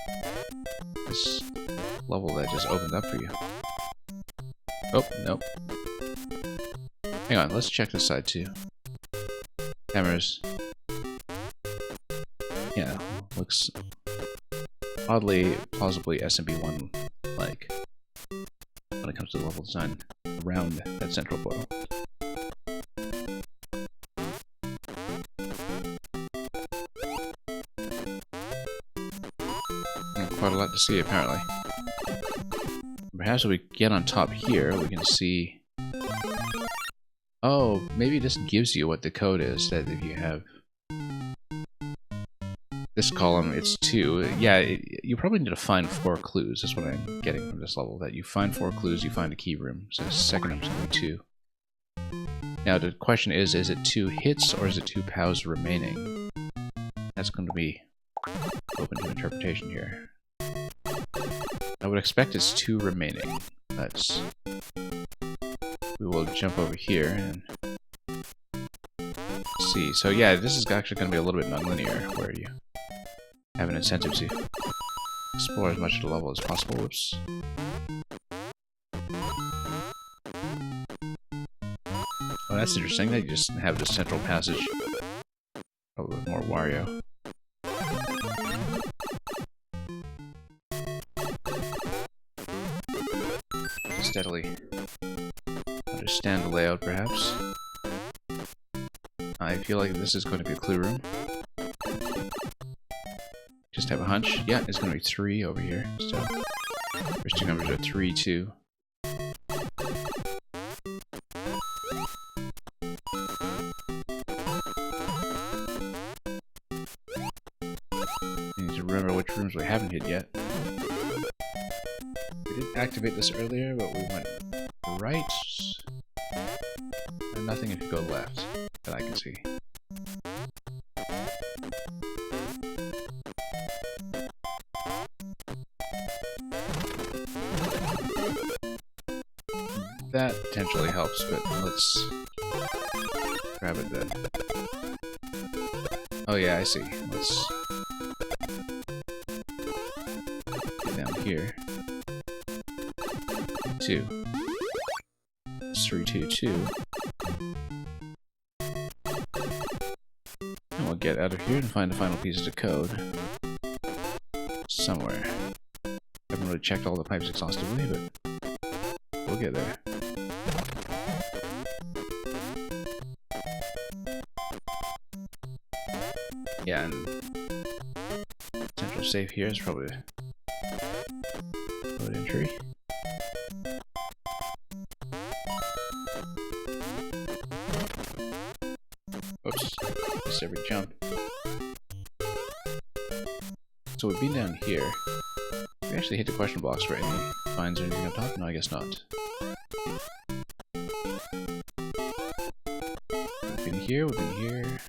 this level that just opened up for you. Oh, nope. Hang on, let's check this side too. Cameras. Yeah, looks oddly, plausibly SMB1 like when it comes to the level design around that central portal. Quite a lot to see apparently. Perhaps if we get on top here, we can see. Oh, maybe this gives you what the code is, that if you have this column, it's 2. Yeah, you probably need to find 4 clues. That's what I'm getting from this level. That you find 4 clues, you find a key room. So second room's going to be 2. Now the question is it 2 hits or is it 2 POWs remaining? That's going to be open to interpretation here. I would expect it's 2 remaining. We will jump over here and see. So yeah, this is actually going to be a little bit nonlinear, where you have an incentive to explore as much of the level as possible. Whoops. Oh, that's interesting. That you just have this central passage. Probably with more Wario. Steadily understand the layout, perhaps. I feel like this is going to be a clue room. Just have a hunch. Yeah, it's going to be 3 over here. So first 2 numbers are 3, 2. We need to remember which rooms we haven't hit yet. We did activate this earlier, but we went right. And nothing if you go left that I can see. That potentially helps, but let's grab it then. Oh yeah, I see. Let's get down here. 2. 3, 2, 2. And we'll get out of here and find the final pieces of code somewhere. Haven't really checked all the pipes exhaustively, but we'll get there. Yeah, and central safe here is probably a code entry. Oops, missed every jump. So we've been down here. We actually hit the question box for any finds or anything on top? No, I guess not. We've been here, we've been here.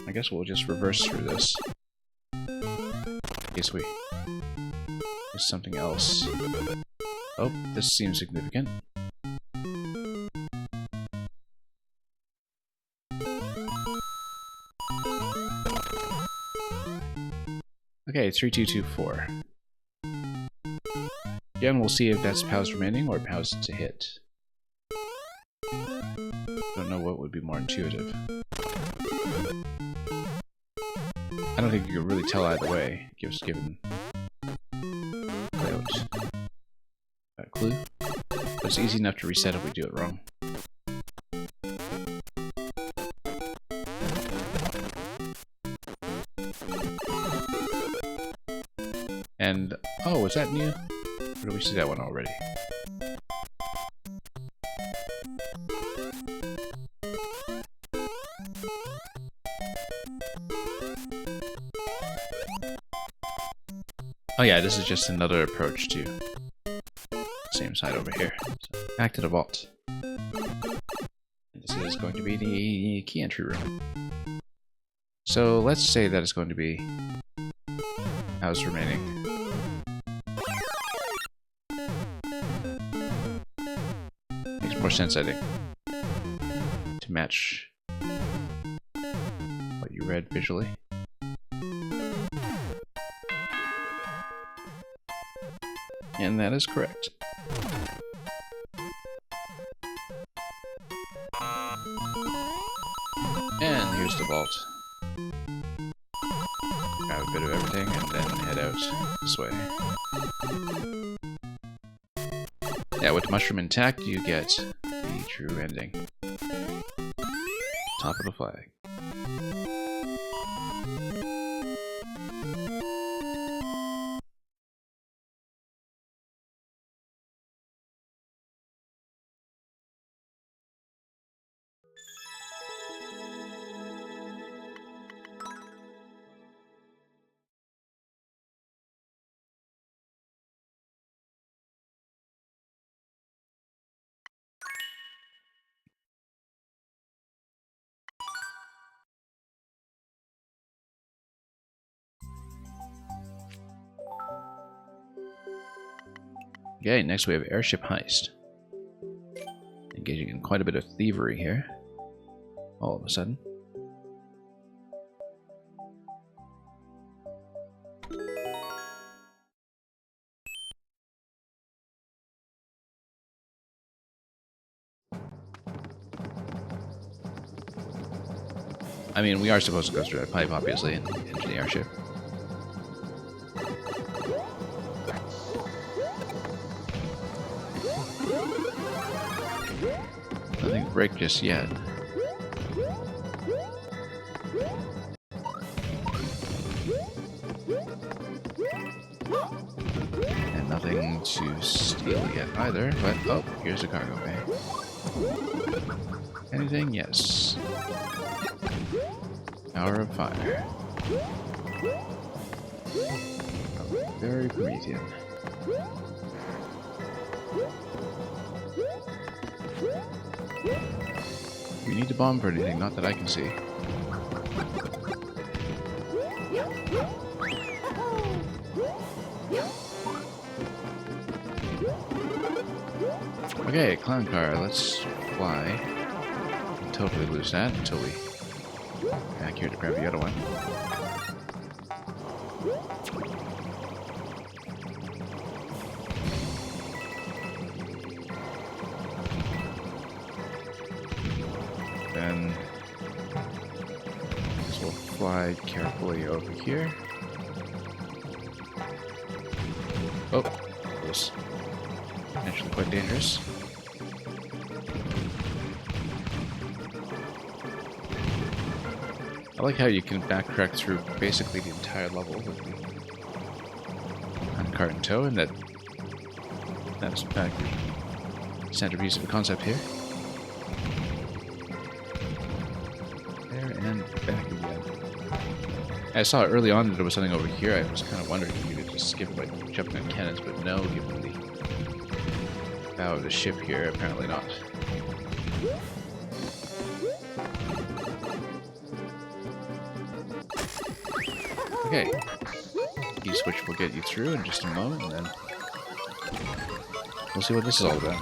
I guess we'll just reverse through this. In case we miss something else. Oh, this seems significant. Okay, 3, 2, 2, 4. Again, we'll see if that's POWs remaining or POWs to hit. Don't know what would be more intuitive. I don't think you can really tell either way, given layout. That clue. But it's easy enough to reset if we do it wrong. And, oh, is that new? Or did we see that one already? Oh yeah, this is just another approach to the same side over here. So, back to the vault. And this is going to be the key entry room. So let's say that it's going to be POWs remaining. Makes more sense, I think, to match what you read visually. And that is correct. And here's the vault. Grab a bit of everything and then head out this way. Yeah, with the mushroom intact, you get the true ending. Top of the flag. Okay, next we have airship heist. Engaging in quite a bit of thievery here. All of a sudden. I mean, we are supposed to go through that pipe, obviously, and enter the airship. Nothing to break just yet. And nothing to steal yet either, but oh, here's a cargo bay. Anything? Yes. Power of fire. Very Promethean. We need to bomb for anything, not that I can see. Okay, clown car, let's fly. Totally lose that until we back here to grab the other one. Then we'll fly carefully over here. Oh, that was actually quite dangerous. I like how you can backtrack through basically the entire level with the handcart in tow, and that's back the centerpiece of the concept here. There and back again. I saw early on that there was something over here. I was kind of wondering if you could just skip it by jumping on cannons, but no, given the bow of the ship here, apparently not. Okay, key switch will get you through in just a moment, and then we'll see what this is all about.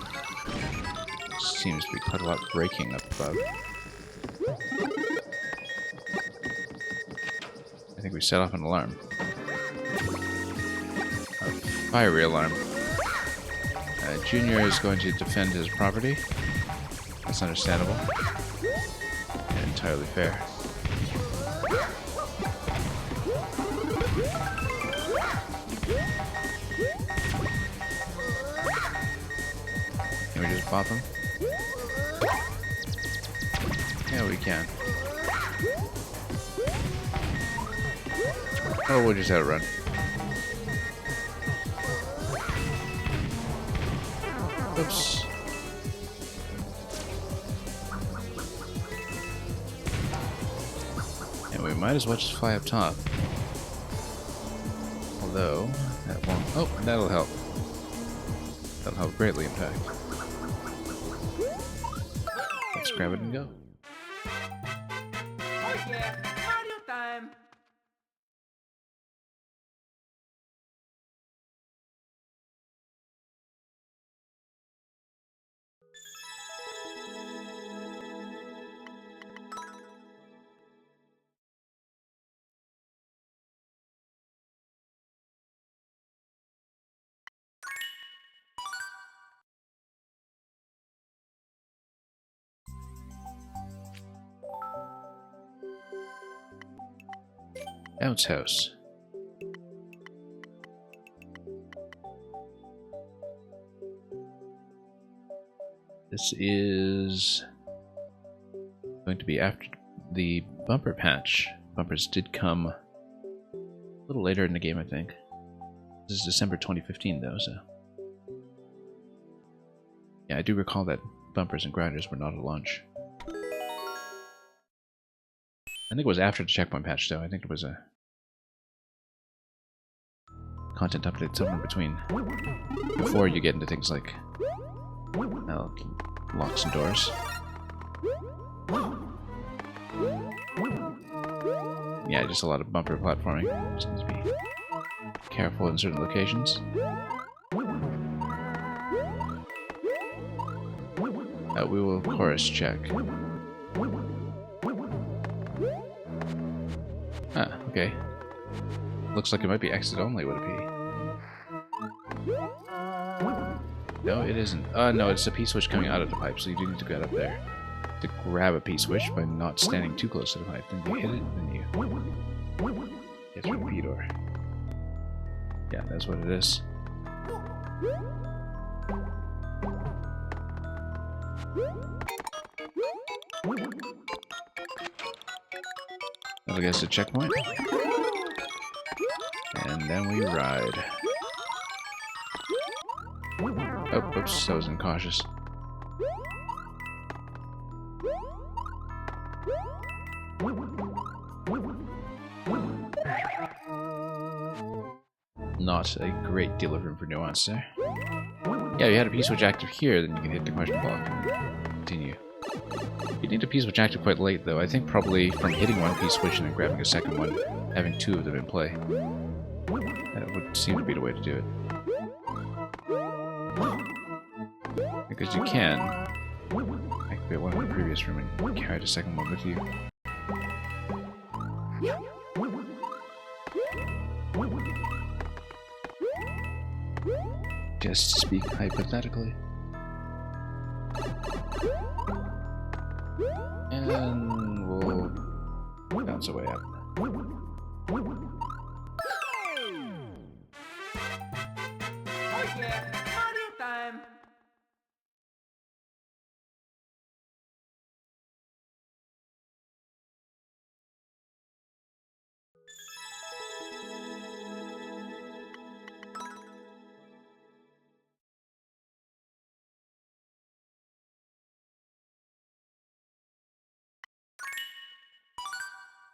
Seems to be quite a lot breaking up above. I think we set off an alarm. A fiery alarm. Junior is going to defend his property. That's understandable. And entirely fair. Can we just bop him? Yeah, we can. Oh, we'll just outrun. Oops. And we might as well just fly up top. Although, that won't... Oh, that'll help. That'll help greatly, in fact. Let's grab it and go. Oh yeah, Mario time! Bounce house. This is going to be after the bumper patch. Bumpers did come a little later in the game, I think. This is December 2015, though, so... Yeah, I do recall that bumpers and grinders were not at launch. I think it was after the checkpoint patch, though. I think it was a content update somewhere in between. Before you get into things like locks and doors. Yeah, just a lot of bumper platforming. Just need to be careful in certain locations. We will chorus check. Ah, okay. Looks like it might be exit only, would it be? No, it isn't. No, it's a P-switch coming out of the pipe, so you do need to get up there to grab a P-switch by not standing too close to the pipe. Then you hit it, then you get through the P-door. Yeah, that's what it is. That'll get us a checkpoint. And then we ride. Oh, oops, that was incautious. Not a great deal of room for nuance there. Yeah, you had a P-switch active here, then you can hit the question block and continue. You need a P-switch active quite late, though. I think probably from hitting one P-switch and then grabbing a second one, having two of them in play. That would seem to be the way to do it. Because you can activate one in the previous room and carry the second one with you. Just to speak hypothetically. And we'll bounce away up. Oh yeah, Mario time!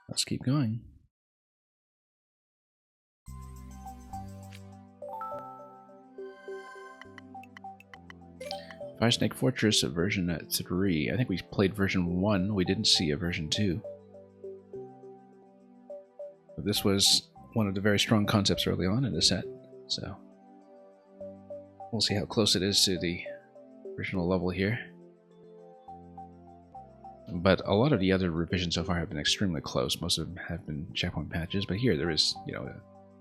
Let's keep going. Fire Snake Fortress version 3. I think we played version 1. We didn't see a version 2. But this was one of the very strong concepts early on in the set, so we'll see how close it is to the original level here. But a lot of the other revisions so far have been extremely close. Most of them have been checkpoint patches, but here there is, you know, a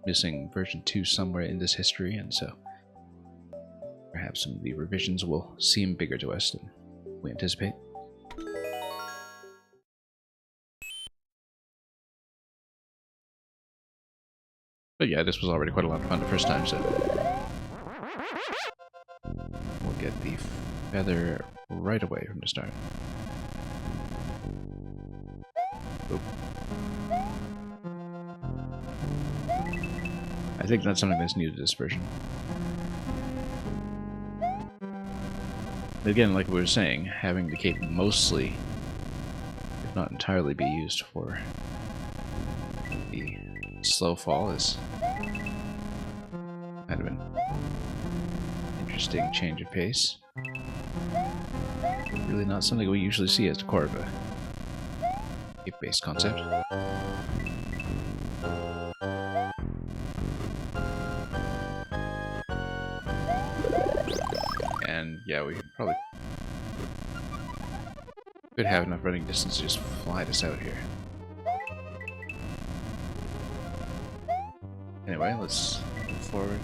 missing version 2 somewhere in this history, and so perhaps some of the revisions will seem bigger to us than we anticipate. But yeah, this was already quite a lot of fun the first time, so we'll get the feather right away from the start. Oop. I think that's something that's new to this version. But again, like we were saying, having the cape mostly, if not entirely, be used for the slow fall is kind of an interesting change of pace. Really not something we usually see as the core of a cape-based concept. And yeah, we probably could have enough running distance to just fly this out here. Anyway, let's move forward.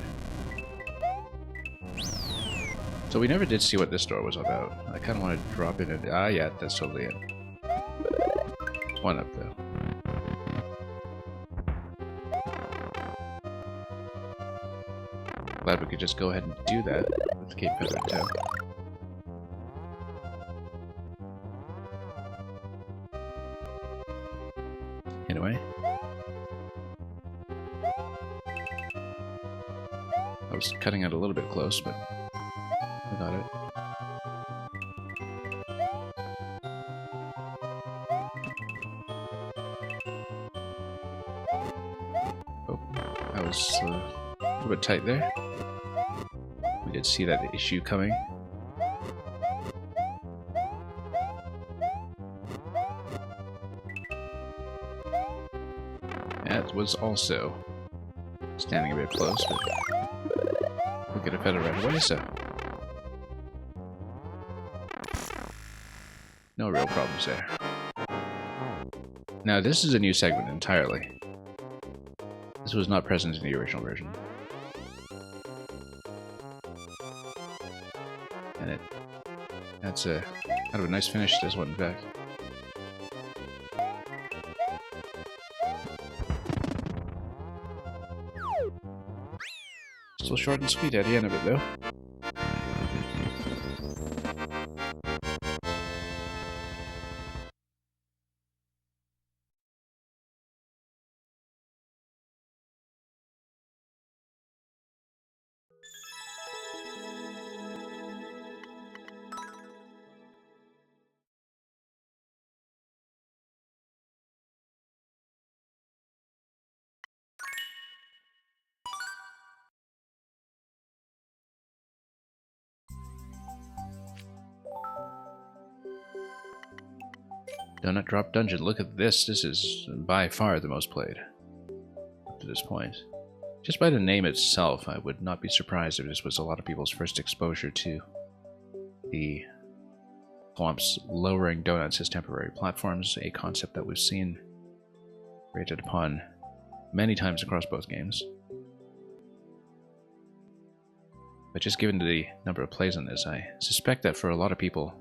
So we never did see what this door was about. I kind of want to drop in it. Ah, yeah, that's totally it. One up, though. Glad we could just go ahead and do that with Cape Feather in tow. Anyway. I was cutting it a little bit close, but I got it. Oh, I was a little bit tight there. We did see that issue coming. That was also standing a bit close, but we'll get a feather right away, so no real problems there. Now, this is a new segment entirely. This was not present in the original version. And that's a kind of a nice finish to this one, in fact. Still short and sweet at the end of it, though. Donut Drop Dungeon. Look at this. This is by far the most played up to this point. Just by the name itself, I would not be surprised if this was a lot of people's first exposure to the Thwomps lowering donuts as temporary platforms, a concept that we've seen rated upon many times across both games. But just given the number of plays on this, I suspect that for a lot of people,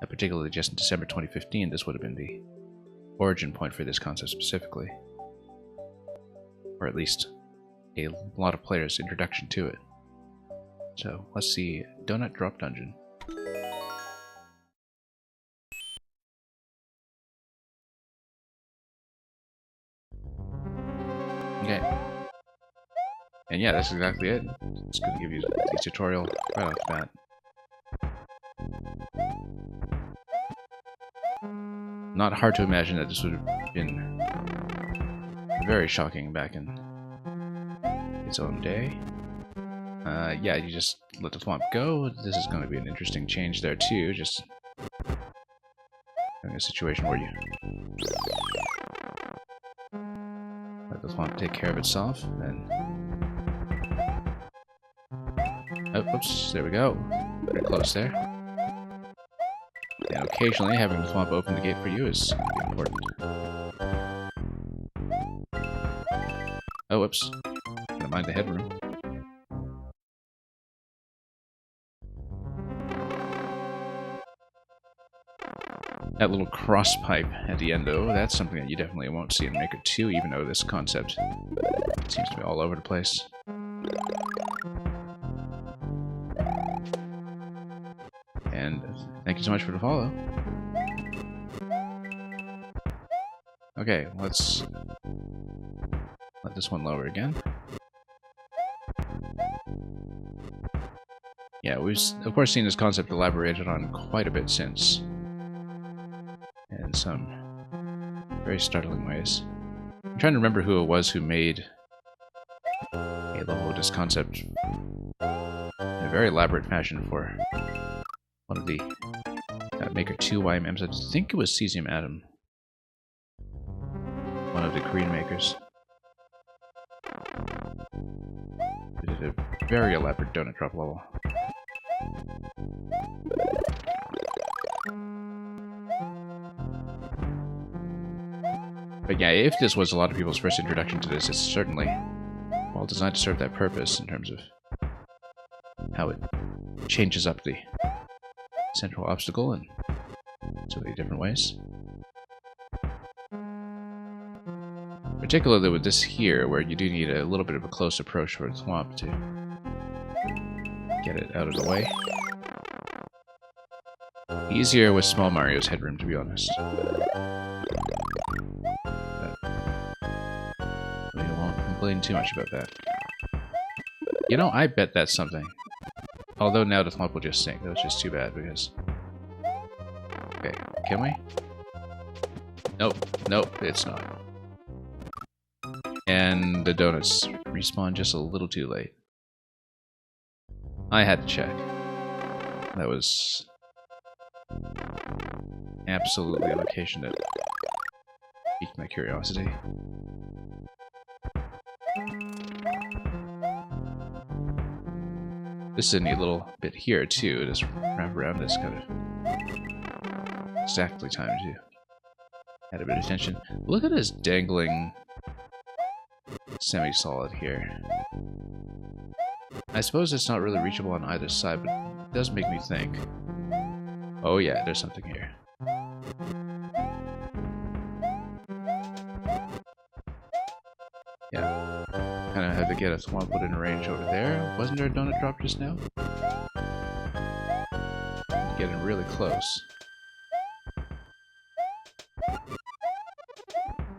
particularly just in December 2015, this would have been the origin point for this concept specifically. Or at least a lot of players' introduction to it. So, let's see. Donut Drop Dungeon. Okay. And yeah, that's exactly it. It's going to give you the tutorial right off the bat. Not hard to imagine that this would have been very shocking back in its own day. Yeah, you just let the Thwomp go. This is going to be an interesting change there too, just having a situation where you let the Thwomp take care of itself, and oh, oops, there we go. Pretty close there. And occasionally having the Thwomp open the gate for you is important. Oh, whoops. Don't mind the headroom. That little cross pipe at the end, though, that's something that you definitely won't see in Maker 2, even though this concept seems to be all over the place. And thank you so much for the follow. Okay, let's let this one lower again. Yeah, we've of course seen this concept elaborated on quite a bit since, in some very startling ways. I'm trying to remember who it was who made a level of this concept in a very elaborate fashion for one of the Maker 2 YMMs. I think it was Cesium Atom, one of the Korean makers. They did a very elaborate donut drop level. But yeah, if this was a lot of people's first introduction to this, it's certainly well designed to serve that purpose in terms of how it changes up the central obstacle in so many different ways. Particularly with this here, where you do need a little bit of a close approach for the Thwomp to get it out of the way. Easier with small Mario's headroom, to be honest. But we won't complain too much about that. You know, I bet that's something. Although now the thwomp will just sink. That was just too bad because... Okay, can we? Nope, nope, it's not. And the donuts respawn just a little too late. I had to check. That was... absolutely a location that piqued my curiosity. This is a neat little bit here too, just wrap around this kind of exactly timed to add a bit of tension. Look at this dangling semi-solid here. I suppose it's not really reachable on either side, but it does make me think. Oh yeah, there's something here. Yeah. Kind of had to get a thwomp put in range over there. Wasn't there a donut drop just now? Getting really close.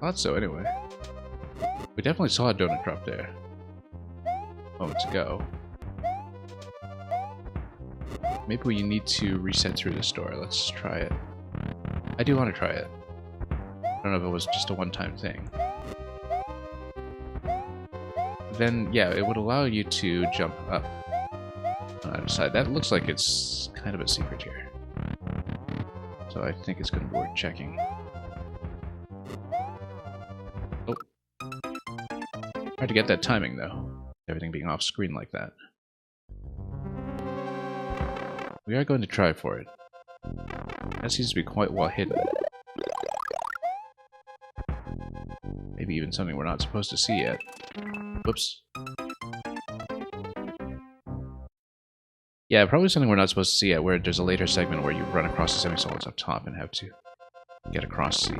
Thought so anyway. We definitely saw a donut drop there moments ago. Maybe we need to reset through this door. Let's try it. I do want to try it. I don't know if it was just a one-time thing. Then, yeah, it would allow you to jump up on either side. That looks like it's kind of a secret here. So I think it's going to be worth checking. Oh. Hard to get that timing, though. Everything being off-screen like that. We are going to try for it. That seems to be quite well hidden. Maybe even something we're not supposed to see yet. Whoops. Yeah, probably something we're not supposed to see yet, where there's a later segment where you run across the semi-solids up top and have to get across the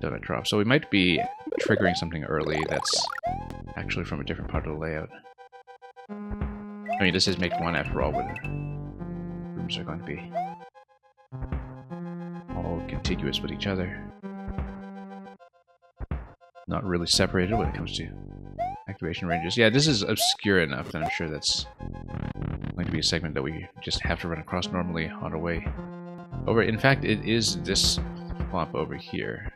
donut drop. So we might be triggering something early that's actually from a different part of the layout. I mean, this is make one after all, where the rooms are going to be all contiguous with each other. Not really separated when it comes to activation ranges. Yeah, this is obscure enough that I'm sure that's going to be a segment that we just have to run across normally on our way over. In fact, it is this flop over here.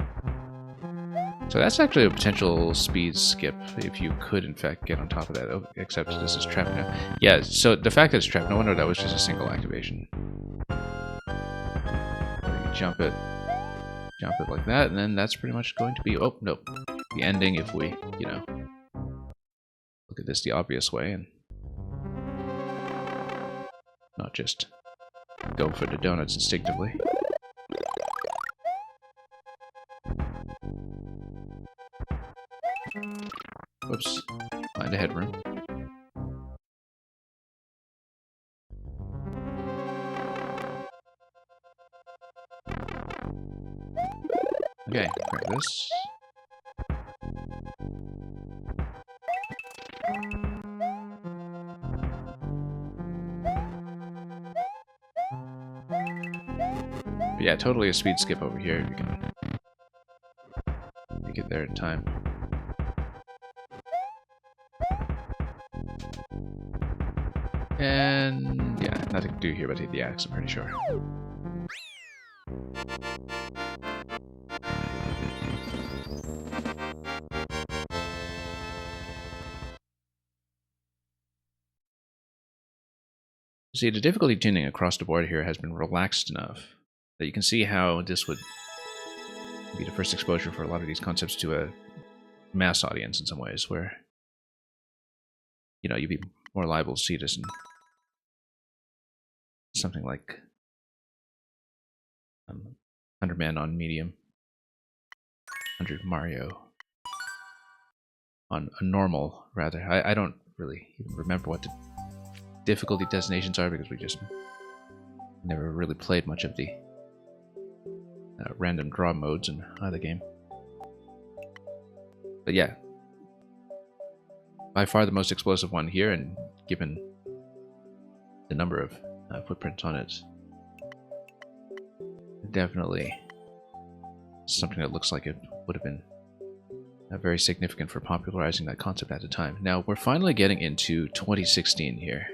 So that's actually a potential speed skip if you could, in fact, get on top of that. Oh, except this is trapped now. Yeah, so the fact that it's trapped, no wonder that was just a single activation. You jump it like that, and then that's pretty much going to be... Oh, nope. The ending if we, you know, look at this the obvious way and not just go for the donuts instinctively. Whoops. Find a headroom. Okay, grab this. But yeah, totally a speed skip over here if you can make it there in time. And yeah, nothing to do here but hit the axe, I'm pretty sure. See, the difficulty tuning across the board here has been relaxed enough that you can see how this would be the first exposure for a lot of these concepts to a mass audience in some ways, where, you know, you'd be more liable to see this in something like 100 Man on medium, 100 Mario on a normal, rather. I don't really even remember what the difficulty designations are because we just never really played much of the random draw modes in either game. But yeah, by far the most explosive one here, and given the number of footprints on it. Definitely something that looks like it would have been very significant for popularizing that concept at the time. Now, we're finally getting into 2016 here.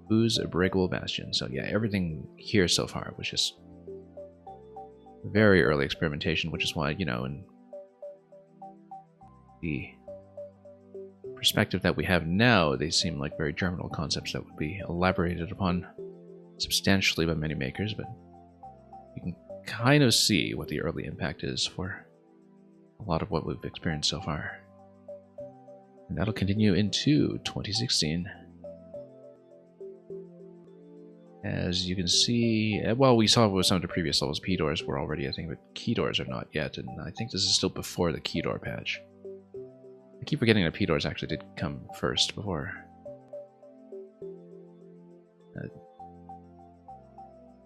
Boo's Breakable Bastion. So yeah, everything here so far was just very early experimentation, which is why, you know, in the perspective that we have now, they seem like very germinal concepts that would be elaborated upon substantially by many makers, but you can kind of see what the early impact is for a lot of what we've experienced so far. And that'll continue into 2016. As you can see, well, we saw with some of the previous levels, P-doors were already, I think, but key doors are not yet, and I think this is still before the key door patch. I keep forgetting that P-doors actually did come first before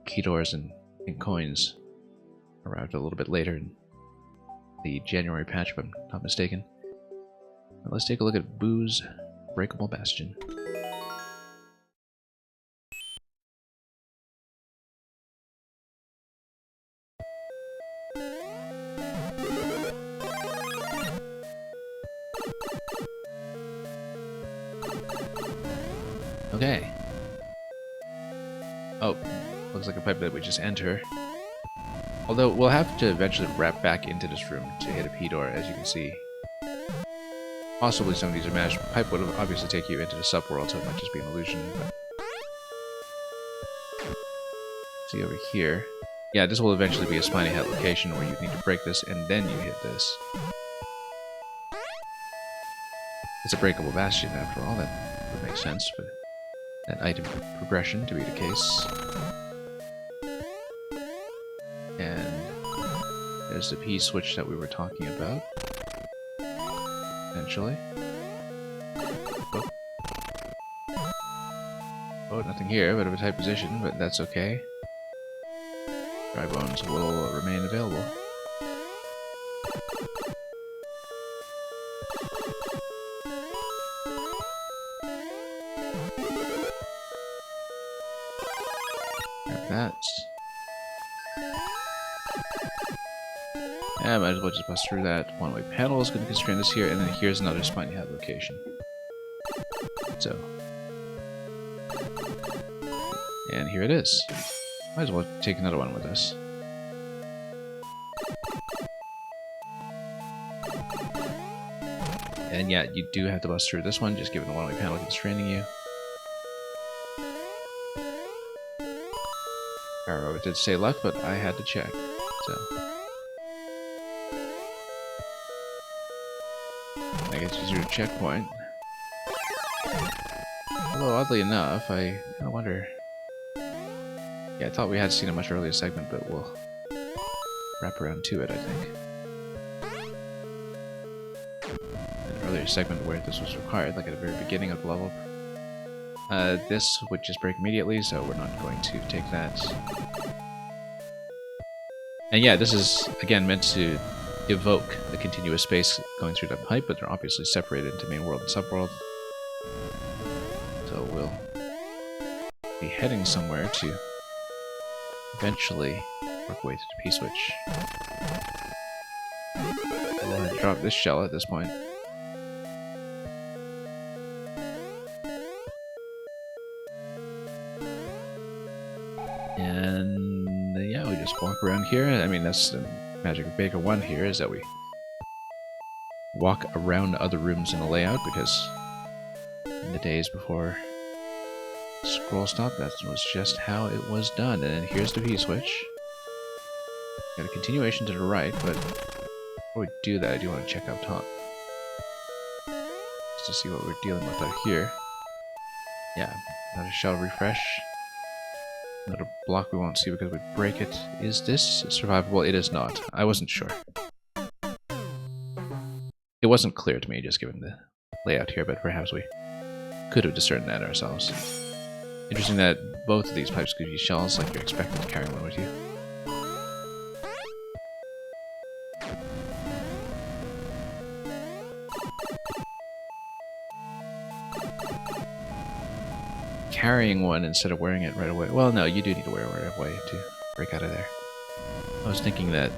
key doors and coins arrived a little bit later in the January patch, if I'm not mistaken. Now let's take a look at Boo's Breakable Bastion. Okay. Oh, looks like a pipe that we just enter. Although we'll have to eventually wrap back into this room to hit a P-door, as you can see. Possibly some of these are managed. Pipe would obviously take you into the subworld, so it might just be an illusion. But see over here. Yeah, this will eventually be a spiny head location where you need to break this, and then you hit this. It's a breakable bastion, after all. That would make sense for that item progression to be the case. And there's the P switch that we were talking about. Eventually. Oh, nothing here, bit of a tight position, but that's okay. Dry bones will remain available. Grab that. Yeah, might as well just bust through that. One-way panel is going to constrain this here, and then here's another spiny head location. So. And here it is. Might as well take another one with us. And yeah, you do have to bust through this one, just given the one-way panel constraining you. Arrow did say left, but I had to check, so. I guess you drew a checkpoint. Although, oddly enough, I kind of wonder. Yeah, I thought we had seen a much earlier segment, but we'll wrap around to it, I think. An earlier segment where this was required, like at the very beginning of the level. This would just break immediately, so we're not going to take that. And yeah, this is, again, meant to evoke the continuous space going through that pipe, but they're obviously separated into main world and subworld. So we'll be heading somewhere to eventually work way to the P-switch. We'll drop this shell at this point. And yeah, we just walk around here. I mean, that's the magic of Beta 1 here, is that we walk around other rooms in the layout, because in the days before Scroll Stop, that was just how it was done. And then here's the P-switch. Got a continuation to the right, but before we do that, I do want to check up top. Just to see what we're dealing with out here. Yeah, another shell refresh. Another block we won't see because we break it. Is this survivable? It is not. I wasn't sure. It wasn't clear to me, just given the layout here, but perhaps we could have discerned that ourselves. Interesting that both of these pipes give you shells, like you're expected to carry one with you. carrying one instead of wearing it right away. Well, no, you do need to wear it right away to break out of there. I was thinking that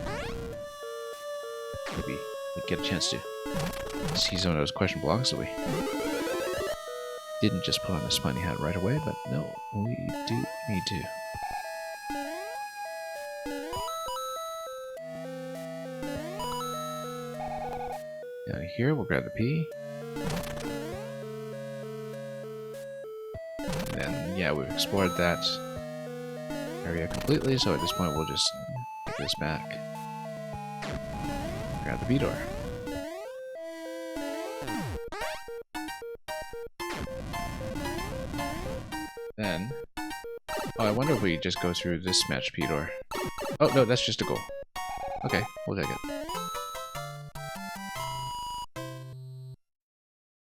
maybe we'd get a chance to see some of those question blocks that we didn't just put on a spiny hat right away, but no, we do need to. Down here, we'll grab the P. And then, yeah, we've explored that area completely, so at this point we'll just take this back. Grab the B door. Then, oh, I wonder if we just go through this match P door. Oh, no, that's just a goal. Okay, we'll take it.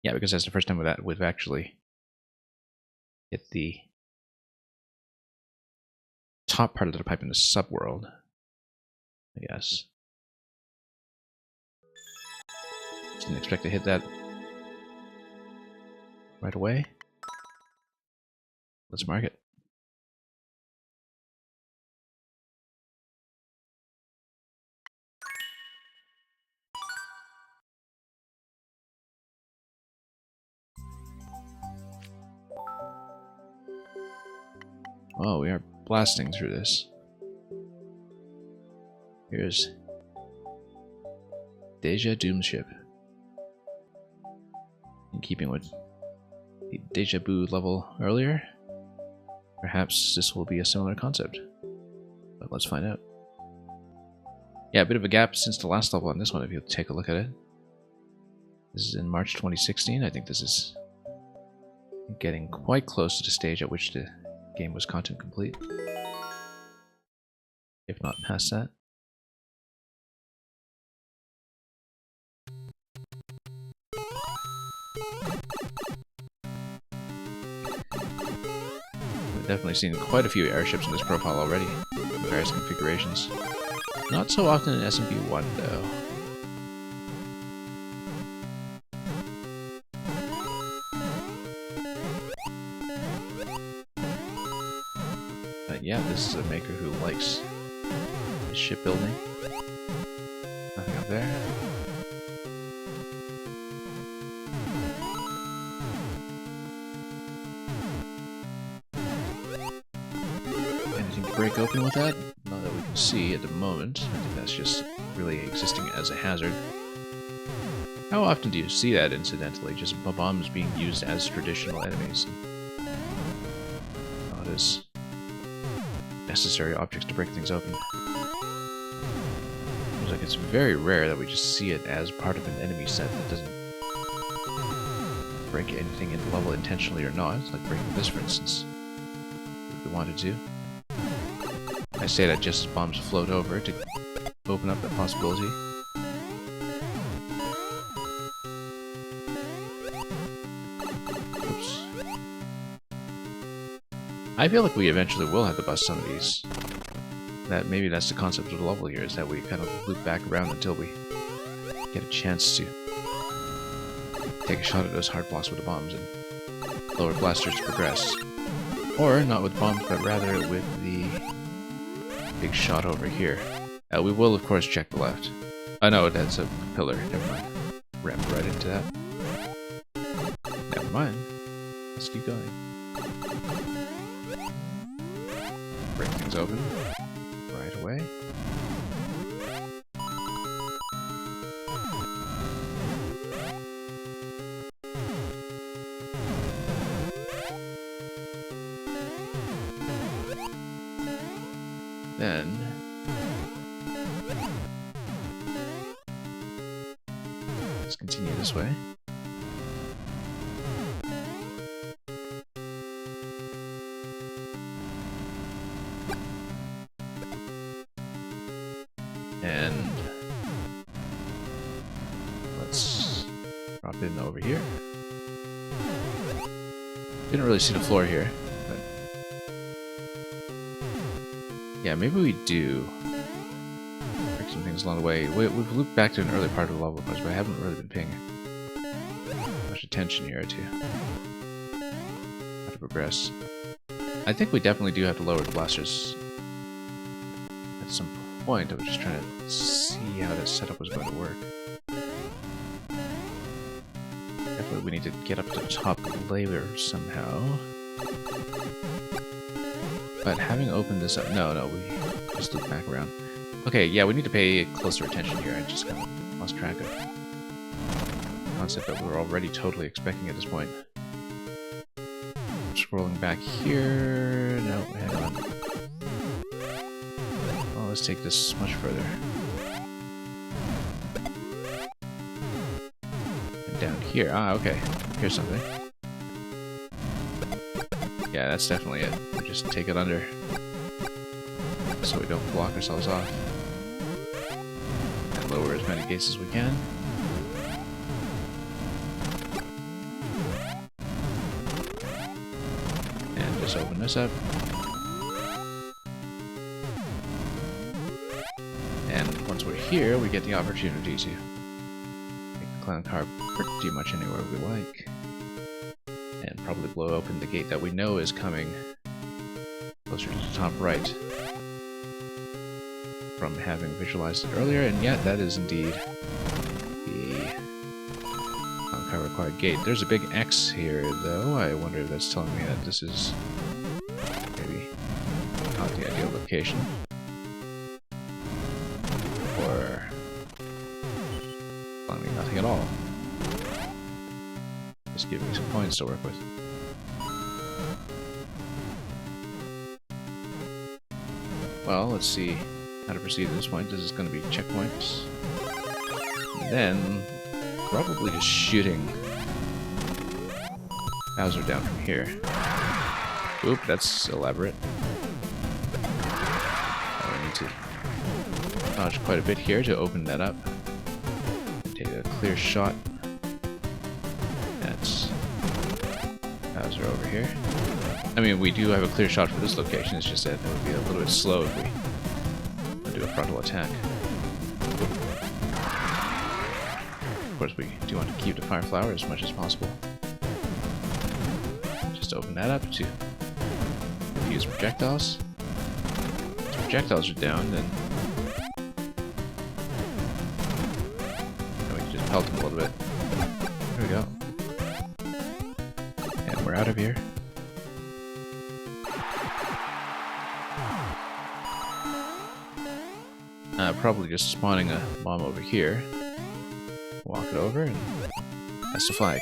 Yeah, because that's the first time we've actually hit the top part of the pipe in the subworld, I guess. Didn't expect to hit that right away. Let's mark it. Oh, we are blasting through this. Here's Deja Doom ship. In keeping with the Deja Vu level earlier, perhaps this will be a similar concept. But let's find out. Yeah, a bit of a gap since the last level on this one, if you take a look at it. This is in March 2016. I think this is getting quite close to the stage at which the game was content complete, if not past that. We've definitely seen quite a few airships in this profile already, in various configurations. Not so often in SMM1 though. Yeah, this is a maker who likes shipbuilding. Nothing up there. Anything to break open with that? Not that we can see at the moment. I think that's just really existing as a hazard. How often do you see that, incidentally? Just bombs being used as traditional enemies. Not as necessary objects to break things open. Seems like it's very rare that we just see it as part of an enemy set that doesn't break anything in the level intentionally or not. It's like breaking this, for instance, if we wanted to. I say that just as bombs float over to open up that possibility. Oops. I feel like we eventually will have to bust some of these. That maybe that's the concept of the level here, is that we kind of loop back around until we get a chance to take a shot at those hard blocks with the bombs and lower blasters to progress. Or not with bombs, but rather with the big shot over here. We will of course check the left. Oh no, that's a pillar, never mind. Rammed right into that. Never mind. Let's keep going. Break things open right away. Then let's continue this way. And let's drop in over here. Didn't really see the floor here, but yeah, maybe we do break some things along the way. We've looped back to an early part of the level, of course, but I haven't really been paying much attention here to how to progress. I think we definitely do have to lower the blasters at some point. I was just trying to see how that setup was going to work. Definitely we need to get up to the top layer somehow. But having opened this up... No, we just loop back around. Okay, yeah, we need to pay closer attention here. I just kind of lost track of the concept that we're already totally expecting at this point. Scrolling back here... No, hang on. Well, let's take this much further. And down here. Ah, okay. Here's something. Yeah, that's definitely it. We just take it under. So we don't block ourselves off. And lower as many gates as we can. And just open this up. And once we're here, we get the opportunity to make the clown car pretty much anywhere we like. And probably blow open the gate that we know is coming closer to the top right from having visualized it earlier, and yeah, that is indeed the car required gate. There's a big X here, though. I wonder if that's telling me that this is maybe not the ideal location. Or telling me nothing at all. Just giving me some points to work with. Well, let's see how to proceed at this point. This is going to be checkpoints. And then, probably just shooting Bowser down from here. Oop, that's elaborate. Oh, I need to dodge quite a bit here to open that up. Take a clear shot. That's Bowser over here. I mean, we do have a clear shot for this location, it's just that it would be a little bit slow if we do a frontal attack. Of course, we do want to keep the fire flower as much as possible. Just open that up to use projectiles. Once projectiles are down, then we can just pelt them a little bit. There we go. And we're out of here. Probably just spawning a bomb over here. Walk it over, and that's the flag.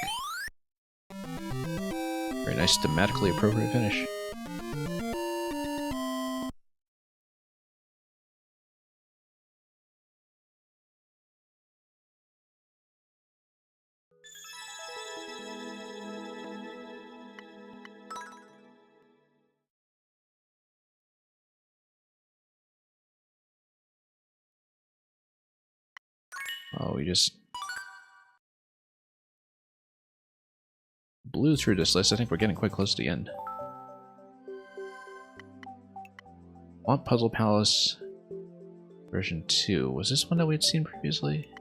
Very nice, thematically appropriate finish. Oh, we just blew through this list. I think we're getting quite close to the end. Swamp Puzzle Palace version 2. Was this one that we had seen previously?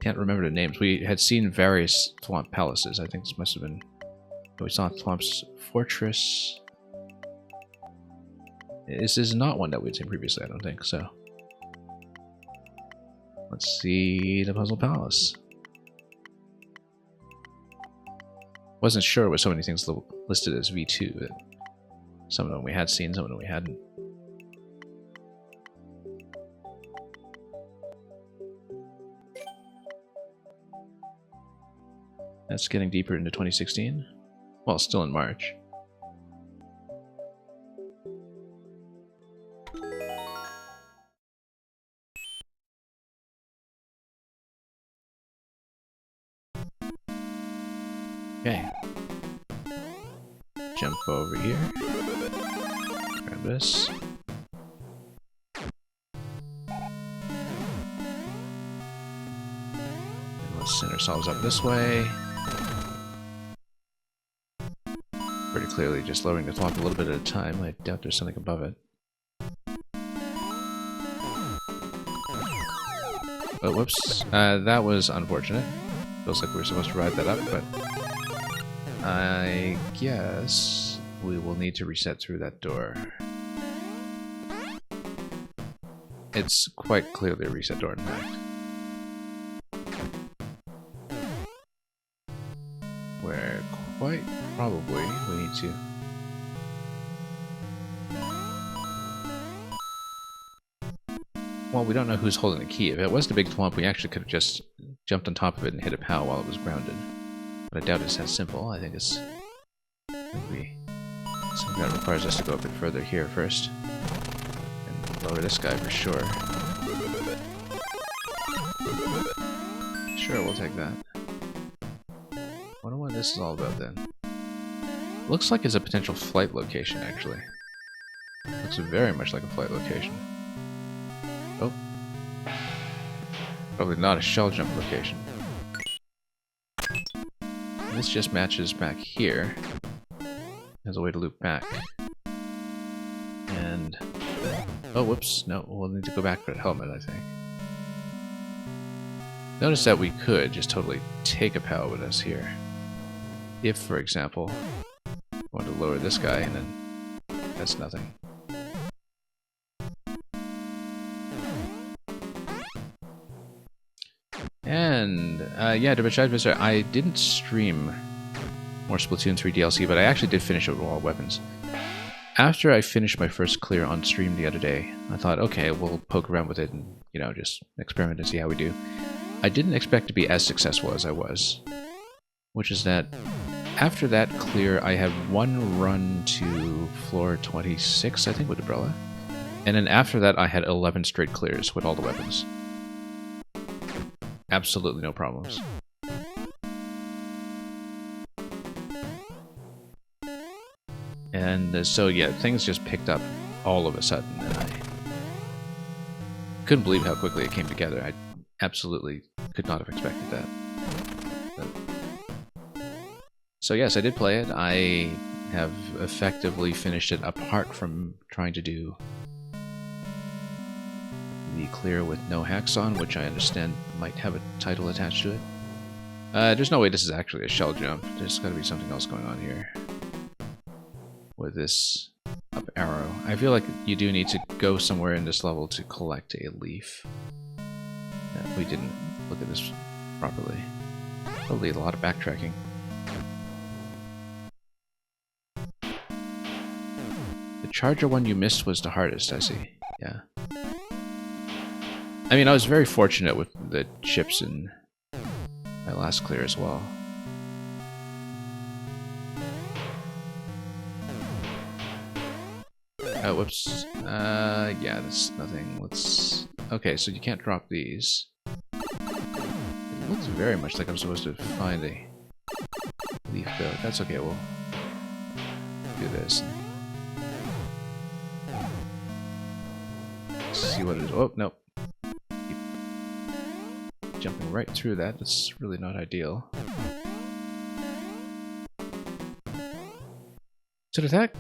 Can't remember the names. We had seen various Swamp Palaces. I think this must have been... We saw Swamp's Fortress. This is not one that we'd seen previously, I don't think, so... Let's see the Puzzle Palace. Wasn't sure with so many things listed as V2. That some of them we had seen, some of them we hadn't. That's getting deeper into 2016. Well, still in March. Okay. Jump over here. Grab this. And let's send ourselves up this way. Pretty clearly just lowering the swamp a little bit at a time. I doubt there's something above it. Oh, whoops. That was unfortunate. Feels like we were supposed to ride that up, but... I guess... we will need to reset through that door. It's quite clearly a reset door, in fact. Where quite probably we need to... Well, we don't know who's holding the key. If it was the big thwomp, we actually could have just jumped on top of it and hit a POW while it was grounded. But I doubt it's that simple. I think it's going to be something that requires us to go a bit further here first. And lower this guy for sure. Sure, we'll take that. Wonder what this is all about then. Looks like it's a potential flight location, actually. Looks very much like a flight location. Oh. Probably not a shell jump location. This just matches back here as a way to loop back. And... oh, whoops. No, we'll need to go back for the helmet, I think. Notice that we could just totally take a POW with us here. If, for example, we want to lower this guy and then that's nothing. And, yeah, to Bechad Visitor, I didn't stream more Splatoon 3 DLC, but I actually did finish it with all weapons. After I finished my first clear on stream the other day, I thought, okay, we'll poke around with it and, you know, just experiment and see how we do. I didn't expect to be as successful as I was, which is that after that clear, I had one run to floor 26, I think, with Umbrella. And then after that, I had 11 straight clears with all the weapons. Absolutely no problems. And so, yeah, things just picked up all of a sudden, and I couldn't believe how quickly it came together. I absolutely could not have expected that. But... so yes, I did play it. I have effectively finished it apart from trying to do the clear with no hacks on, which I understand might have a title attached to it. There's no way this is actually a shell jump. There's got to be something else going on here with this up arrow. I feel like you do need to go somewhere in this level to collect a leaf. We didn't look at this properly. Probably a lot of backtracking. The charger one you missed was the hardest, I see. Yeah. I mean, I was very fortunate with the chips in my last clear as well. Oh, whoops. Yeah, that's nothing. Let's... okay, so you can't drop these. It looks very much like I'm supposed to find a leaf though. That's okay, we'll do this. Let's see what it is. Oh, nope. Keep jumping right through that. That's really not ideal. So the fact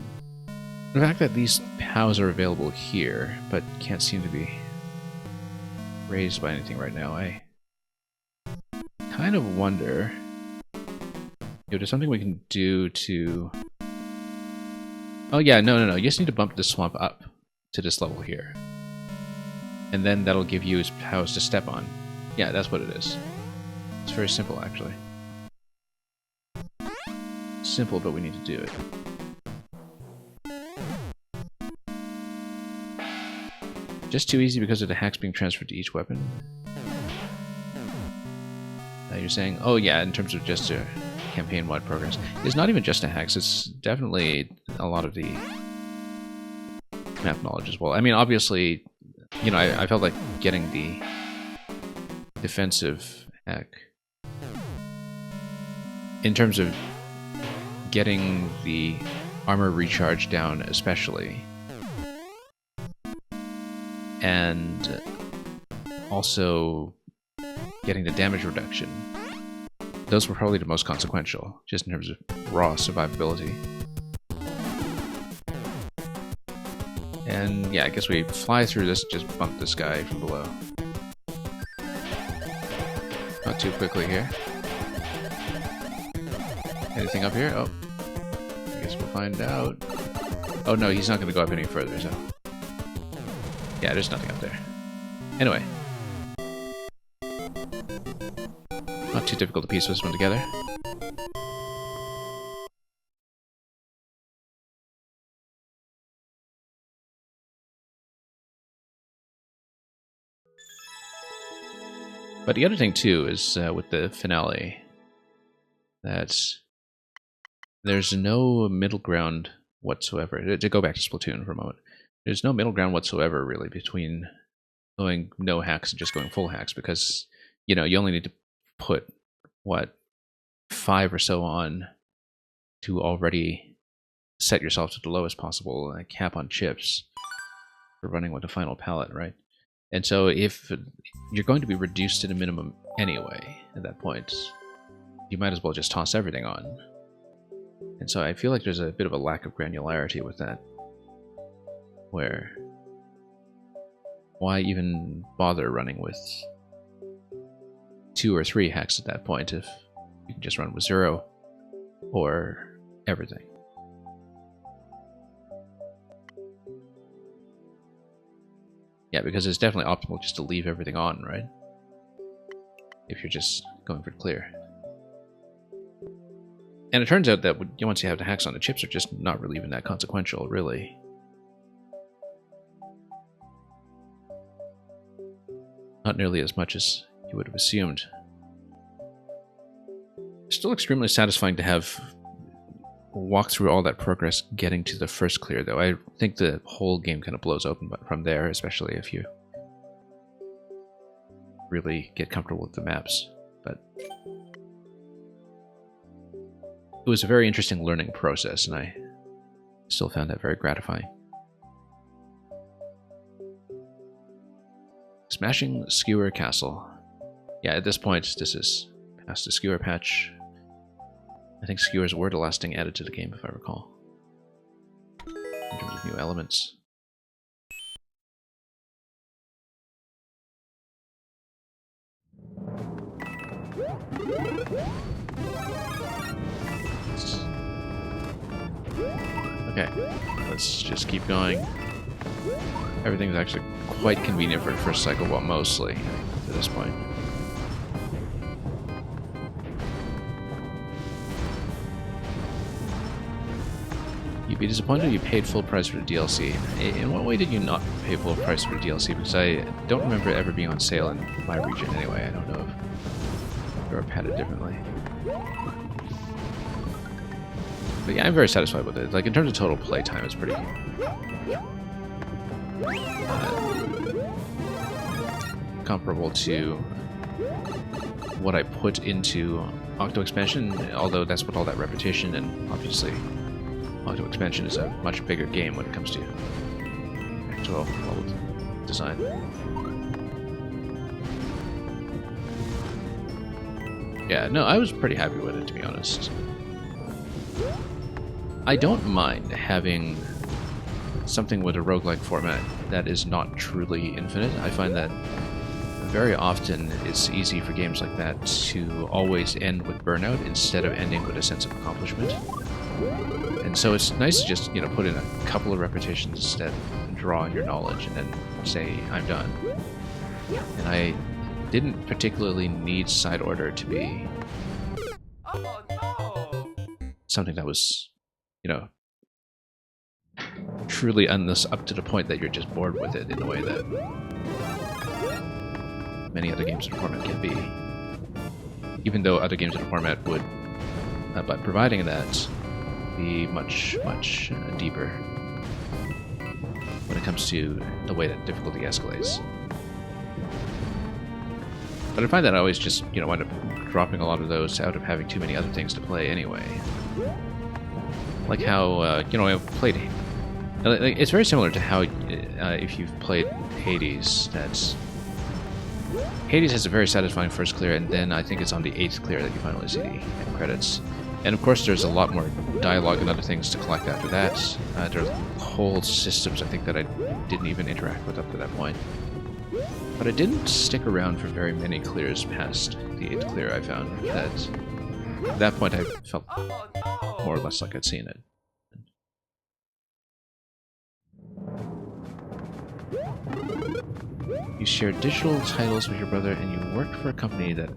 that these POWs are available here, but can't seem to be raised by anything right now, I kind of wonder if there's something we can do to... oh yeah, no. You just need to bump this swamp up to this level here. And then that'll give you his POWs to step on. Yeah, that's what it is. It's very simple, actually. Simple, but we need to do it. Just too easy because of the hacks being transferred to each weapon. Now you're saying, oh yeah, in terms of just campaign-wide progress. It's not even just the hacks, it's definitely a lot of the map knowledge as well. I mean, obviously, you know, I felt like getting the defensive hack. In terms of getting the armor recharge down especially. And also getting the damage reduction. Those were probably the most consequential, just in terms of raw survivability. And yeah, I guess we fly through this, just bump this guy from below. Not too quickly here. Anything up here? Oh. We guess we'll find out. Oh no, he's not going to go up any further, so... Yeah, there's nothing up there. Anyway. Not too difficult to piece this one together. But the other thing, too, is with the finale, that there's no middle ground whatsoever. To go back to Splatoon for a moment, there's no middle ground whatsoever, really, between going no hacks and just going full hacks, because, you know, you only need to put, what, 5 or so on to already set yourself to the lowest possible cap on chips for running with the final palette, right? And so if you're going to be reduced to the minimum anyway at that point, you might as well just toss everything on. And so I feel like there's a bit of a lack of granularity with that, where why even bother running with 2 or 3 hacks at that point if you can just run with 0 or everything. Yeah, because it's definitely optimal just to leave everything on, right? If you're just going for clear. And it turns out that once you have the hacks on, the chips are just not really even that consequential, really. Not nearly as much as you would have assumed. Still extremely satisfying to have walk through all that progress getting to the first clear, though. I think the whole game kind of blows open from there, especially if you really get comfortable with the maps. But it was a very interesting learning process, and I still found that very gratifying. Smashing Skewer Castle. Yeah, at this point, this is past the Skewer patch. I think skewers were the last thing added to the game, if I recall, in terms of new elements. Okay, let's just keep going. Everything's actually quite convenient for the first cycle, well, mostly, at this point. You'd be disappointed if you paid full price for the DLC. In what way did you not pay full price for the DLC? Because I don't remember it ever being on sale in my region anyway. I don't know if they were padded differently. But yeah, I'm very satisfied with it. Like, in terms of total play time, it's pretty... comparable to what I put into Octo Expansion, although that's with all that repetition, and obviously Octo Expansion is a much bigger game when it comes to actual world design. Yeah, no, I was pretty happy with it, to be honest. I don't mind having something with a roguelike format that is not truly infinite. I find that very often it's easy for games like that to always end with burnout instead of ending with a sense of accomplishment. And so it's nice to just, you know, put in a couple of repetitions that draw on your knowledge and then say, I'm done. And I didn't particularly need Side Order to be something that was, you know, truly up to the point that you're just bored with it in a way that many other games in the format can be. Even though other games in the format would, by providing that, be much, much deeper when it comes to the way that difficulty escalates. But I find that I always just, you know, wind up dropping a lot of those out of having too many other things to play anyway. Like how, you know, I played... It's very similar to how, if you've played Hades, Hades has a very satisfying first clear, and then I think it's on the 8th clear that you finally see the end credits. And of course there's a lot more dialogue and other things to collect after that. There are whole systems, I think, that I didn't even interact with up to that point. But I didn't stick around for very many clears past the 8th clear. I found that at that point I felt more or less like I'd seen it. You share digital titles with your brother, and you work for a company that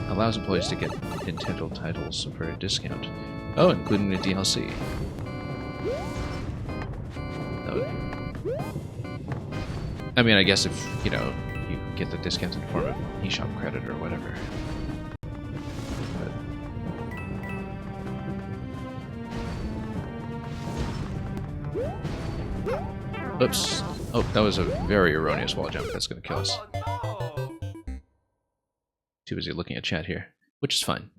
allows employees to get Nintendo titles for a discount. Oh, including the DLC. I mean, I guess if, you know, you get the discount in the form of eShop credit or whatever. But... Oops. Oh, that was a very erroneous wall jump. That's going to kill us. Oh, no. Too busy looking at chat here, which is fine.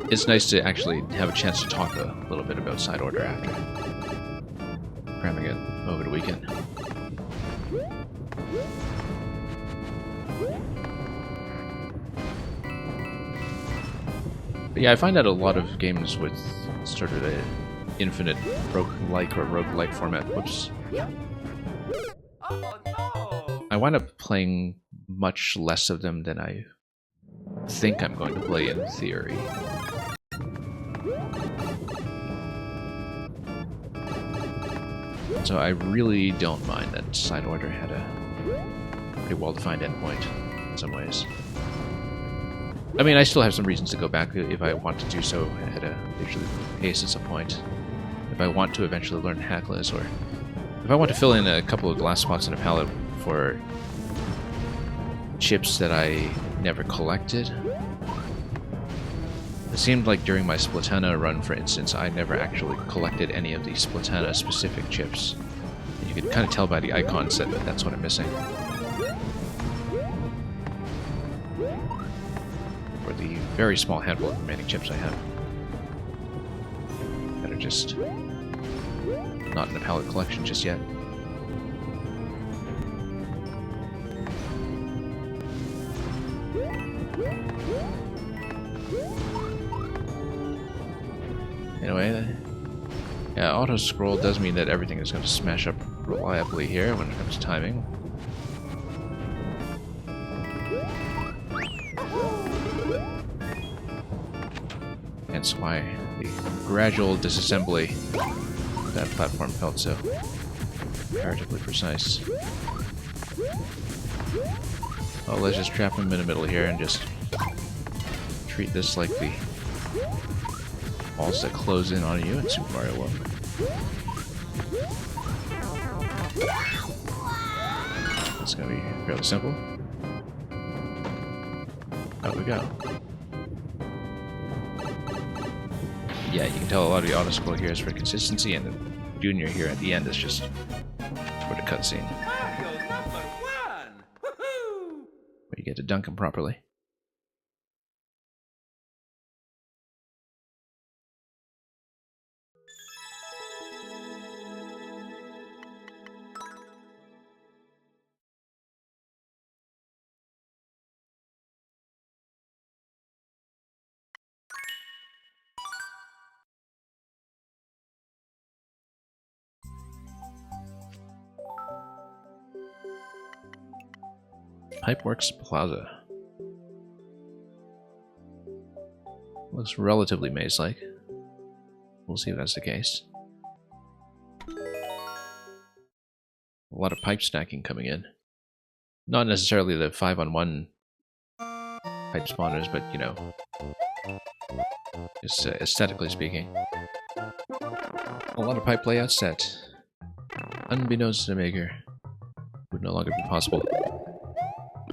It's nice to actually have a chance to talk a little bit about Side Order after cramming it over the weekend. But yeah, I find that a lot of games with sort of a infinite roguelike or roguelike format, whoops, Oh, no. I wind up playing much less of them than I think I'm going to play in theory. So I really don't mind that Side Order had a pretty well-defined endpoint in some ways. I mean, I still have some reasons to go back if I want to do so at a usually pace at some point. If I want to eventually learn Hackless, or if I want to fill in a couple of glass spots in a palette for chips that I never collected. It seemed like during my Splatana run, for instance, I never actually collected any of the Splatana-specific chips. And you can kind of tell by the icons that that's what I'm missing. For the very small handful of remaining chips I have. That are just not in the palette collection just yet. Anyway, yeah, auto-scroll does mean that everything is going to smash up reliably here when it comes to timing. Hence why the gradual disassembly of that platform felt so comparatively precise. Oh, let's just trap him in the middle here and just treat this like the walls that close in on you in Super Mario World. It's gonna be fairly simple. Out we go. Yeah, you can tell a lot of the auto-scroll here is for consistency, and the Junior here at the end is just for the cutscene. Mario's #1. Woohoo! Where you get to dunk him properly. Pipeworks Plaza. Looks relatively maze-like. We'll see if that's the case. A lot of pipe stacking coming in. Not necessarily the 5-on-1 pipe spawners, but you know, just aesthetically speaking. A lot of pipe layouts that, unbeknownst to the maker, would no longer be possible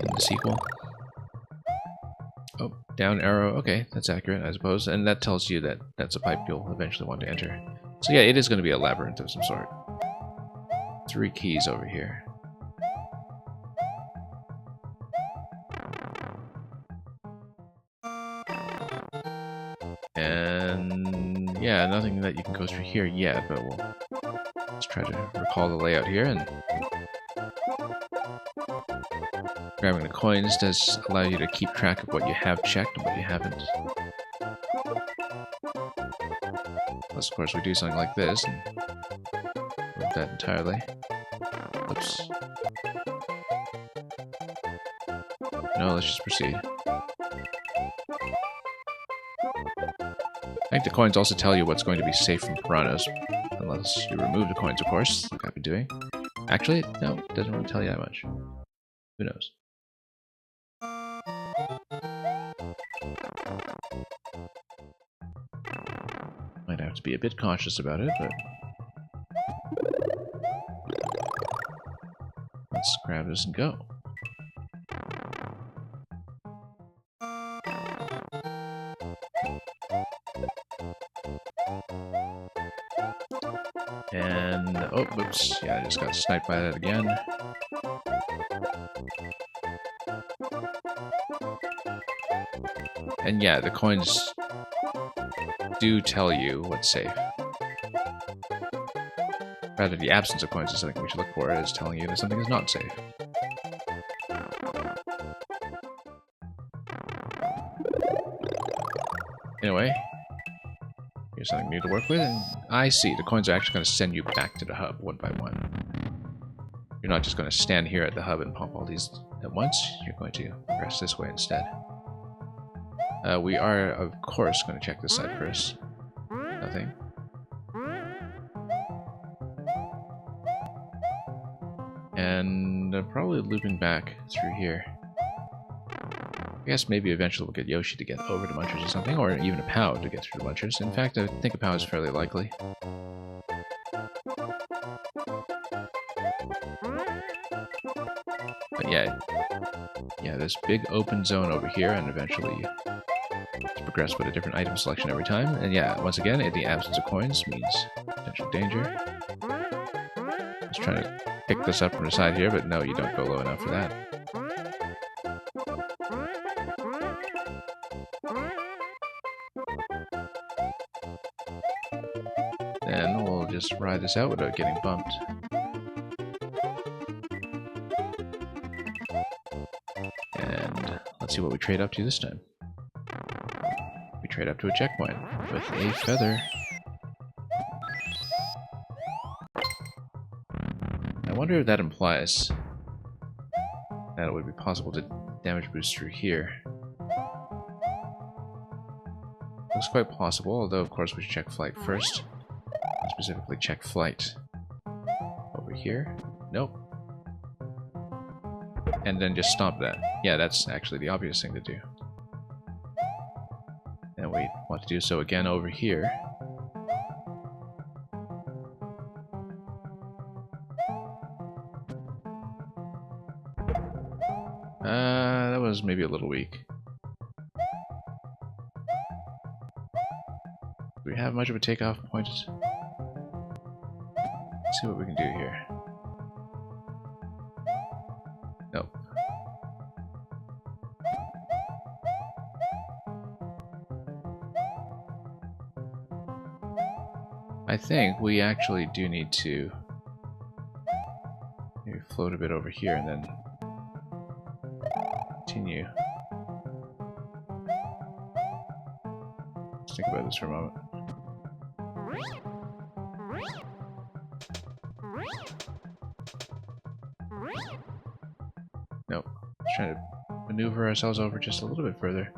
in the sequel. Oh, down arrow. Okay, that's accurate, I suppose. And that tells you that that's a pipe you'll eventually want to enter. So yeah, it is going to be a labyrinth of some sort. 3 keys over here. And yeah, nothing that you can go through here yet, but let's try to recall the layout here. And grabbing the coins does allow you to keep track of what you have checked and what you haven't. Unless, of course, we do something like this and remove that entirely. Oops. No, let's just proceed. I think the coins also tell you what's going to be safe from piranhas, unless you remove the coins, of course, like I've been doing. Actually, no, it doesn't really tell you that much. Who knows? Might have to be a bit cautious about it, but let's grab this and go. And, oh, oops, yeah, I just got sniped by that again. And yeah, the coins do tell you what's safe. Rather, the absence of coins is something we should look for, is telling you that something is not safe. Anyway, here's something new to work with, and I see, the coins are actually going to send you back to the hub one by one. You're not just going to stand here at the hub and pump all these at once, you're going to progress this way instead. We are, of course, going to check this side first. Nothing. And probably looping back through here. I guess maybe eventually we'll get Yoshi to get over to Munchers or something, or even a Pow to get through to Munchers. In fact, I think a Pow is fairly likely. But yeah, this big open zone over here, and eventually progress with a different item selection every time. And yeah, once again, the absence of coins means potential danger. Just trying to pick this up from the side here, but no, you don't go low enough for that. Then we'll just ride this out without getting bumped. And let's see what we trade up to this time. We trade up to a checkpoint with a feather. I wonder if that implies that it would be possible to damage boost through here. Looks quite possible, although of course we should check flight first. Specifically check flight over here. Nope. And then just stop that. Yeah, that's actually the obvious thing to do. And we want to do so again over here. That was maybe a little weak. Do we have much of a takeoff point? Let's see what we can do here. Nope. I think we actually do need to maybe float a bit over here and then continue. Let's think about this for a moment. Nope. Let's try to maneuver ourselves over just a little bit further.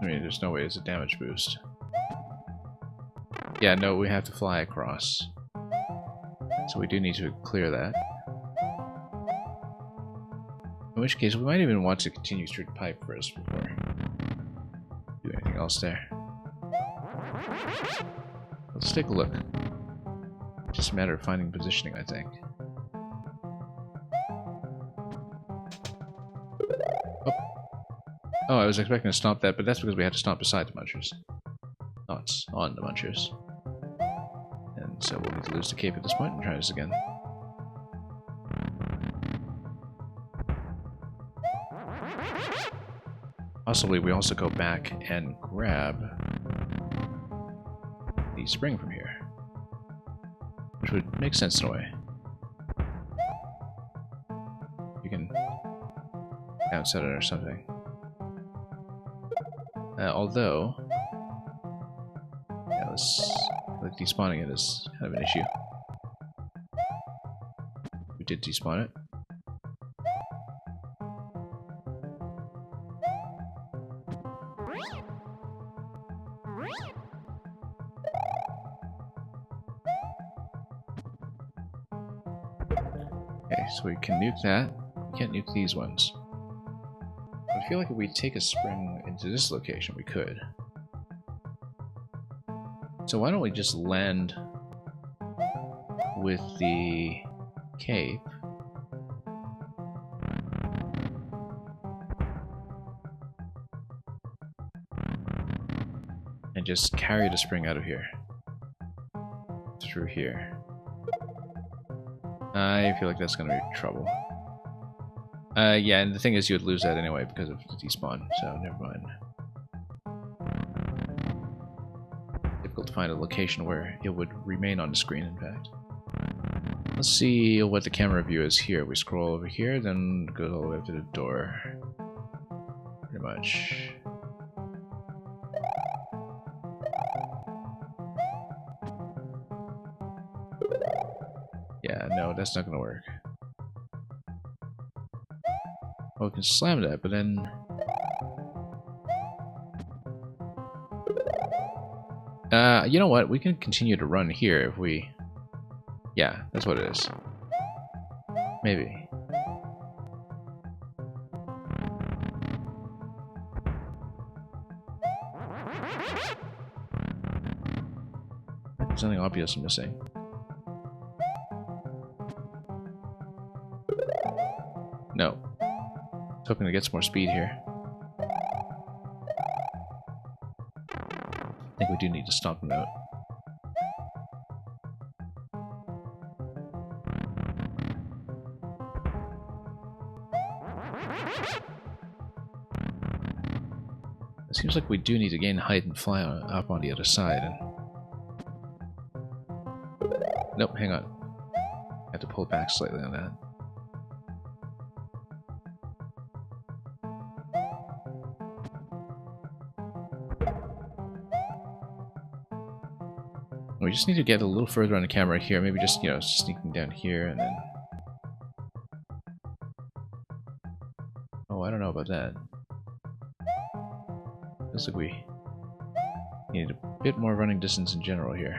I mean, there's no way it's a damage boost. Yeah, no, we have to fly across. So we do need to clear that. In which case, we might even want to continue through the pipe first before do anything else there. Let's take a look. Just a matter of finding positioning, I think. Oh, I was expecting to stomp that, but that's because we had to stomp beside the Munchers. Not on the Munchers. And so we'll need to lose the cape at this point and try this again. Possibly we also go back and grab the spring from here. Which would make sense in a way. You can outset it or something. Although, yeah, like despawning it is kind of an issue. We did despawn it. Okay, so we can nuke that. We can't nuke these ones. I feel like if we take a spring into this location, we could. So why don't we just land with the cape? And just carry the spring out of here. Through here. I feel like that's going to be trouble. Yeah, and the thing is you would lose that anyway because of the despawn, so never mind. Difficult to find a location where it would remain on the screen, in fact. Let's see what the camera view is here. We scroll over here, then go all the way up to the door. Pretty much. Yeah, no, that's not gonna work. Well, we can slam that, but then... you know what? We can continue to run here if we... Yeah, that's what it is. Maybe. There's something obvious missing. No. I was hoping to get some more speed here. I think we do need to stomp him out. It seems like we do need to gain height and fly up on the other side. And... Nope, hang on. I have to pull back slightly on that. We just need to get a little further on the camera here. Maybe just, you know, sneaking down here and then... Oh, I don't know about that. Looks like we need a bit more running distance in general here.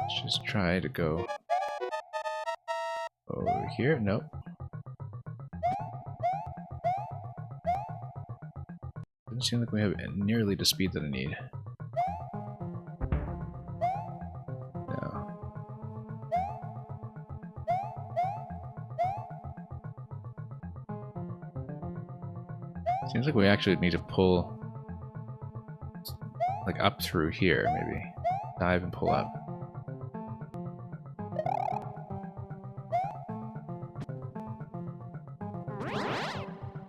Let's just try to go over here. Nope. Doesn't seem like we have nearly the speed that I need. No. Seems like we actually need to pull like up through here, maybe. Dive and pull up.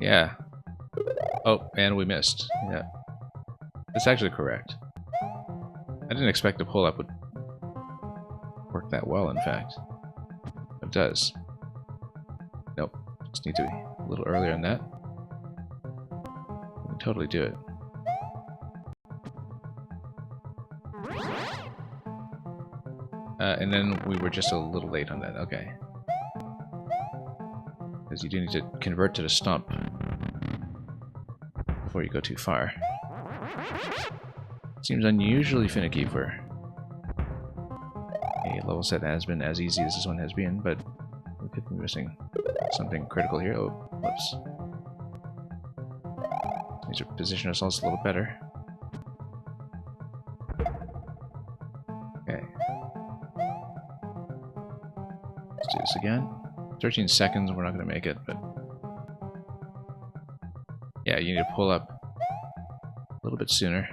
Yeah. Oh, and we missed. Yeah. It's actually correct. I didn't expect the pull-up would work that well, in fact. It does. Nope. Just need to be a little earlier on that. We can totally do it. And then we were just a little late on that. Okay. Because you do need to convert to the stomp before you go too far. Seems unusually finicky for a level set that has been as easy as this one has been, but we could be missing something critical here. Oh, whoops. Need to position ourselves a little better. Okay. Let's do this again. 13 seconds, we're not going to make it, but... Yeah, you need to pull up a little bit sooner.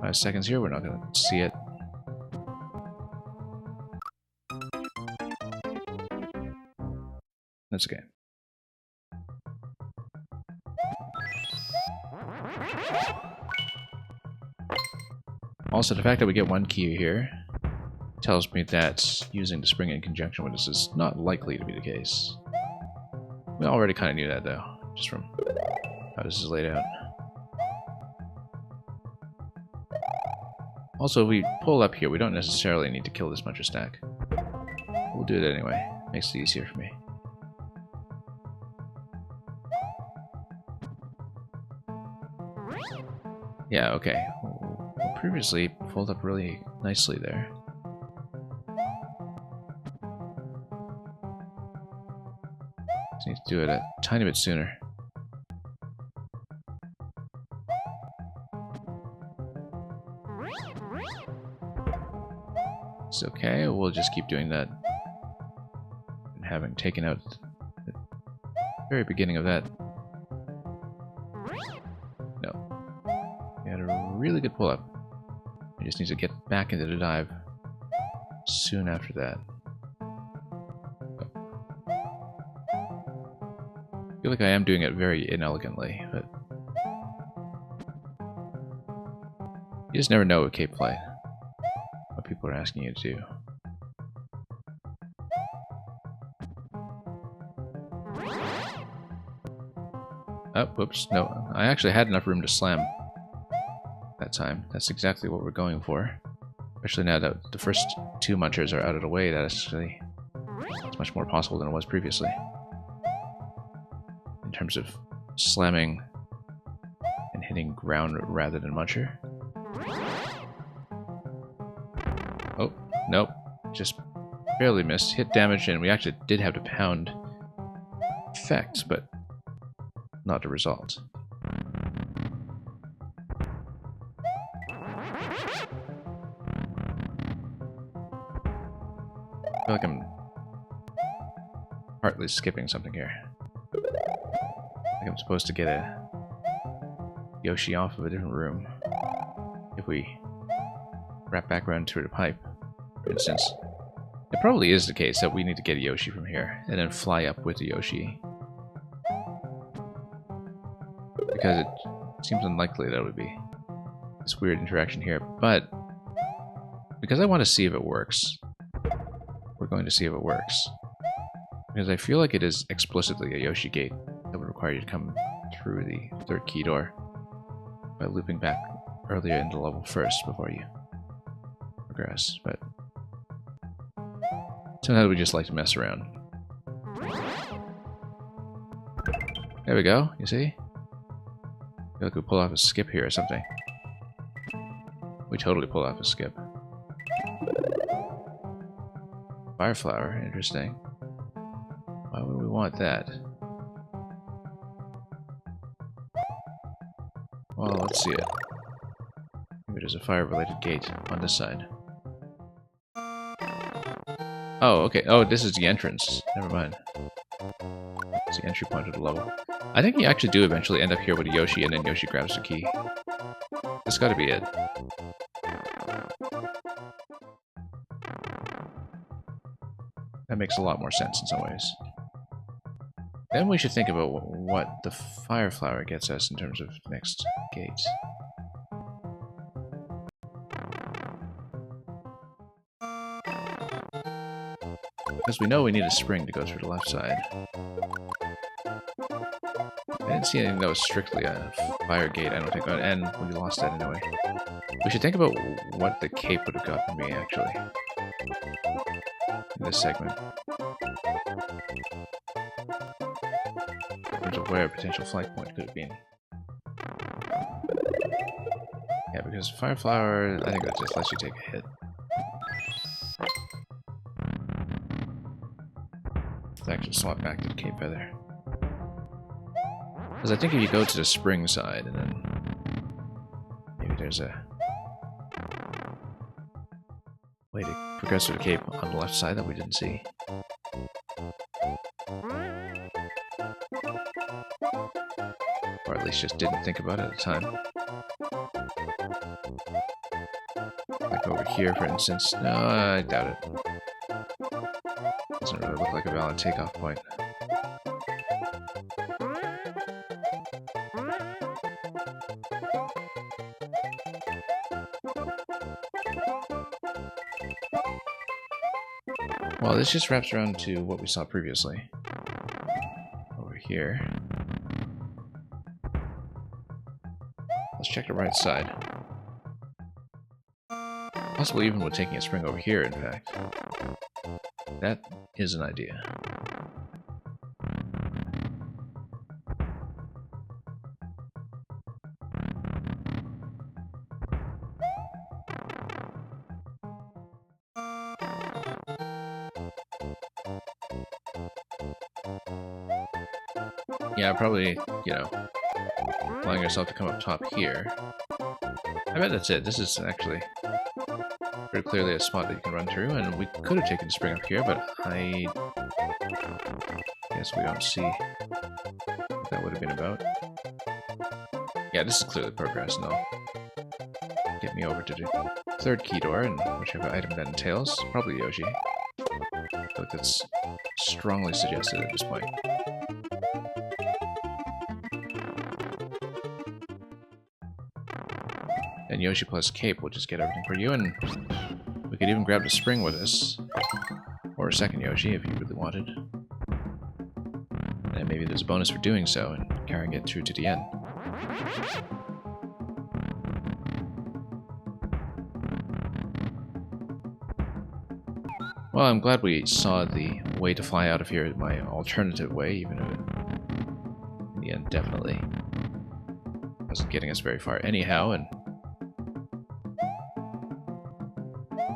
5 seconds here, we're not going to see it. That's okay. Also, the fact that we get one key here tells me that using the spring in conjunction with this is not likely to be the case. We already kind of knew that, though, just from how this is laid out. Also, if we pull up here, we don't necessarily need to kill this muncher stack. We'll do it anyway. Makes it easier for me. Yeah, okay. Well, previously pulled up really nicely there. Just need to do it a tiny bit sooner. It's okay, we'll just keep doing that. And having taken out the very beginning of that. No. We had a really good pull up. We just need to get back into the dive soon after that. I feel like I am doing it very inelegantly, but you just never know with cape flight what people are asking you to do. Oh, whoops, no. I actually had enough room to slam that time. That's exactly what we're going for. Especially now that the first two munchers are out of the way, it's much more possible than it was previously. In terms of slamming and hitting ground rather than muncher. Oh, nope. Just barely missed. Hit damage, and we actually did have to pound effect, but not the result. I feel like I'm partly skipping something here. Like I'm supposed to get a Yoshi off of a different room. If we wrap back around through the pipe, for instance. It probably is the case that we need to get a Yoshi from here, and then fly up with the Yoshi. Because it seems unlikely that it would be this weird interaction here, but because I want to see if it works, we're going to see if it works. Because I feel like it is explicitly a Yoshi gate that would require you to come through the third key door by looping back earlier in the level first before you progress, but sometimes we just like to mess around. There we go, you see? I feel like we pull off a skip here or something. We totally pull off a skip. Fireflower, interesting. Why would we want that? Well, let's see it. Maybe there's a fire-related gate on this side. Oh, okay. Oh, this is the entrance. Never mind. It's the entry point of the level. I think you actually do eventually end up here with a Yoshi, and then Yoshi grabs the key. This gotta be it. That makes a lot more sense in some ways. Then we should think about what the fire flower gets us in terms of next gate. Because we know we need a spring to go through the left side. I didn't see anything that was strictly a fire gate, I don't think, and we lost that anyway. We should think about what the cape would have gotten me, actually, in this segment. In terms of where a potential flight point could have been. Yeah, because fire flower, I think that just lets you take a hit. Let's actually swap back to the cape feather. Because I think if you go to the spring side, and then maybe there's a way to progress through the cape on the left side that we didn't see. Or at least just didn't think about it at the time. Like over here, for instance. No, I doubt it. Doesn't really look like a valid takeoff point. Well, this just wraps around to what we saw previously. Over here. Let's check the right side. Possible even with taking a spring over here, in fact. That is an idea. Yeah, probably, you know, allowing yourself to come up top here. I bet that's it. This is actually pretty clearly a spot that you can run through, and we could have taken the spring up here, but I guess we don't see what that would have been about. Yeah, this is clearly progress, and I'll get me over to the third key door, and whichever item that entails, probably Yoshi. I feel like that's strongly suggested at this point. And Yoshi plus Cape will just get everything for you, and we could even grab the spring with us. Or a second Yoshi, if you really wanted. And maybe there's a bonus for doing so, and carrying it through to the end. Well, I'm glad we saw the way to fly out of here my alternative way, even if it, in the end, definitely wasn't getting us very far anyhow, and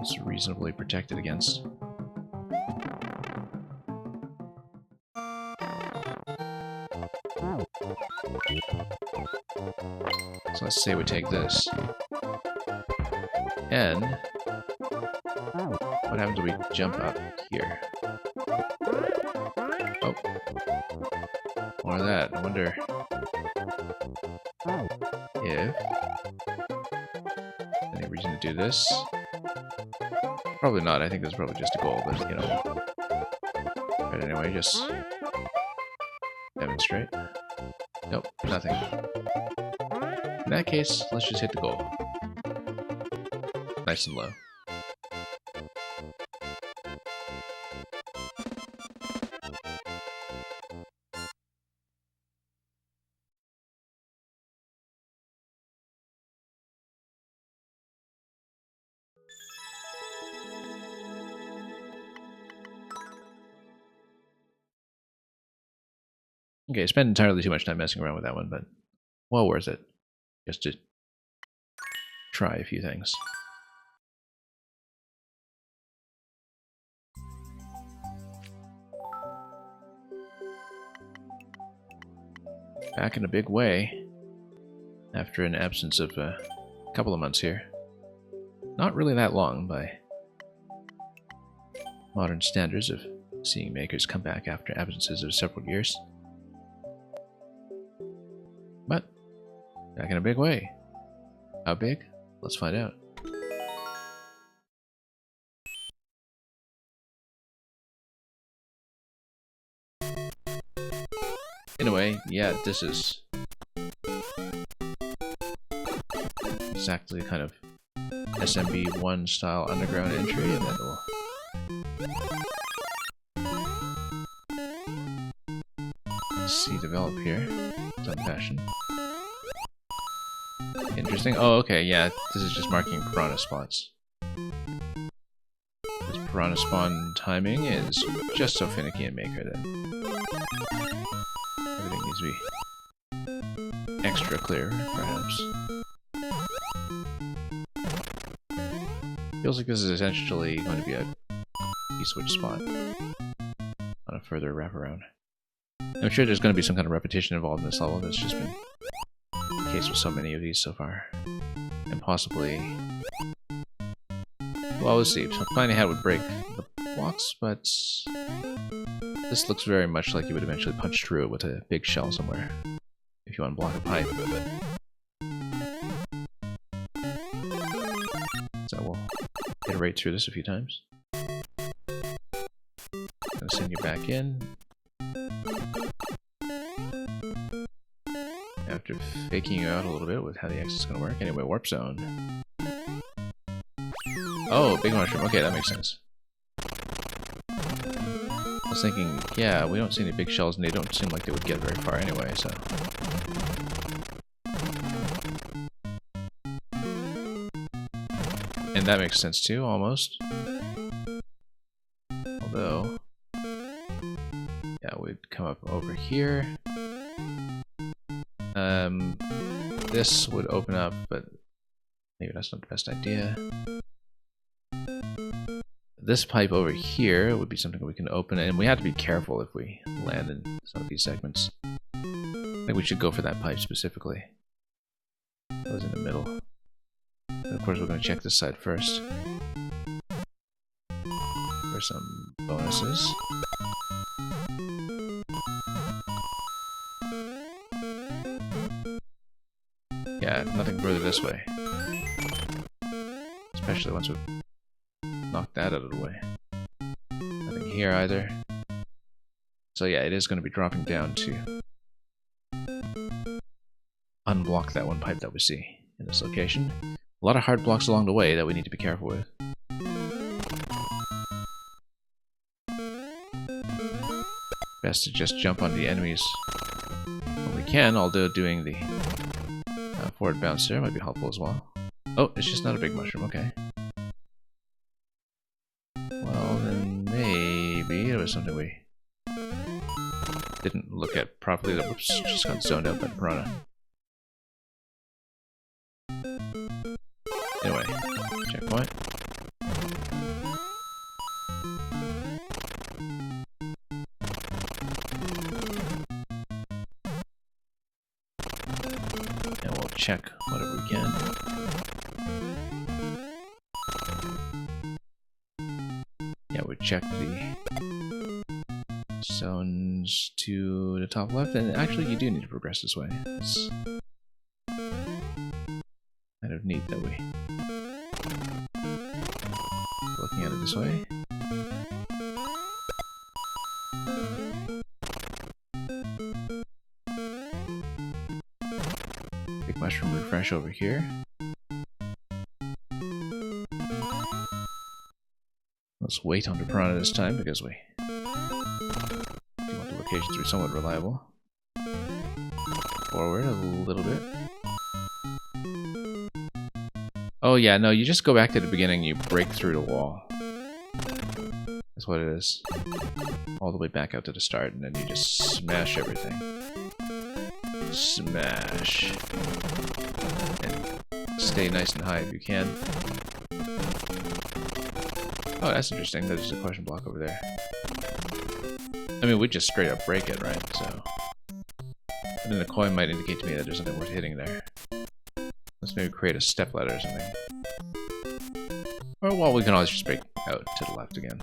was reasonably protected against. So let's say we take this. And what happens if we jump out here? Oh. More of that. I wonder if any reason to do this. Probably not. I think that's probably just a goal, but you know. But anyway, just demonstrate. Nope, nothing. In that case, let's just hit the goal. Nice and low. Okay, spent entirely too much time messing around with that one, but well worth it. Just to try a few things. Back in a big way, after an absence of a couple of months here. Not really that long by modern standards of seeing makers come back after absences of several years. But back in a big way. How big? Let's find out. In a way, yeah, this is exactly kind of SMB1 style underground entry, and then we'll see develop here. Some fashion. Interesting. Oh, okay, yeah, this is just marking piranha spots. This piranha spawn timing is just so finicky in Maker that everything needs to be extra clear, perhaps. Feels like this is essentially going to be a key-switch spot on a further wraparound. I'm sure there's going to be some kind of repetition involved in this level. That's just been the case with so many of these so far. And possibly... well, we'll see. So Planning Hat would break the blocks, but this looks very much like you would eventually punch through it with a big shell somewhere if you unblock a pipe. So we'll iterate through this a few times. Gonna send you back in. After faking you out a little bit with how the X is gonna work. Anyway, warp zone. Oh, big mushroom. Okay, that makes sense. I was thinking, yeah, we don't see any big shells and they don't seem like they would get very far anyway, so. And that makes sense too, almost. Although, yeah, we'd come up over here. This would open up, but maybe that's not the best idea. This pipe over here would be something we can open, and we have to be careful if we land in some of these segments. think we should go for that pipe specifically. That was in the middle. And of course, we're going to check this side first for some bonuses. Yeah, nothing further this way. Especially once we've knocked that out of the way. Nothing here either. So yeah, it is going to be dropping down to unblock that one pipe that we see in this location. A lot of hard blocks along the way that we need to be careful with. Best to just jump on the enemies when we can, although doing the forward bounce there might be helpful as well. Oh, it's just not a big mushroom, okay. Well, then maybe it was something we didn't look at properly. That whoops, just got zoned out by the piranha. Anyway, checkpoint. And we'll check whatever we can. Yeah, we check the zones to the top left, and actually you do need to progress this way. It's kind of neat that we looking at it this way. Big mushroom refresh over here. Let's wait on the piranha this time because we do want the locations to be somewhat reliable. Forward a little bit. Oh yeah, no, you just go back to the beginning, you break through the wall. That's what it is. All the way back out to the start, and then you just smash everything. Smash. And stay nice and high if you can. Oh, that's interesting. There's a question block over there. I mean, we just straight up break it, right? So, and then the coin might indicate to me that there's something worth hitting there. Let's maybe create a step ladder or something. Or, well, we can always just break out to the left again.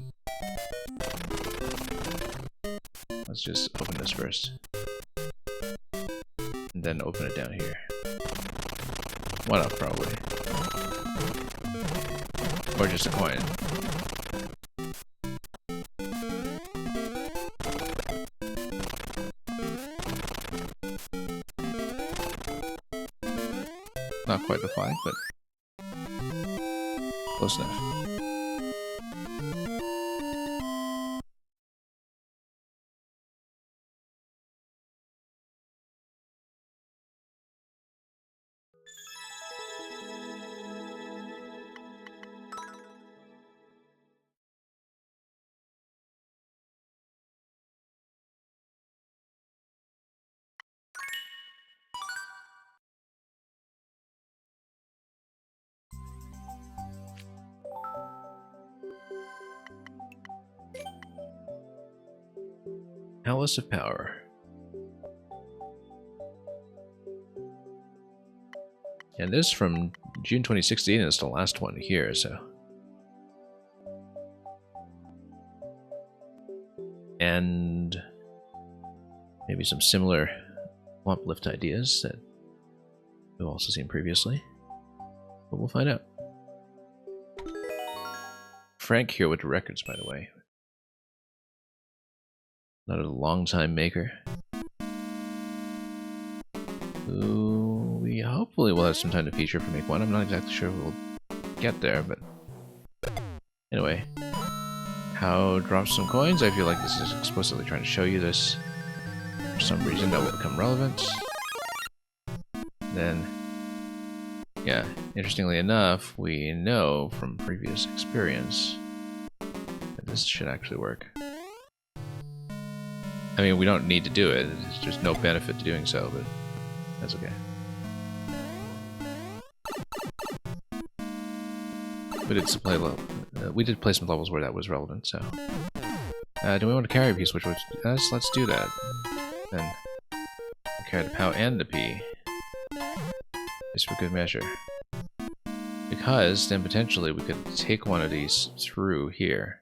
Let's just open this first. And then open it down here. One up, probably. Or just a coin. Not quite the 5, but close enough. Palace of Power. And this from June 2016 is the last one here, so. And maybe some similar Womp Lift ideas that we've also seen previously. But we'll find out. Frank here with the records, by the way. Another long-time maker. Who we hopefully will have some time to feature for Make 1. I'm not exactly sure if we'll get there, but anyway. How drop some coins? I feel like this is explicitly trying to show you this. For some reason that will become relevant. Then, yeah, interestingly enough, we know from previous experience that this should actually work. I mean, we don't need to do it. There's no benefit to doing so, but that's okay. We did play some levels where that was relevant, so. Do we want to carry a piece? Let's do that. Then, carry the POW and the P. Just for good measure. Because then potentially we could take one of these through here.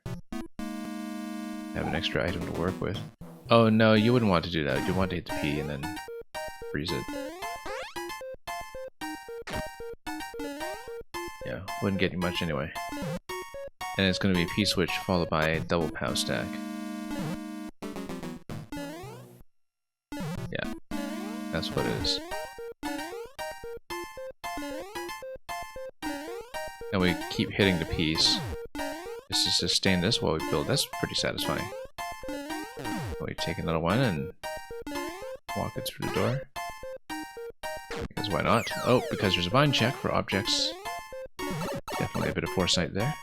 Have an extra item to work with. Oh no, you wouldn't want to do that. You'd want to hit the P and then freeze it. Yeah, wouldn't get you much anyway. And it's going to be a P switch followed by a double POW stack. Yeah, that's what it is. And we keep hitting the P's. Just to sustain this while we build. That's pretty satisfying. We take another one and walk it through the door. Because why not? Oh, because there's a bind check for objects. Definitely a bit of foresight there.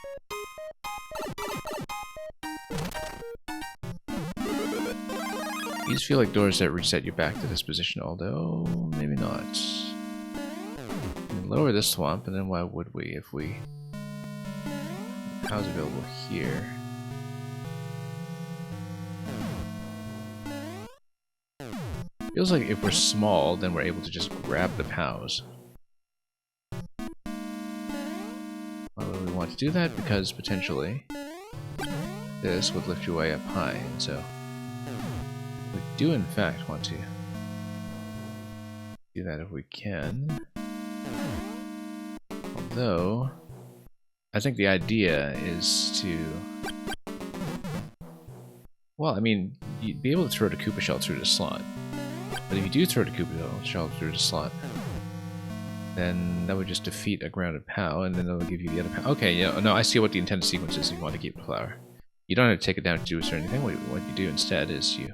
These feel like doors that reset you back to this position, although maybe not. Lower this swamp, and then why would we if we... How's available here? Feels like if we're small, then we're able to just grab the POWs. Why would we want to do that? Because potentially this would lift you way up high, and so we do in fact want to do that if we can. Although, I think the idea is to... Well, I mean, you'd be able to throw the Koopa shell through the slot. But if you do throw the Koopa shell through the slot, then that would just defeat a grounded POW, and then that'll give you the other POW. Okay, yeah, no, I see what the intended sequence is if you want to keep the flower. You don't have to take it down to juice or anything. What you do instead is you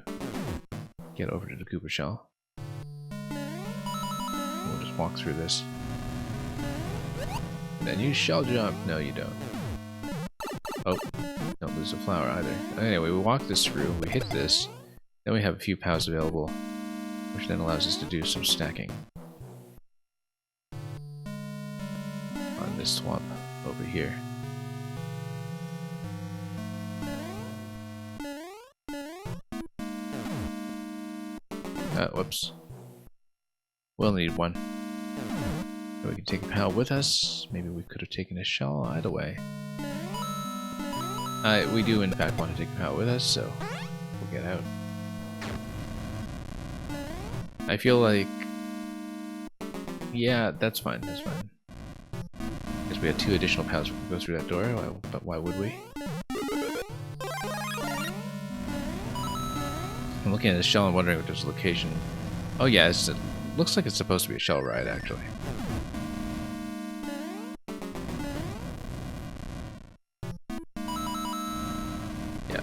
get over to the Koopa shell. And we'll just walk through this. And then you shell jump. No, you don't. Oh, don't lose the flower either. Anyway, we walk this through, we hit this, then we have a few POWs available, which then allows us to do some stacking on this swamp over here. Whoops. We'll need one. So we can take a POW with us. Maybe we could have taken a shell. Either way. We do in fact want to take a POW with us, so we'll get out. I feel like... Yeah, that's fine, that's fine. Because we had 2 additional POWs we can go through that door, but why would we? I'm looking at the shell and wondering if there's a location. Oh yeah, it looks like it's supposed to be a shell ride, actually. Yeah.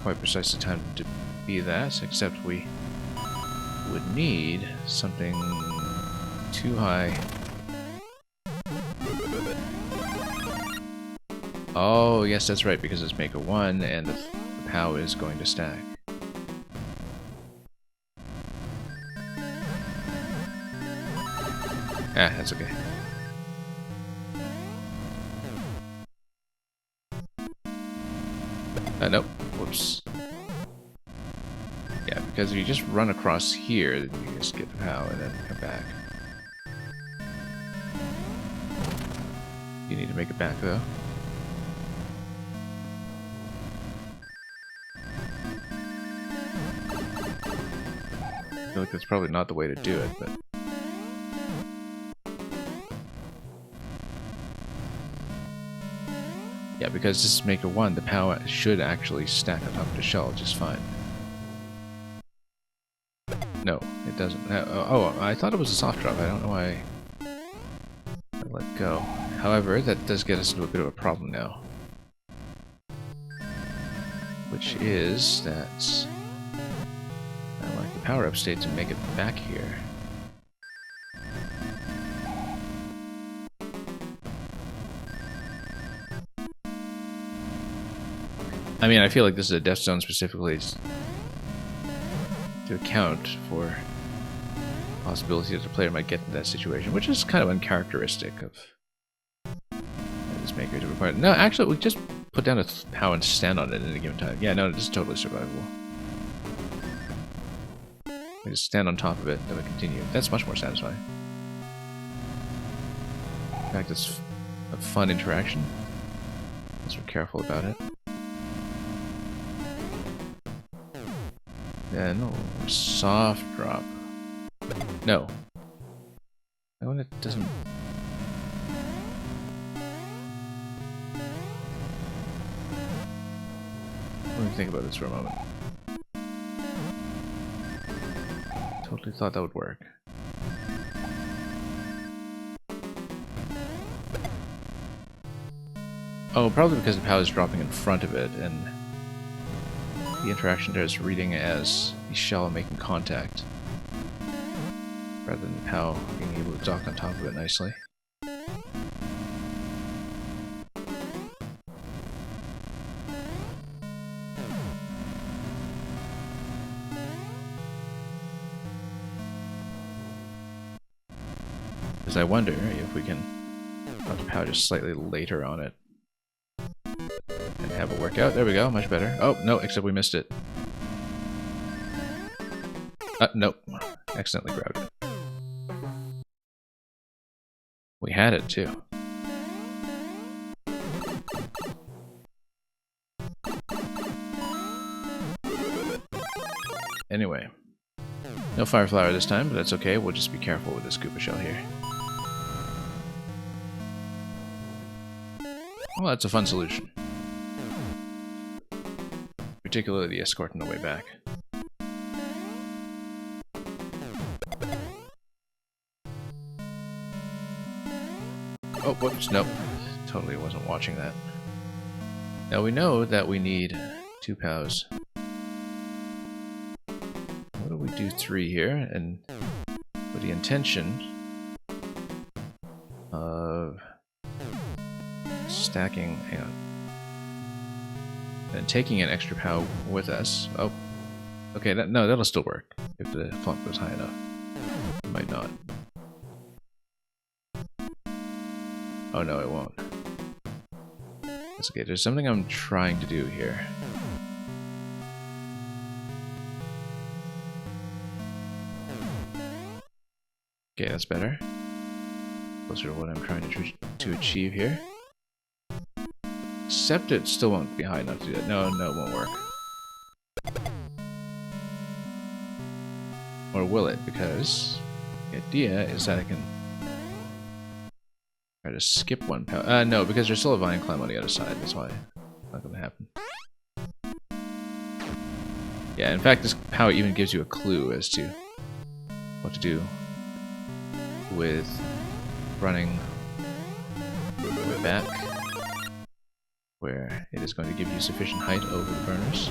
Quite precisely timed to be that, except we would need something too high. Oh, yes, that's right, because it's Maker 1 and the POW is going to stack. Ah, that's okay. Nope. Whoops. Yeah, because if you just run across here, then you just get the POW and then come back. You need to make it back, though. I feel like that's probably not the way to do it, but... Yeah, because this is Maker 1, the POW should actually stack on top of the shell just fine. No, it doesn't. Oh, I thought it was a soft drop. I don't know why I let go. However, that does get us into a bit of a problem now. Which is that I like the power-up state to make it back here. I mean, I feel like this is a death zone specifically to account for the possibility that the player might get in that situation, which is kind of uncharacteristic of this Maker to require. No, actually, we just put down a POW and stand on it at any given time. Yeah, no, this is totally survivable. We just stand on top of it, then we continue. That's much more satisfying. In fact, it's a fun interaction. As we're careful about it. Then, soft drop. No. That one, it doesn't... Let me think about this for a moment. Totally thought that would work. Oh, probably because the POW is dropping in front of it, and the interaction there is reading as the shell making contact, rather than the POW being able to dock on top of it nicely. Because I wonder if we can have the POW just slightly later on it. And have it work out. There we go, much better. Oh, no, except we missed it. Nope. Accidentally grabbed it. We had it, too. Anyway. No fire flower this time, but that's okay. We'll just be careful with this Koopa shell here. Well, that's a fun solution. Particularly the escort on the way back. Oh, whoops, nope. Totally wasn't watching that. Now we know that we need 2 POWs. What do we do 3 here? And with the intention of stacking, hang on. And taking an extra POW with us. Oh, okay, no, that'll still work if the flunk goes high enough. It might not. Oh no, it won't. That's okay, there's something I'm trying to do here. Okay, that's better. Closer to what I'm trying to achieve here. Except it still won't be high enough to do that. No, it won't work. Or will it? Because the idea is that I can try to skip 1 POW. No, because there's still a vine climb on the other side. That's why it's not going to happen. Yeah, in fact, this POW even gives you a clue as to what to do with running way back, where it is going to give you sufficient height over the burners.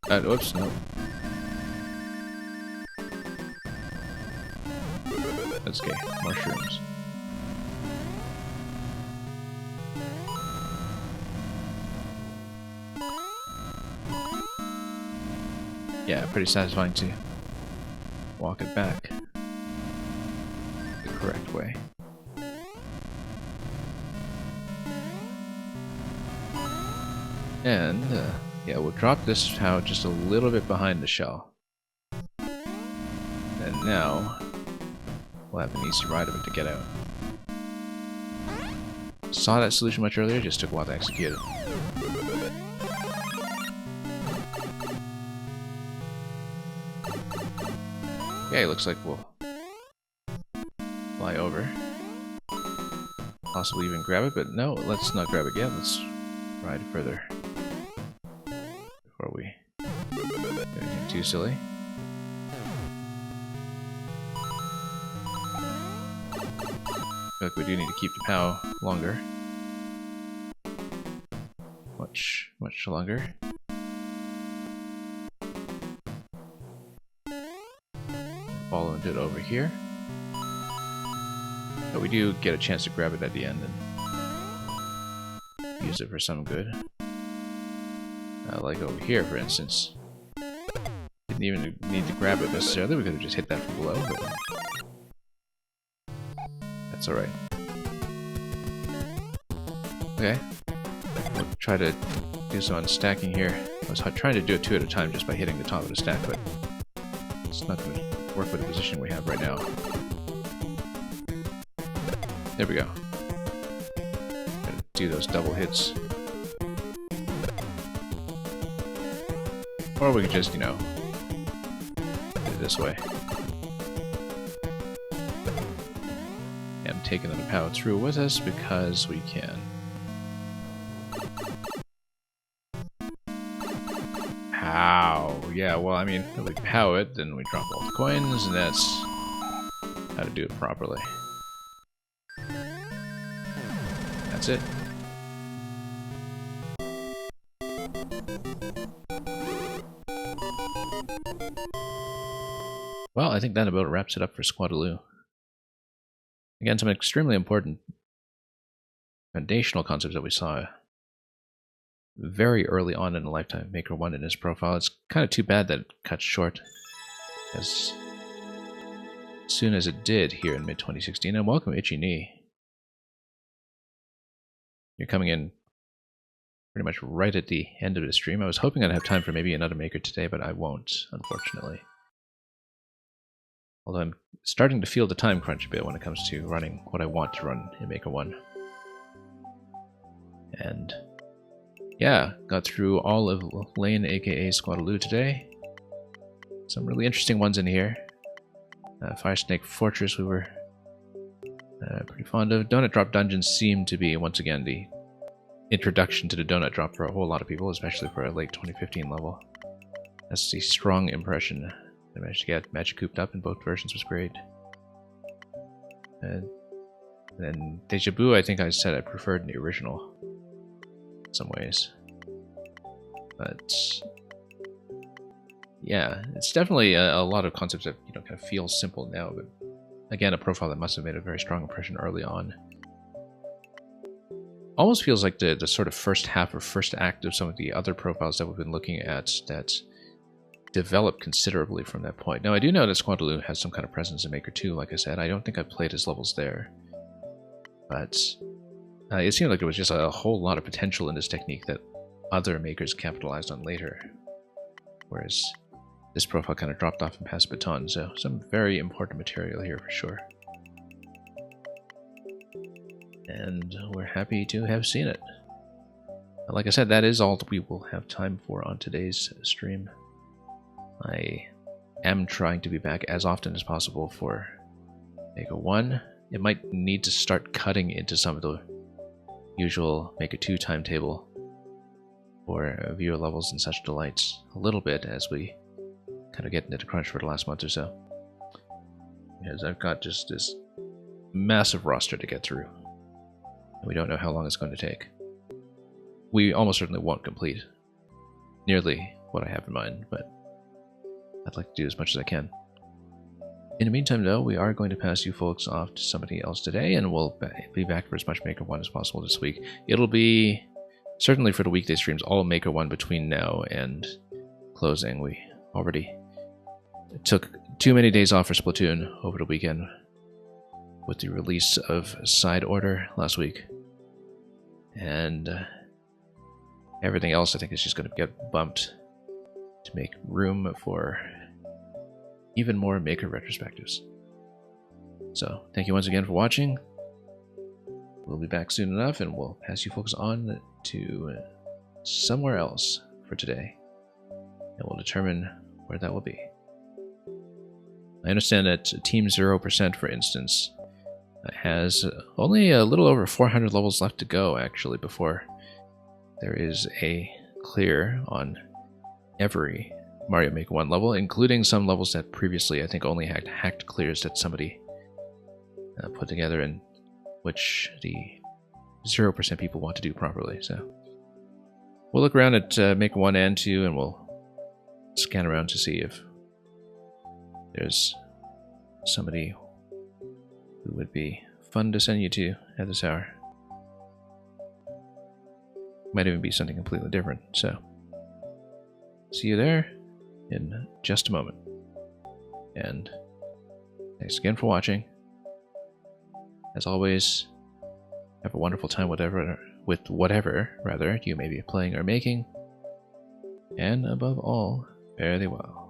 Oops, no. That's okay, mushrooms. Yeah, pretty satisfying to walk it back the correct way. And, yeah, we'll drop this POW just a little bit behind the shell. And now, we'll have an easy ride of it to get out. Saw that solution much earlier, just took a while to execute it. Okay, looks like we'll fly over. Possibly even grab it, but no, let's not grab it yet. Let's ride further before we do anything too silly. I feel like we do need to keep the POW longer. Much longer. Follow it over here. But we do get a chance to grab it at the end and use it for some good. Like over here, for instance. Didn't even need to grab it necessarily, we could have just hit that from below, but that's alright. Okay. We'll try to do some unstacking here. I was trying to do it 2 at a time just by hitting the top of the stack, but It's not going to work with the position we have right now. There we go. Gotta do those double hits. Or we could just, you know, do it this way. And taking them to power through with us because we can. How? Yeah, well, I mean, if we pow it, then we drop all the coins, and that's how to do it properly. That's it. Well, I think that about wraps it up for Squadaloo. Again, some extremely important foundational concepts that we saw very early on in the lifetime of Maker 1 in his profile. It's kind of too bad that it cut short as soon as it did here in mid-2016. And welcome, Itchy Knee. You're coming in pretty much right at the end of the stream. I was hoping I'd have time for maybe another Maker today, but I won't, unfortunately. Although I'm starting to feel the time crunch a bit when it comes to running what I want to run in Maker 1. And yeah, got through all of Layne, aka Squadaloo today. Some really interesting ones in here. Fire Snake Fortress we were pretty fond of. Donut Drop Dungeons seemed to be, once again, the introduction to the Donut Drop for a whole lot of people, especially for a late 2015 level. That's the strong impression. I managed to get Magic cooped up in both versions, was great. And then Deja Vu, I think I said I preferred in the original in some ways. But yeah, it's definitely a lot of concepts that, you know, kind of feel simple now, but again, a profile that must have made a very strong impression early on. Almost feels like the sort of first half or first act of some of the other profiles that we've been looking at that developed considerably from that point. Now, I do know that Squadaloo has some kind of presence in Maker 2, like I said. I don't think I've played his levels there. But it seemed like there was just a whole lot of potential in this technique that other makers capitalized on later. Whereas this profile kind of dropped off and passed the baton, so some very important material here for sure. And we're happy to have seen it. Like I said, that is all that we will have time for on today's stream. I am trying to be back as often as possible for Maker 1. It might need to start cutting into some of the usual Maker 2 timetable for viewer levels and such delights a little bit as we kind of get into the crunch for the last month or so. Because I've got just this massive roster to get through. And we don't know how long it's going to take. We almost certainly won't complete nearly what I have in mind, but I'd like to do as much as I can. In the meantime, though, we are going to pass you folks off to somebody else today, and we'll be back for as much Maker 1 as possible this week. It'll be, certainly for the weekday streams, all Maker 1 between now and closing. We already took too many days off for Splatoon over the weekend with the release of Side Order last week. And everything else, I think, is just going to get bumped to make room for even more Maker retrospectives. So, thank you once again for watching. We'll be back soon enough, and we'll pass you folks on to somewhere else for today. And we'll determine where that will be. I understand that Team 0%, for instance, has only a little over 400 levels left to go, actually, before there is a clear on every Mario Maker 1 level, including some levels that previously I think only had hacked clears that somebody put together, and which the 0% people want to do properly. So we'll look around at Maker 1 and 2, and we'll scan around to see if there's somebody who would be fun to send you to at this hour. Might even be something completely different, so see you there in just a moment. And thanks again for watching. As always, have a wonderful time with whatever you may be playing or making. And above all, fare thee well.